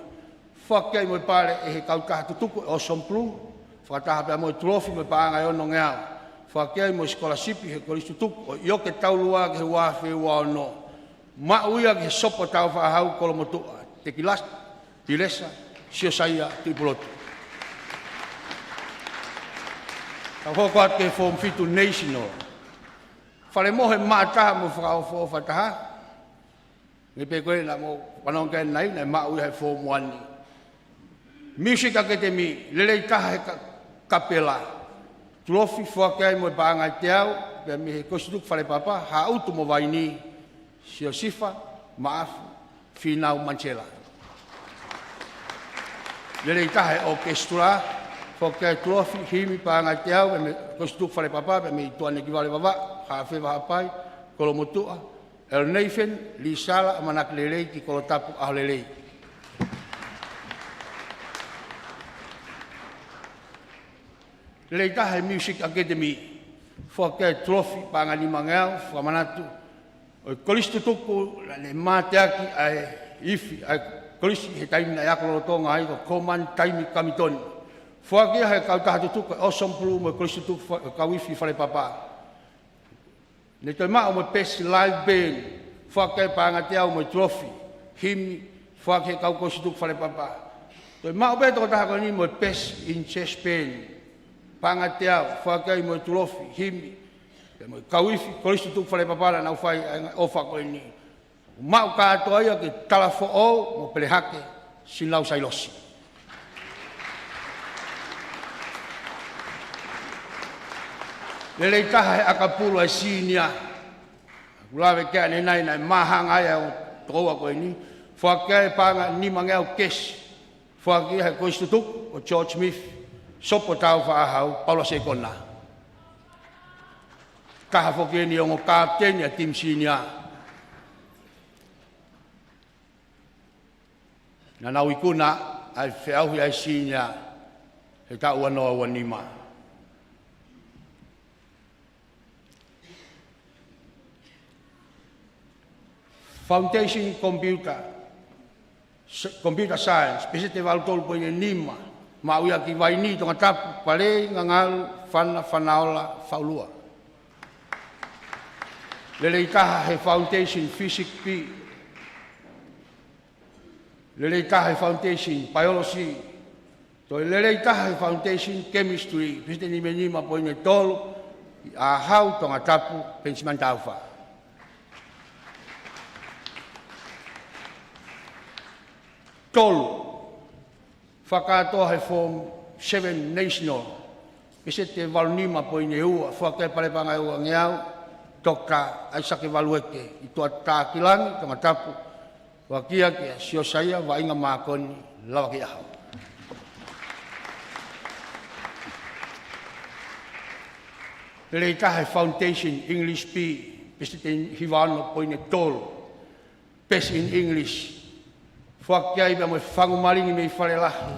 Whakai mo pare e he kautaha tutuku o somplu, whakataha pia mo i trofi mo paanga e ono ngeau. Whakai mo skolasipi he koris tutuku o ioke taulua ke he wafe ua ono. Mauia ke he sopo tau whahau kolomotua, te kilas, pilesa, sio saia, Tupouto'a. Ka hoko at ke form fitu national. Whare mohe mātaha mo whakaofo o whataha. Me pe koe na mo panonga nai, na maui he form 1. Music Academy, lelei taha he kapela. Trofi whakai mo paanga te au, pia me he kosituk whare papa, ha utu mo waini, sio sifa, maafu, whinau manchela. Lelei taha he orchestra, whakai trofi, himi paanga te au, me kosituk whare papa, pia me i tuane ki wale papa, hawhewa hapai, kolomotua, el neifen, li sala, amanak lelei ki kolotapu aho lelei. Lelei taha Music Academy, whakai trofi pangani mangau, whamanatu, o kolistu tuku, le māteaki ai ifi, ai kolisi he taimi na yakolo tonga ai ko koman taimi kamitoni. Whakai hai kautaha tutuku, o sompulu mo kolistu tuku kawifi whare papa. Ne toi maa mo pesi live band, whakai pangate au mo trofi, himi, whakai kau kolistu tuku whare papa. Toi maa o beto taha ko ni mo pesi in chest band, pangate au, whakai mo trofi, himi, mo kawifi, kolistu tuku whare papa na whai ofa ko ni. Maa o katoa ia ke talafo o mo pelehake, sinau sailosi. Lelei taha he akapulu ai sinia. Kulawe kia ne nai nai mahanga ai o toa koe ni. Whakai panga ni mangau kesi. Whakai he koistutuk o George Smith. Sopo tau whaahau Paula Sekona. Taha whoke ni o ngo kapten ya tim sinia. Na nau ikuna ai whiauhi ai sinia. He ta ua noa ua nima. Foundation Computer Science, pese te valutolu po ine nima, mauia ki waini Tongatapu, pale, ngangalu, whanaola, whaulua. Lelei taha he Foundation Physics P, lelei taha he Foundation Biology, toi lelei taha he Foundation Chemistry, pese te nima po ine tolu, a hau Tongatapu, pensimantaufa. Tolu, whakatoa he Form 7 National, pese te walunima po i ne ua, whakai parepanga ua ngeau, toka aisake walueke, i tua tākilangi, Tongatapu, wakia kia sio saia, wa inga mākoni, lawa ki ahau. Lelei taha he Foundation English P, pese te hiwano po i ne tolu, pese in English, whakiai pia mo whangumaringi me i whare lahi.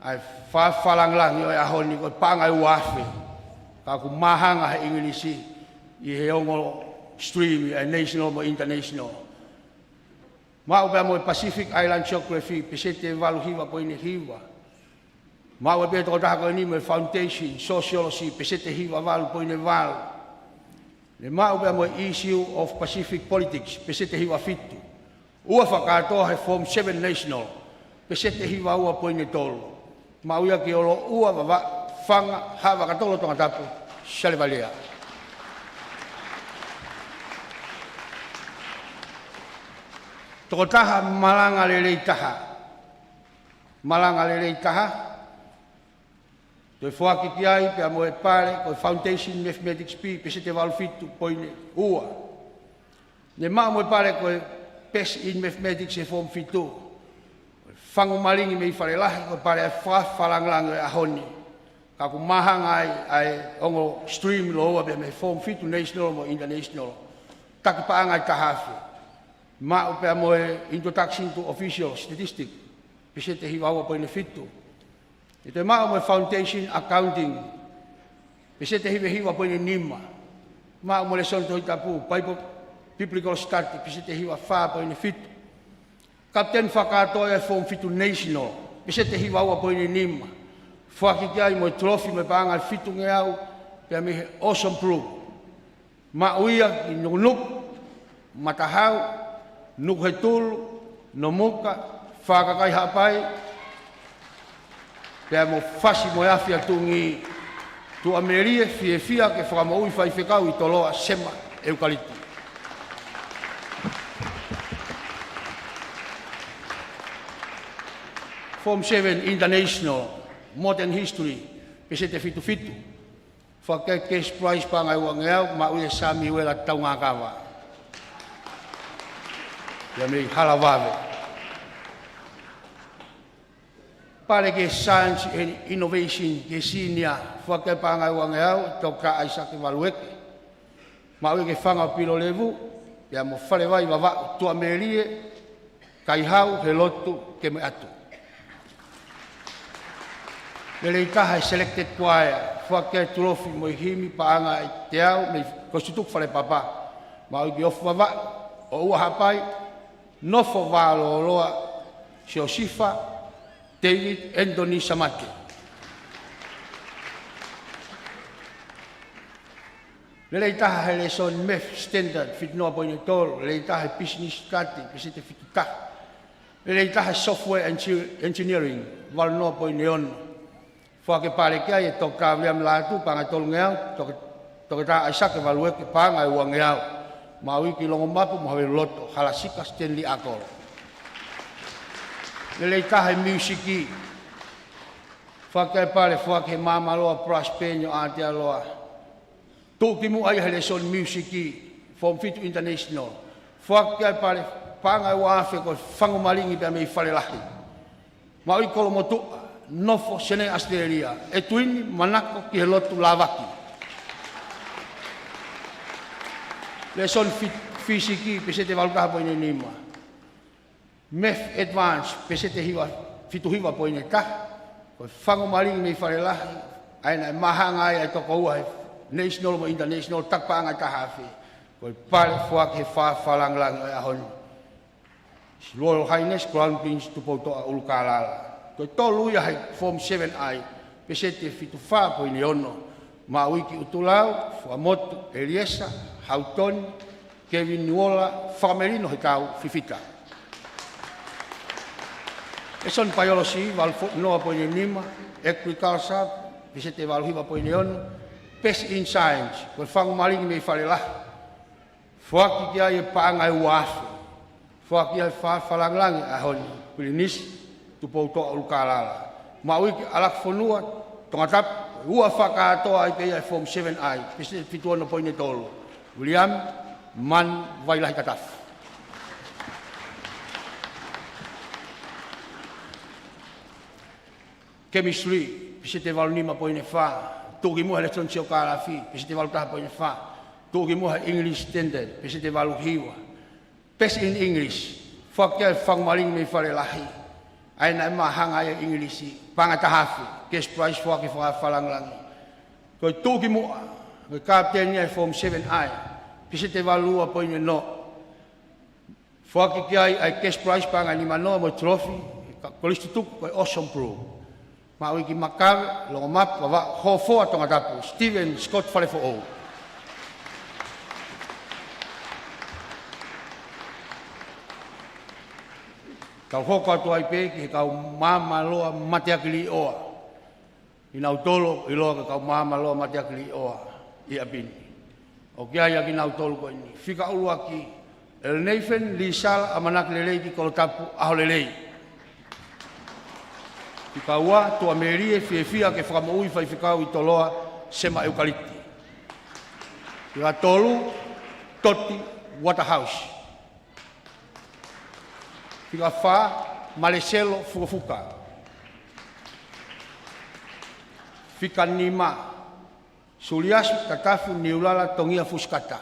Ai whawhalanglangi o e ahoni ko pāngai uafe. Ka ku mahanga he Ingilisi i he ongo stream i national mo international. Mao pia mo Pacific Island Geography, pese te walu hiwa po ine hiwa. Mao pia toko taha ko ni mo Foundation Sociology, pese te hiwa walu po ine walu. Le mao pia mo Issue of Pacific Politics, pese te hiwa fitu. Ua whakatoa he Form 7 National, pese te hiwa ua po ine tolu. Mauia ki olo ua whanga hawa katolo Tongatapu, Salivalea. Toko taha malanga lelei taha. Malanga lelei taha. Toi whaki ki ai, pia mo e pare, ko Foundation Mathematics P, pese te walufitu po ine ua. Ne maa mo e pare ko Pes in Mathematics e Form 2. Whangumaringi me i whare lahi, ko pare e whawhalanglango e ahoni. Ka ku mahanga ai ongo stream loa be me Form 2 National mo International. Taki paanga i tahafu. Ma upea mo e Introduction to Official Statistics. Pese te hiwawa po ine fitu. Ito e maa mo e Foundation Accounting. Pese te hiwa po ine nima. Maa mo le son to hitapu, Biblical Study, pisete hiwa wha po ini fitu. Kapten whakatoa e form fitu national, pisete hiwa ua po ini nima. Whakikai mo trophy me paanga fitu nge au, pia me awesome proof. Ma uia i nuknuk, matahau, nuk he tulu, no muka, whakakai hapai, pia mo fasi mo yafi atungi tu amerie fia ke whakamaui whai whekau i Toloa sema eukaliptu. Form 7 International, Modern History, pesete fitu. Whakai case prize pa ngai wangeau, ma uia sami wela taunga kawa. Ia mei halawawe. Pare ke Science and Innovation ke sinia, whakai pa ngai wangeau, toka aisa ke walueke. Ma uia ke whanga pilo levu, ia mo whalewai wawa tua merie, kai hau he lotu ke me atu. Lele itaha selected choir, whakai trophy mo himi paanga i te au, me kostutuk whale papa. Ma uki ofu wawa, o ua hapai, nofo walo loa, Siosifa, David, Anthony Samake. Lele itaha he leson MEF standard, fit noa po ine toro, lele itaha business study, pisete fituta. Lele itaha software engineering, wal noa po ine ono. Whake pare kia e toka wiam latu panga tolu ngeau, toka ta aisa ke value ke panga e ua ngeau. Maui ki longo mapu mawe loto, halasika Stanley Akol. Lele taha musiki, whake pare whake mama loa Prospenio ate aloa. Tōki mu ai hele son musiki, Form 5 International. Whake pare panga e ua afe ko whangumaringi pia mei whare lahi. Maui kolomotua. Nofo sene Australia, e tuini manako ki he lotu lavaki. Leson fisiki, pesete valkaha po ine nima. MEF Advance, pesete hiwa, fitu hiwa po ine ta. Koe whango maringi mei whare lahi, aina e mahanga ai ai toko ua he national mo international, takpaanga tahafi. Koe pare fuak he whalanglangi ai ahoni. Royal Highnesses, Crown Prince, Tupouto'a, Ulukalala. Koe tolu ia hei Form 7i, pesete fitu wha po ini ono. Ma wiki utulau, Fuamotu, Eliesa, Hautoni, Kevin Nuola, Whamerino he kau fifita. Eson biology, walfo noa po ini nima, agriculture, pesete walhiwa po ini ono, Pest in Science, koe whangu maringi mei whare lah. Whaki kia i paangai uafu, whaki ai whalanglangi ahoni, kulinisi, Tupouto'a Ulukalala. Ma wiki alak fonua, Tongatapu, ua whakatoa ai pei ai Form 7i, pesete fituana po ine tolu. William, man wailahi katafu. Chemistry, pesete walu nima po ine wha. Tōki mua elektron sio kālafi, pesete walu taha po ine wha. Tōki mua English standard, pesete walu hiwa. Pest in English, whakia whangmaringi mei whare lahi. Aina e mahanga e Ingilisi, pangatahafi, case prize whake whalanglangi. Koe tōki mua, koe kapteni ai Form 7i, pisete walua po ine no. Whake ki ai case prize panga ni manoa mo trophy, kolistutuk koe awesome pro. Maui ki makawe, longo map, wawa hofoa Tongatapu, Stephen Scott Whalefo O. Kau hoko atu ai pe ki kau mama loa mateakili oa. Inau tolo i loa ka kau mama loa mateakili oa i apini. O kia ia ki nau tolo ko ini. Fika ulua ki El Nathan Lisal amanak lelei ki Tongatapu aho lelei. Fika ua tua merie fia ke whakamaui whai whikau i Toloa sema eukalipti. Fika tolu Toti Waterhouse. Fika wha, Maleselo Fukafuka. Fika nima, Sulias Tatafu Niulala Tongia Fuskata.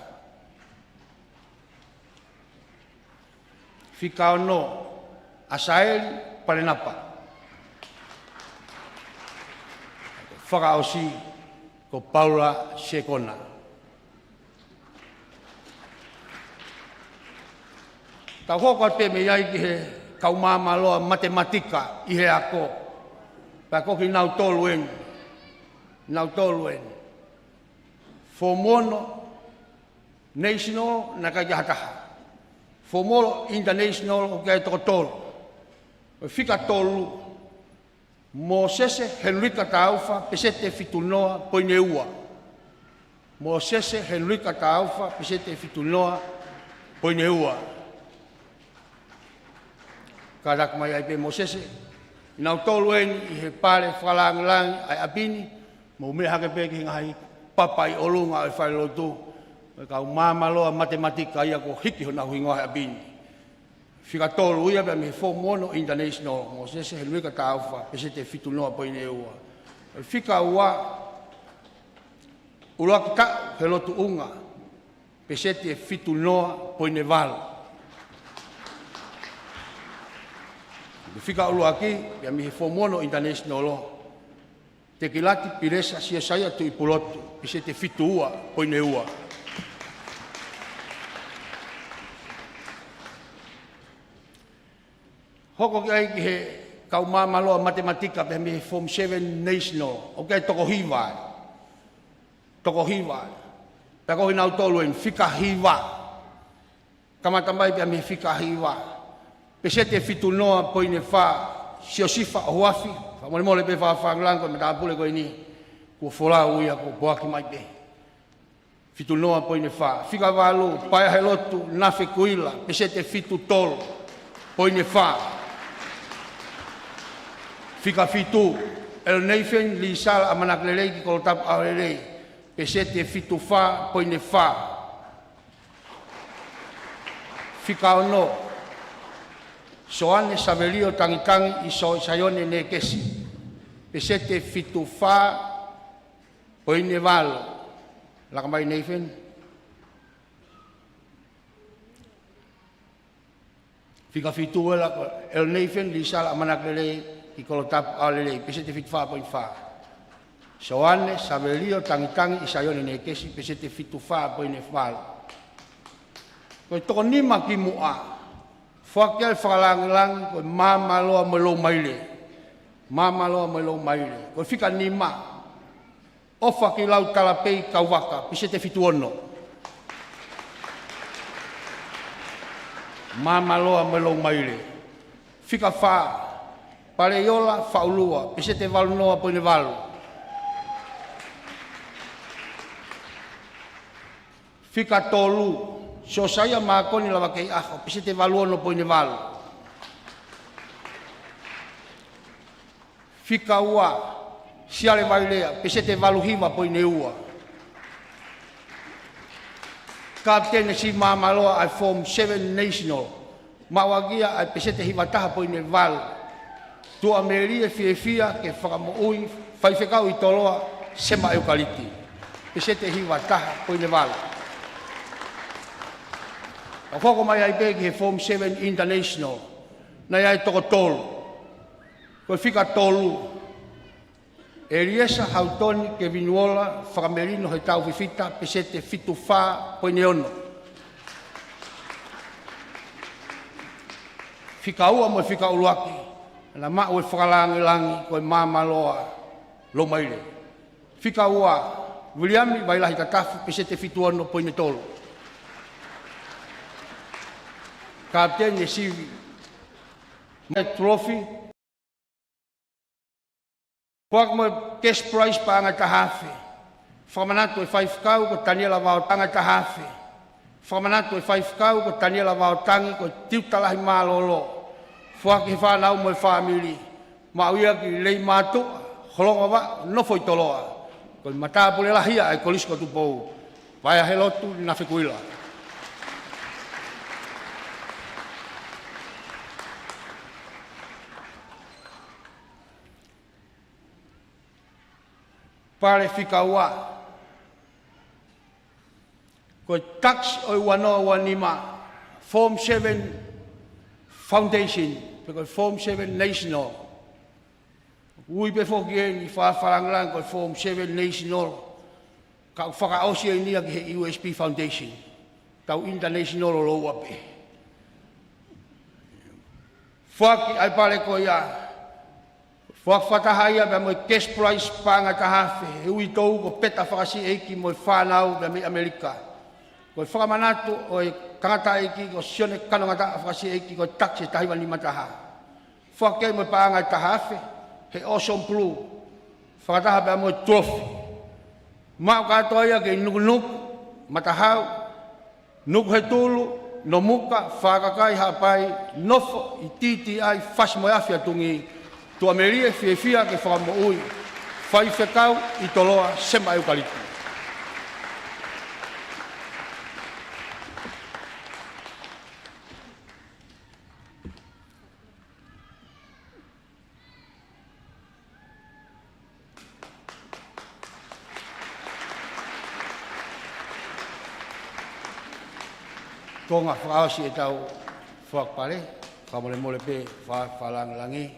Fika ono, Asael Palenapa. Faka osi, ko Paula Sekona. Tau hoko pe me iai ki he kaumamaloa matematika i he ako. Pa ko ki nau toluen. Nau toluen. Fomono national na ka jahataha. Fomono international o kai toko tolu. Fika tolu. Mo sese Henrika Taufa pesete fitunoa poineua. Mo sese Henrika Taufa pesete fitunoa poineua. Kadak mai ai pe mo sese. Nau toluen i he pare whalang ai apini. Mo me hake pe ki ngai papai olunga e whai lotu. Kau mamaloa matematika ia ko hiki hona huingoa abini. Fika tolu ia pe me Fomono International. Mo sese Henrika Taufa pesete fitunoa poine ua. Fika ua ulakita he lotu unga pesete fitunoa poine valo. Fika uluaki pe me Fomono International lo. Te kilati piresa sia saya tu ipulotu pesete fitua poine ua. Hoko ki ai ki he kaumamaloa matematika pe me Form 7 National. O kai toko hiwa. Toko hiwa. Pe ko hinau toluen fika hiwa. Kamatamai pe me fika hiwa. Pesete fitunoa poine fa siosifa oafi. Fa mole pe fa nglango me tapule ko ini. Ko fola uia ko boaki mai pe. Fitunoa poine fa. Fika valu paia helotu nafe kuila pesete fitu tol poine fa. Fika fitu el neifen li sal amanaklelei ki kolotap aurelei pesete fitu fa poine fa. Fika ono soane savelio tangitangi iso sayone ne kesi pesete fitu fa poine valo lakamai neifen. Fika fitu el neifen li sal amanaklelei i kolotap alelei pesete fitu fa poin fa. Soane savelio tangitangi isayone ne kesi pesete fitu fa poin fal. Ko to nima ki mua. Fakel falang ko mama lo melo maile. Mama lo melo maile. Ko fika nima. Ofa ki lau talapei kawaka pesete fitu ono. Mama lo melo maile. Fika fa pare yola faulua, pesete valu noa poine valu. Fika tolu, so saya makoni lava kei aho, pesete valu ono poine valu. Fika ua, siale vailea, pesete valu hiva poine ua. Kaptene si mamaloa ai Form 7 National, mawagia ai pesete hiva taha poine valu. Tu amerie fia ke whakamoui whaiwhekau i Toloa sema eukaliti. Pesete hiwa taha poine wala. Ka whako mai ai pegi he Form 7 International. Na iai toko tolu. Koe whika tolu. E riesa hautoni ke vinuola whakamerino he tau whiwhita pesete fitu wha poine ono. Whika ua mo whika uluaki. Na ma o whakalangi koe mamaloa lo maile. Fika ua, Williami wailahi tatafu pesete fituano poine tolu. Kapten Yesivi, trophy. Kuak mo cash prize pa ang tahafe. Whamanato e 5 kau ko taniela wao tanga tahafe. Whamanato e 5 kau ko taniela wao tangi ko tiutalahi malolo. Fuaki whanau mo family. Mauia ki lei matu, holonga wa, no foi Toloa. Ko matapule lahia ai kolisko Tupou. Vai a helotu na whikuila. Pare fika ua. Ko tax o wanoa wanima. Form 7 Foundation, because Form 7 National. Ui pe foki e ni whafaranglang ko Form 7 National. Ka whakaosia i nia ki he USP Foundation. Tau international o loa pe. Fuaki ai pale ko ia. Fuak whakahai a mo cash price panga kahafe. E ui tau ko peta whakasi eiki mo whanau me Amerika. Ko whakamanatu o e kangata eiki ko sione kanongata whakasi eiki ko taksi tahiwani mataha. Fuaki mo panga kahafe. He awesome blue. Whakataha mo trophy. Mau katoa ia ke nuku matahau. Nuku he tulu. No muka, whakakai hapai, nofo, i titi ai, whasmo awhia tungi, tua merie whiawhia ke whakamo ui, whai whekau i Toloa, sema eukaliptu. Tonga whakaosi e tau whakpare, whamole mole pe whalangi.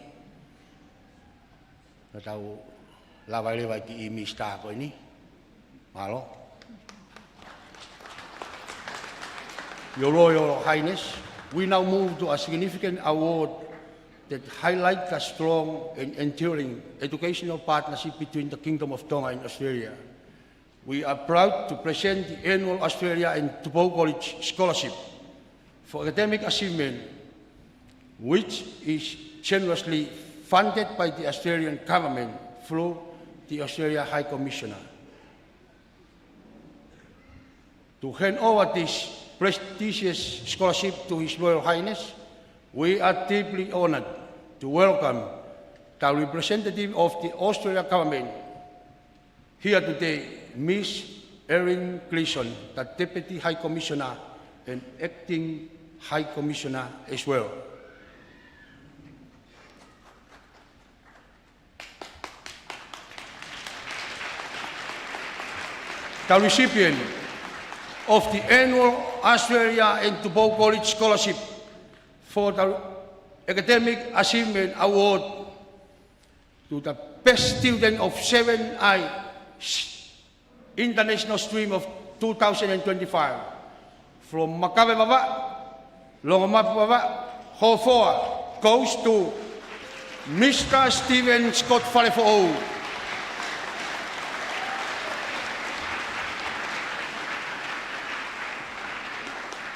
Na tau lawai lewa ki i mi staa koe ni. Malo. Your Royal Highness, we now move to a significant award that highlights the strong and enduring educational partnership between the Kingdom of Tonga and Australia. We are proud to present the annual Australia and Tupou College Scholarship for academic achievement, which is generously funded by the Australian government through the Australia High Commissioner. To hand over this prestigious scholarship to His Royal Highness, we are deeply honored to welcome the representative of the Australian government here today, Ms. Erin Gleeson, the Deputy High Commissioner and Acting High Commissioner as well. The recipient of the annual Australia and Tupou College Scholarship for the Academic Achievement Award to the best student of 7I International Stream of 2025 from Makabe Baba, Longomapu Baba, Hofoa goes to Mr. Stephen Scott Falefo'ou.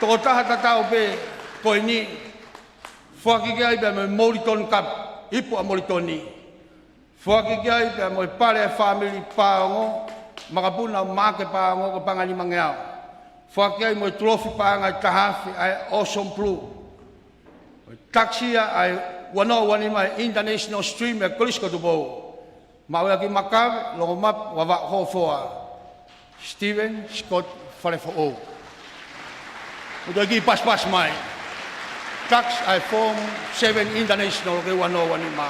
Tō taha tatau pe koe ni, whakikai pe me Moulton Cup, ipu a Moulton ni. Whakikai pe me pare family pāongo, makapuna make pāongo ko pangani mangeao. Whakikai mo trophy pāonga tahafi ai awesome blue. Taksia ai wano wani mai international stream e Kolisko Tupou. Maua ki makawe, longo map wawa hofoa. Stephen Scott Falefo'ou. Udah gi pas-pas mai. Tax I form 7 international ke wano wani ma.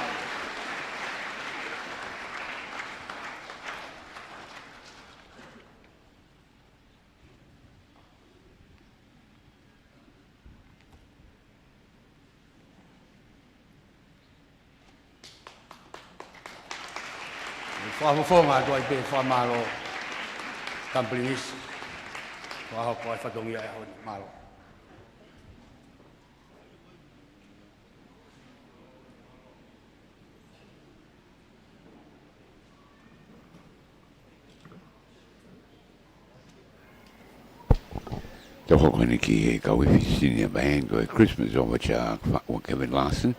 Whafonga doi pe whamaro companies. Wahoko ai whatongia e honi malo. Te hoko ni ki e kawe senior band ko e Christmas overture wa Kevin Larson.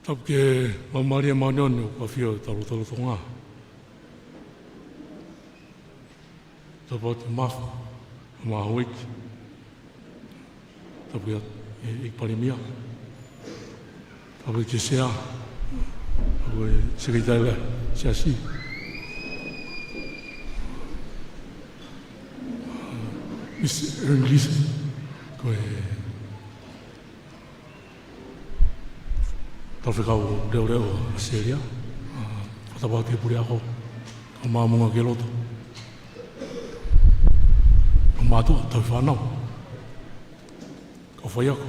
Tap ke mamaria manon o kafio talo Tonga. Tapo te mafu, mahuik. Tapo ik parimia. Tapo ke sea. Tapo sekretariat siasi. Miss English ko Tawhikau reo Australia, whatawau te puri ako, o māmunga ke loto. O mātua tau whanau, ka whai ako.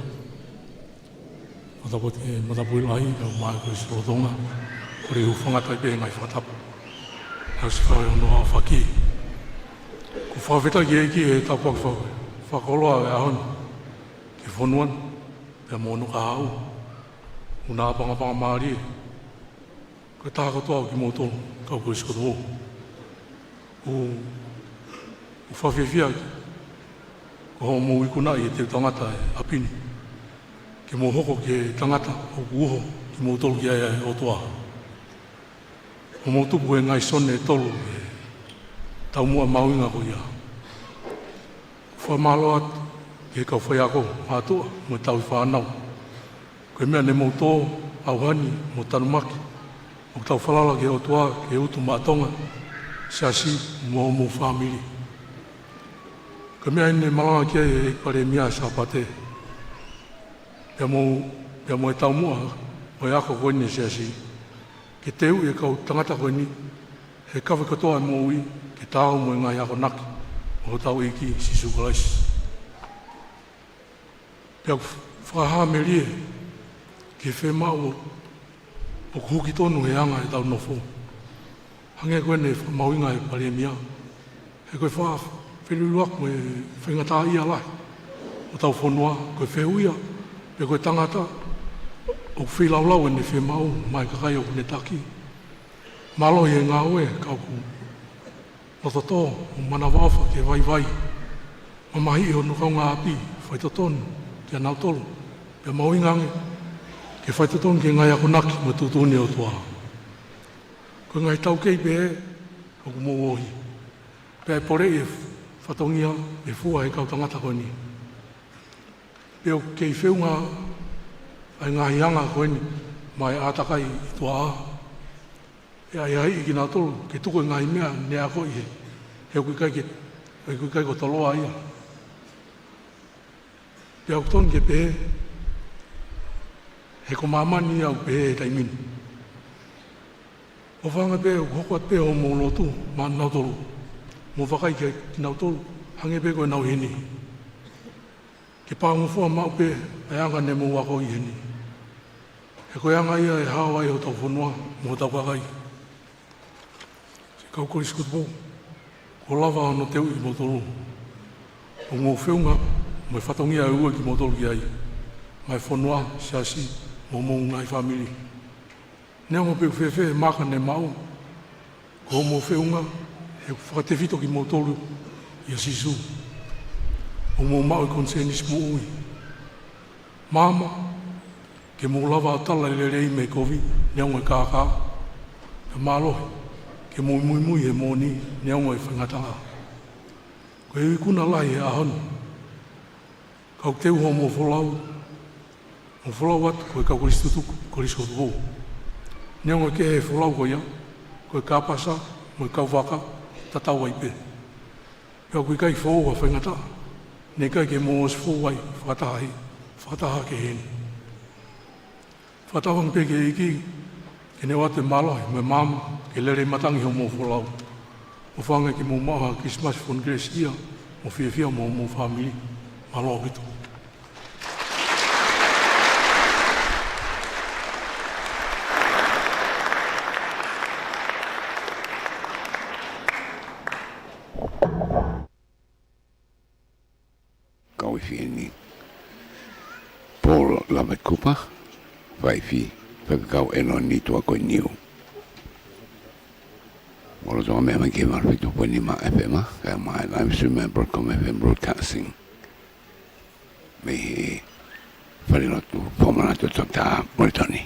Whatawau te matapui lahi, o māi koe si Tonga, o reu whangatai pe ngai whatapu. Hau si whai o noa whaki. Ko whawheta ki eki e tāpua ki whakoloa e ahon, ki whonuan, pe mōnu ka hau. Una panga maari, ko tā katoa ki Moulton, kau koe si Tupou. O whawhiawhia, ko ho mō ikuna i te tangata e apini. Ke mō hoko ke tangata o uho ki Moulton ki aia e Otoa. O mō tupu e ngai sone e tolu e tau mua mauinga ko ia. Whamalo atu ke kau whai ako mātua mo tau i whanau. Koe mea ne mō tō, auhani, mō tanumaki, mō tau whalala ke Otoa, ke utu mā Tonga, siasi mō whamiri. Ka mea ine malanga kia e pare mea sa pate. Pea mo e tau mua, o e ako koine se asi. Ke teu e kau tangata koini, he kawe katoa e mo ui, ke tāu mo e ngai ako naki, o tau iki si sukalaisi. Pea whakaha me rie, ke whemau o kuhuki tonu he anga e tau nofo. Hange koe ne mauinga e pare mea. He koe wheliruak mo e whaingata ia lai. O tau whanua, koe wheuia, pe koe tangata, o whilaulau e ne whemau, mai kakai o ne taki. Malo e ngā oe, kau ku. Rototo, o mana wafa ke vai vai. Mamahi o nukau ngā api, whaitotonu, ke anau tolu. Pe mauingange, ke whaitotonu ke ngai ako naki, mo tutuni o tua. Koe ngai tau kei pe e, o ku mou ohi. Pe e pore e whatongia, e fua e kau tangata koe ni. Pe o kei whiunga, ai ngā hianga koe ni, mai ātakai i tua a. E ai hai i ki nā tolu, ke tuko ngā mea, ne a koe he. He kui kai ko Toloa ia. Pe au tonu ke pe e, he ko mamani au pe e taimini. O whanga pe o hokoat pe o mō lotu, mā nau tolu. Mō whakai ki nau tolu, hange pe koe nau heni. Ke pāngufua mau pe, e anga ne mō wako i heni. He koe anga ia e hawa i o tau whanua, mō tau kakai. Se kau korisi Tupou, ko lava ano teu i mō tolu. O ngō whiunga, mo e whatongia e ua ki mō tolu ki ai. Mai whanua, se asi, mō ngai whamiri. Nea mo pe whewhe maka ne mau, ko mō whiunga, he whakatewhito ki mō tolu i a sisu. O mō mau e konsenis mō ui. Māma, ke mō lava atala i rei me kovi, nea ngoi kākā. Ka mālohi, ke mō mui e mōni, nea ngoi whangatanga. Ko e kuna lai e ahonu. Kau teu ho mō wholau. Mō wholau atu, ko e kau korisi Tupou. Nea ngoi ke he wholau ko ia, ko e kāpasa, mo e kau waka, tatau ai pe. Pea kui kai whōua whaingata, ne kai ke mō os whōwai, whakataha ke heni. Whatawang pe ke iki, ke ne wate malai, me mama, ke lere matangi ho mō wholau. O whanga ke mō maha Christmas von Grace ia, mo whiawhia mō whamiri, malo bitu. Kau i whieni. Paul lava kupa, vai whi, whakakau eno ni tua koe niu. Moro toa mea mai ke marwhito koe ni ma FM, kaya mai live stream e Broadcom FM Broadcasting. Me he wharirotu, whamanatu Tongatapu, Moulton.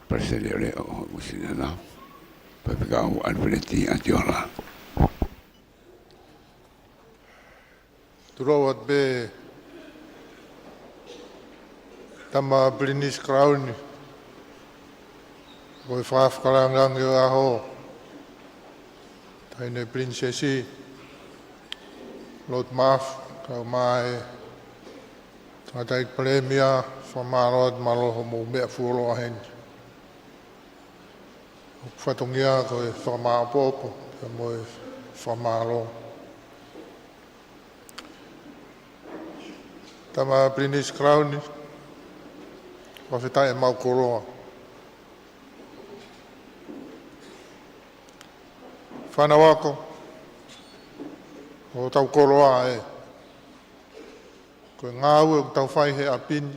Presele le o kusina na. Papika o alpeleti atiola. Turawat be tama British Crown. Koi faaf kalangang yo aho. Taine princesi. Lot maaf kau mai. Taik premia famarot malo mo me fulo ahen. Fatongia koi fama popo mo famalo. Tama British Crown. Wafetai mau koroa. Whanawako, o tau koroa e. Koe ngāu e tau whai he apini,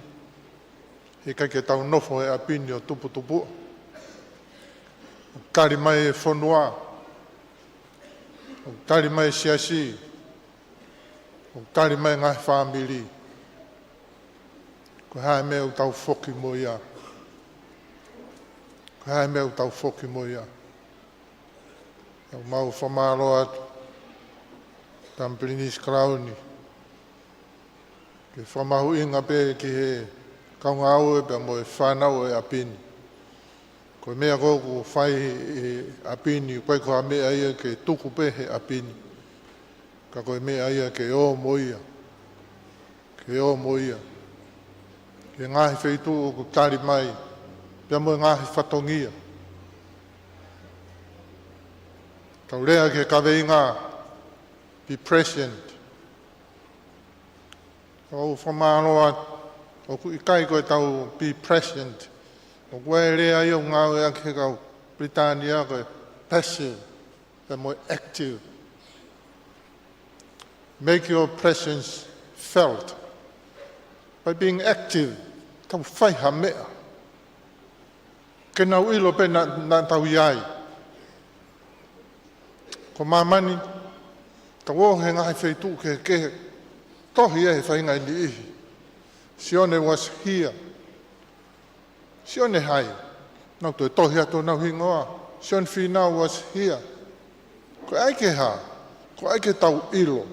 he kai ke tau nofo he apini o Tupouto'a. Kari mai e whanua, o kari mai e siasi, o kari mai ngai whamiri. Koe hae mea o tau whoki mo ia. Koe hae mea o tau whoki mo ia. Mau whamaro atu, tam British Crown. Ke whamahu inga pe ki he kaunga au e pe mo e whanau e apini. Ko mea koku whai e apini, koe koha mea ia ke tuku pe he apini. Ka koe mea ia ke o moia. Ke o moia. Ke ngahi wheitu o ku tari mai, pe mo ngahi whatongia. Tau rea ke kaweinga, be present. O whamanoa, o ku ikai koe tau be present. O koe rea i o ngau ea ke kau Britannia koe passive, pe mo active. Make your presence felt. By being active, tau whaiha mea. Ke nau ilo pe na tau iai. Ko mamani, ka wo he ngai wheitu ke tohi e he whainga ni ihi. Sione was here. Sione hai. Nau toi tohi ato nau hingoa. Sione whinau was here. Ko ai ke ha. Ko ai ke tau ilo.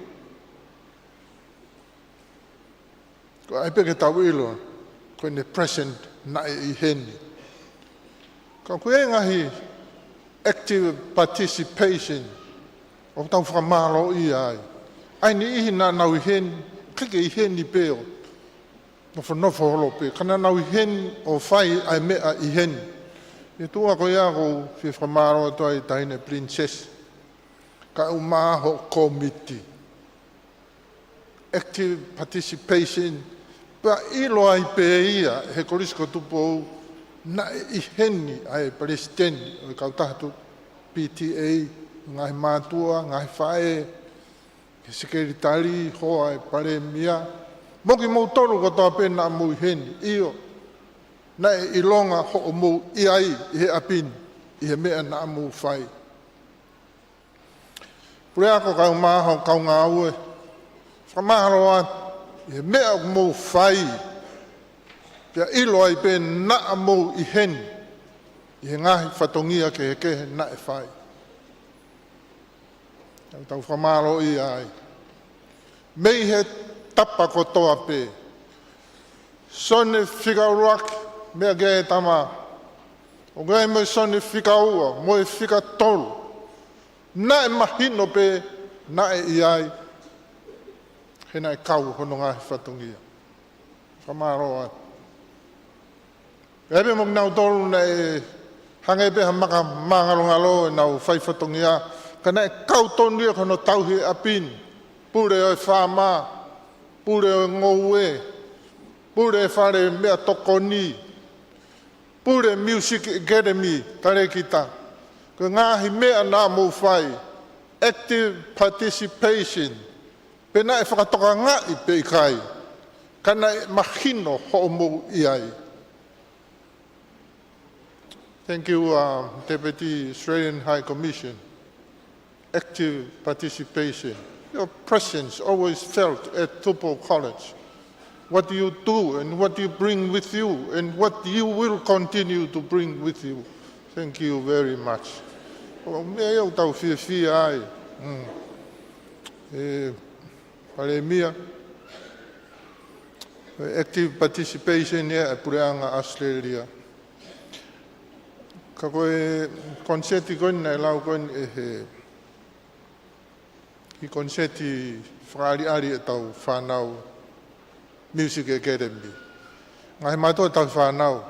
Ko ai pe ke tau ilo. Ko ne present na i heni. Ka koe ngahi active participation. O tau whamalo i ai. Ai ni ihi na nau i hen, kike i hen i peo. Nofo holo pe. Kana nau i hen o whai ai mea i hen. I tua ko ia ko fi whamalo to ai taine princess. Ka umaho committee. Active participation. Pa ilo ai pe ia, he korisko Tupou, na i hen ai presidenti, o kautahatu PTA, ngai mātua, ngai whae, ke sekeritari, hoa e pare mia. Moki mou toru ko toa pēna mou heni, io. Na e ilonga ho o mou iai, i he apini, i he mea na mou whai. Pure ako kau maho, kau ngā ue. Whamaharo atu, i he mea mou whai. Pia ilo ai pēna na mou i heni, i he ngahi whatongia ke he kehe na e whai. Tau whamaro i ai. Mei he tapa ko toa pē. Sone whikauruak, mea gea e tama. O gai mo sone whikaua, mo e whikatolu. Na e mahino pē, na e i ai. Hena e kau hono ngahi whatungia. Whamaro ai. Ebe mong nau tolu na e hange pe ha maka mangalongalo e nau whai whatungia. Kana e kautonia kono tauhi apini. Pure o e whama, pure o e ngoue, pure e whare mea tokoni, pure Music Academy, tare kita. Ko ngahi mea nā mou whai, active participation, pena e whakatoka ngai pe i kai, kana e mahino ho mou iai. Thank you, Deputy Australian High Commission. Active participation. Your presence always felt at Tupou College. what you do and what you bring with you and what you will continue to bring with you. Thank you very much. Mea iau tau whiawhia ai. Pare mia. Active participation e pureanga Australia. Ka koe konseti koe nei lau koe ki konseti whakaari e tau whanau Music Academy. Ngai mātua tau whanau.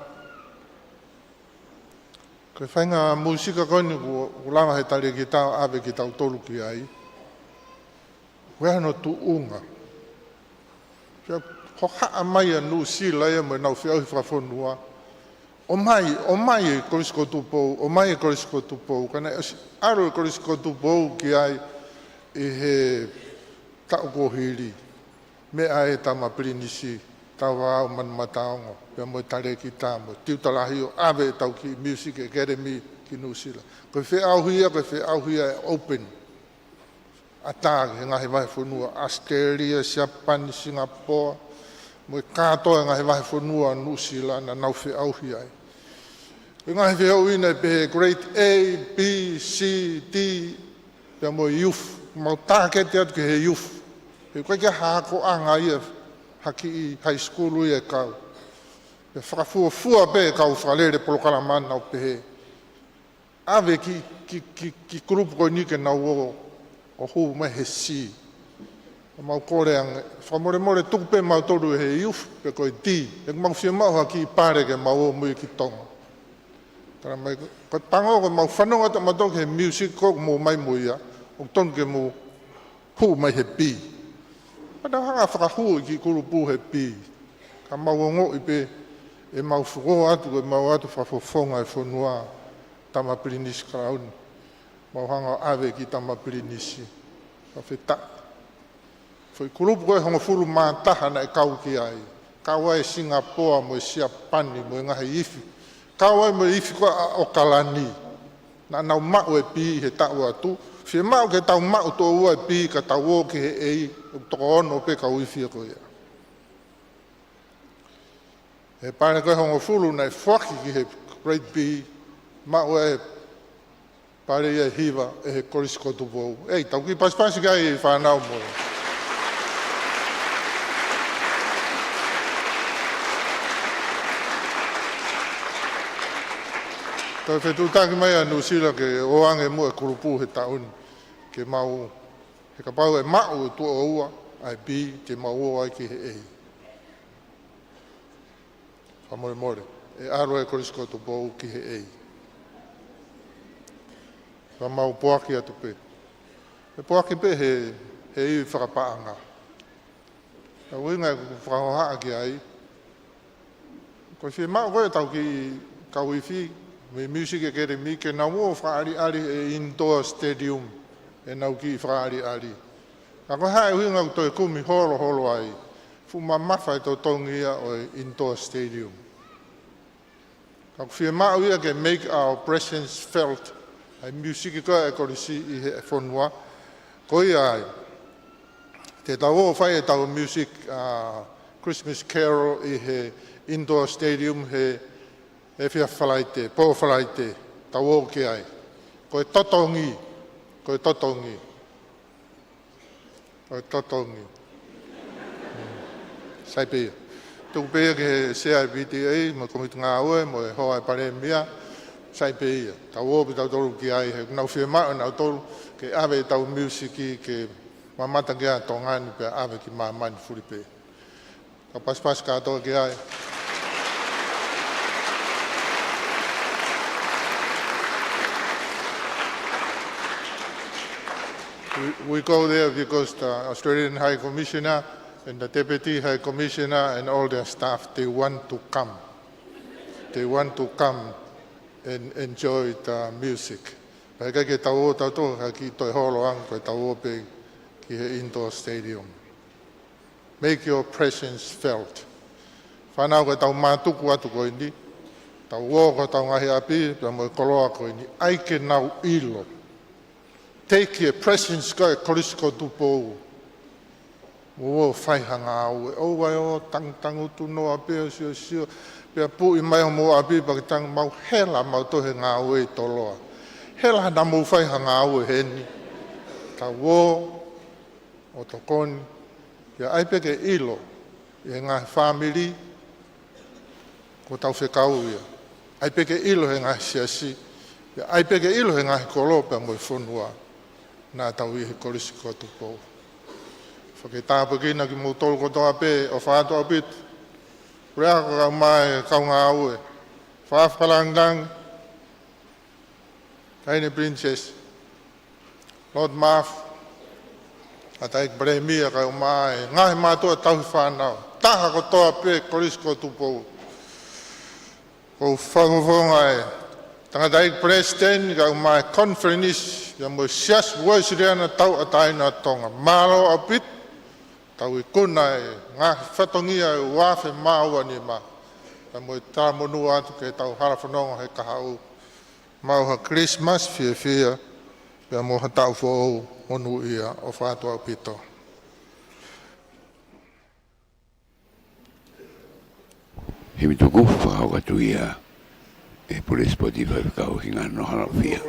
Koe whainga musika koe ni ku langa he tari ki tau awe ki tau tolu ki ai. Wea no tu unga. Ho haa mai anu si laia mo nau whiau hi whawhonua. O mai e korisko Tupou, o mai e korisko Tupou. Kana aro e korisko Tupou ki ai e he tau kohiri. Me ai tama pirinisi, tau au man mataongo. Pea mo tare ki tamo. Tiutalahi o awe tau ki Music Academy ki Nusila. Koe whi au hia e open. Atagi, ngahi wahi whanua. Australia, Japan, Singapore. Mo katoa ngahi wahi whanua Nusila na nau whi au hia e. Ngahi whi au ina pe grade A, B, C, D. Pea mo youth. Mau tākete atu ki he youth. He koe kia hako anga ia haki i high school ia kau. Pe whakafua pe kau whalere polokala mana o pehe. Awe ki grupu koe nike nau o huu mai he si. Mau kore anga. Whamore tuku pe mau toru he youth pe koe D. E mau whia mau haki i pare ke mau o mui ki Tonga. Tara mai koe pango koe mau whanonga ta matok he music ko mo mai muia. O ton ke mo huu mai he B. Pada hanga whakahu ki kurupu he pi. Ka mauongo i pe e mau whuko atu e mau atu whafofonga e whanua tama pirinisi karauni. Mau hanga awe ki tama pirinisi. Ka wheta. Whai kurupu koe hongo furu mātaha na e kau ki ai. Kau ai Singapore mo e Siapani mo e ngahi ifi. Kau ai mo e ifi koe o Kalani. Na nau mau e pi he tau atu. Whia mau ke tau mau tō ua e pi ka tau o ke he ei, o toko ono pe ka uiwhia koe ia. E pāne koe hongo fulu nei whaki ki he grade B, mau e pāre ia hiva e he korisko Tupou. Ei, tau ki paspasi kai e whanau mo. Tau whetutaki mai a Nusila ke oange mua kurupu he tauni. Ke mau, he ka pau e mau e tua ua, ai bi, ke mau o ai ki he ei. Whamore, e aro e korisko Tupou ki he ei. Whamau poaki atu pe. E poaki pe he iwi whakapaanga. Ka winga e whakahoha ki ai. Ko whia mau koe tau ki kauiwhi, me Music Academy, ke nau o whaari e indoor stadium. E nau ki whaari. Ka koe hae huinga ku toi kumi holo ai. Fu mamawhai tau tongia o indoor stadium. Ka ku whia mau ia ke make our presence felt. Ai music koe e korisi i he whanua. Koi ai. Te tau o whai e tau music Christmas Carol i he indoor stadium he whia whalaite, pō whalaite, tau o ke ai. Koe totongi. Sai pēia. Tuku pēia ke he CIPTA, mo komitu ngā ue, mo e hoa e pare mea, sai pēia. Tau o pi tau toru ki ai, he nau whia mao nau toru, ke awe tau musiki, ke mamata ke a tongani, pe awe ki mamani furi pēia. Ka pas kātoa ke ai. We go there because the Australian High Commissioner and the Deputy High Commissioner and all their staff, they want to come. They want to come and enjoy the music. Pai kai ke tau o tau toa ki toi holo ang koe tau o pe ki he indoor stadium. Make your presence felt. Whanau koe tau mātuku atu koe ni. Tau o koe tau ngahi api, pia mo e koloa koe ni. Aike nau ilo. Take your presence koe korisko Tupou. o fai hanga au o wai o tangu tu no ape sio pe pu I mai mo ape pa tang mau hela mau to he nga o Toloa hela na mo fai hanga au he ni ta wo o to kon ya ai pe ke ilo e nga family ko tau fe kau ia ai pe ke ilo he nga siasi ya ai pe ke ilo he nga kolo pe mo fonua na tau I kolisi ko Tupou whaketapa kina ki mo tolu ko toa pe o whātua pit. Rea ko ka mai kau ngā ue. Whāwhalangang. Kaine Princess. Lord Marf. Ataik Bremia ka mai. Ngahi mātua tauhi whānau. Taha ko toa pe koris ko Tupou. Ko whanguwhonga e. Tangataik President ka mai conference. Ya mo sias voice reana tau ataina Tonga. Malo a pit. Tau I kuna e ngā whatongia e wāwhe māua ni mā. Ta mo I tā monu atu ke tau harafanonga he kahau. Mau ha Christmas fia. Pea mo ha tau whou monu ia o whātua pito. Himi tuku whakau katu ia e pule Spotify whakau hinga no hana fia.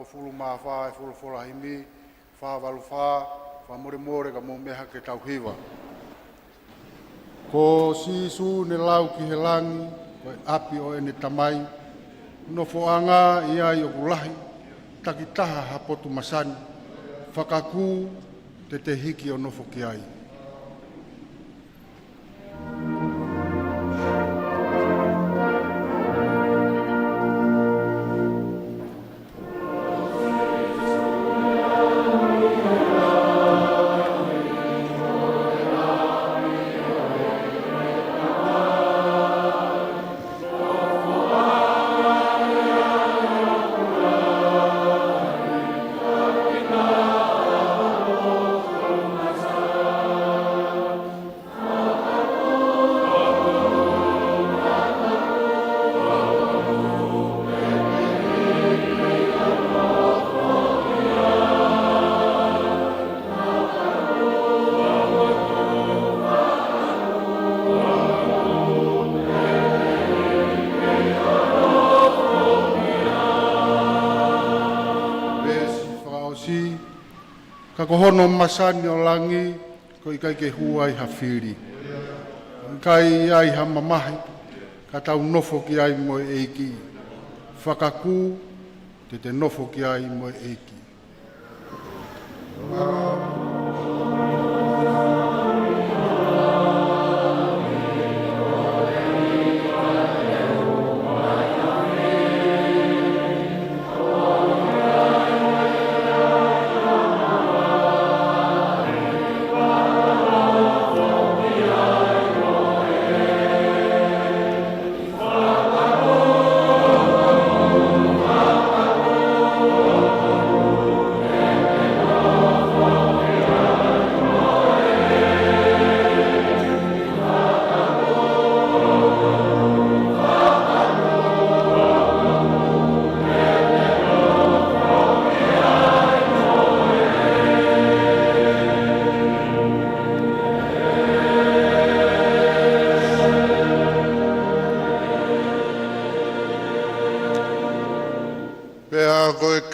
Fulu ma fa fulu fola himi fa valu fa more ka mo meha ke tau hiwa ko sisu ne lau ki helangi ko api o ene tamai no foanga ia I okulahi takitaha hapotu masani whakaku te hiki o nofo ki ai. Ka kohono masani o langi, ko I kai ke huai hawhiri. Kai ai ha mamahi, ka tau nofo ki ai mo eiki. Whakaku, te nofo ki ai mo eiki.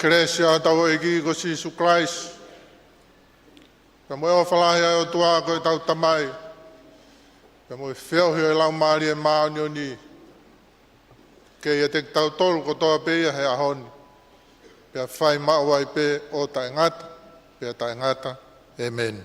Kresia tau eki ko Sisu Christ. Ka moe o whalahi o tua ko tau tamai. Ka moe whiauhi o lau maari e maoni o ni. Kei e te tau tolu ko toa pe ia he ahoni. Pea whai maua I pe o tai ngata. Pea tai ngata. Amen.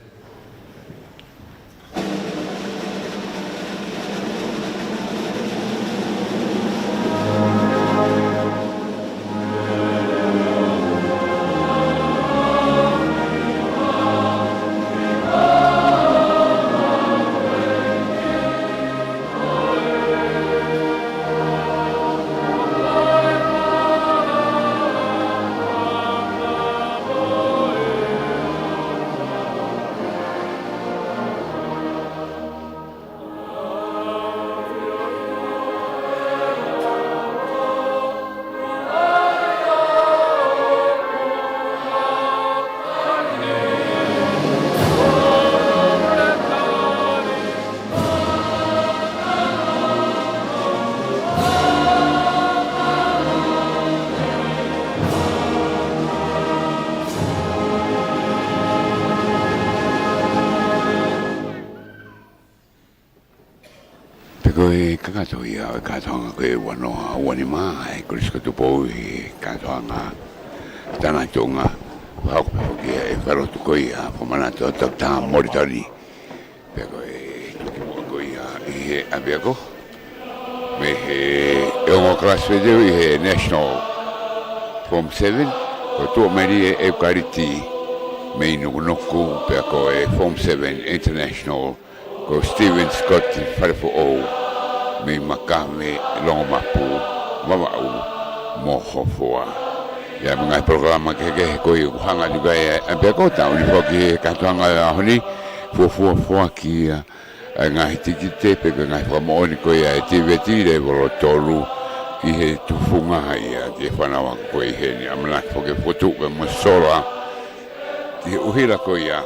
koe kakato ia o katoanga koe wanoa wani mai ko risko Tupou i katoanga tana Tonga hau ki e wharotu koe ia whamanato tata Moritani pe koe tuki mua koe ia i he abiako me he eongo klaswedeu i he National Form 7 ko tua meri e Accreditation me inukunoku pe koe Form 7 International ko Steven Scott wharefo o me makame longo mapu mamau mo hofoa ya mga programa keke ko i hanga juga e pe ko ta uni foki katoanga honi fo ki nga hitikite pe nga famo ni ko ya activity le volo tolu i he tufunga ia ke fanawa ko i he ni amla foki fotu ko mo sola ki uhira ko ia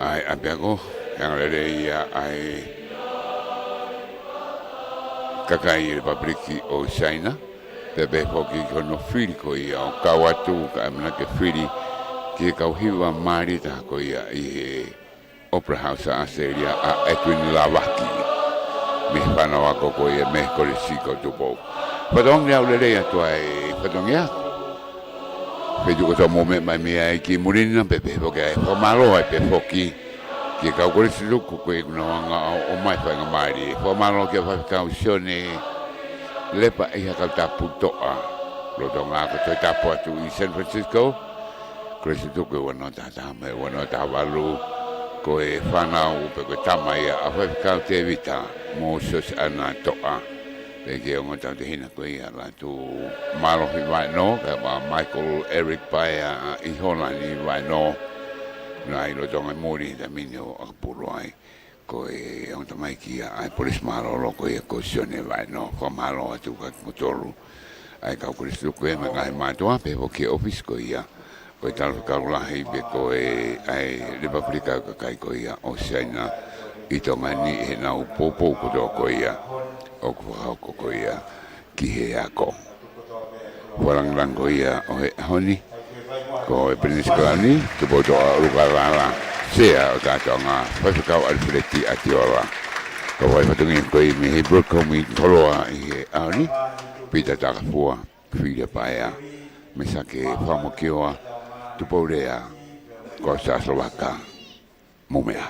ai apiako yang lele ia ai kakai republiki o China pepe hoki kono fili ko ia o kawatu ka amna ke fili ki kauhiwa mari ta ko ia i Opera House Australia a Edwin Lavaki me whanawa ko ia me kore siko Tupou padong ia lele ia tuai padong ia pedu ko to momen mai mea ki murina pepe hoki ai pomalo ai pe hoki ki kau kore siluku koe kunaanga o mai whainga maari. Whamalo ke whakau sione lepa iha kau Tupouto'a. Roto ngā ko toi tapu atu i San Francisco. Kore situku wano tātame, wano tāwalu. Koe whanau pe koe tama ia a whakau te vita. Moses ana to'a. Pe ke ongo tau te hina koe ia la tu malohi vai no. Ka Michael Eric Paia i Holani vai no. Nai lo tonga mori da minio a puro ai ko e on tamai ki ai polis malo lo ko e cosione vai no ko malo atu ka motoru ai ka kristo ko e ngai mato ape o ke office ko ia ko tal ka la be ko e ai republika ka kai ko ia o China i tonga ni e na u popo ko do ko ia o ko ia ki he ako warang lang ko ia o honi ko e Peninsula-ni Tupouto'a Ulukalala sea o tātonga whakau alfreti atiola ko wai patungi ko i mihi Broadcom i Toloa i he aoni pita takafua whiria paea me sake whamokioa Tupourea ko Saslovaka mumea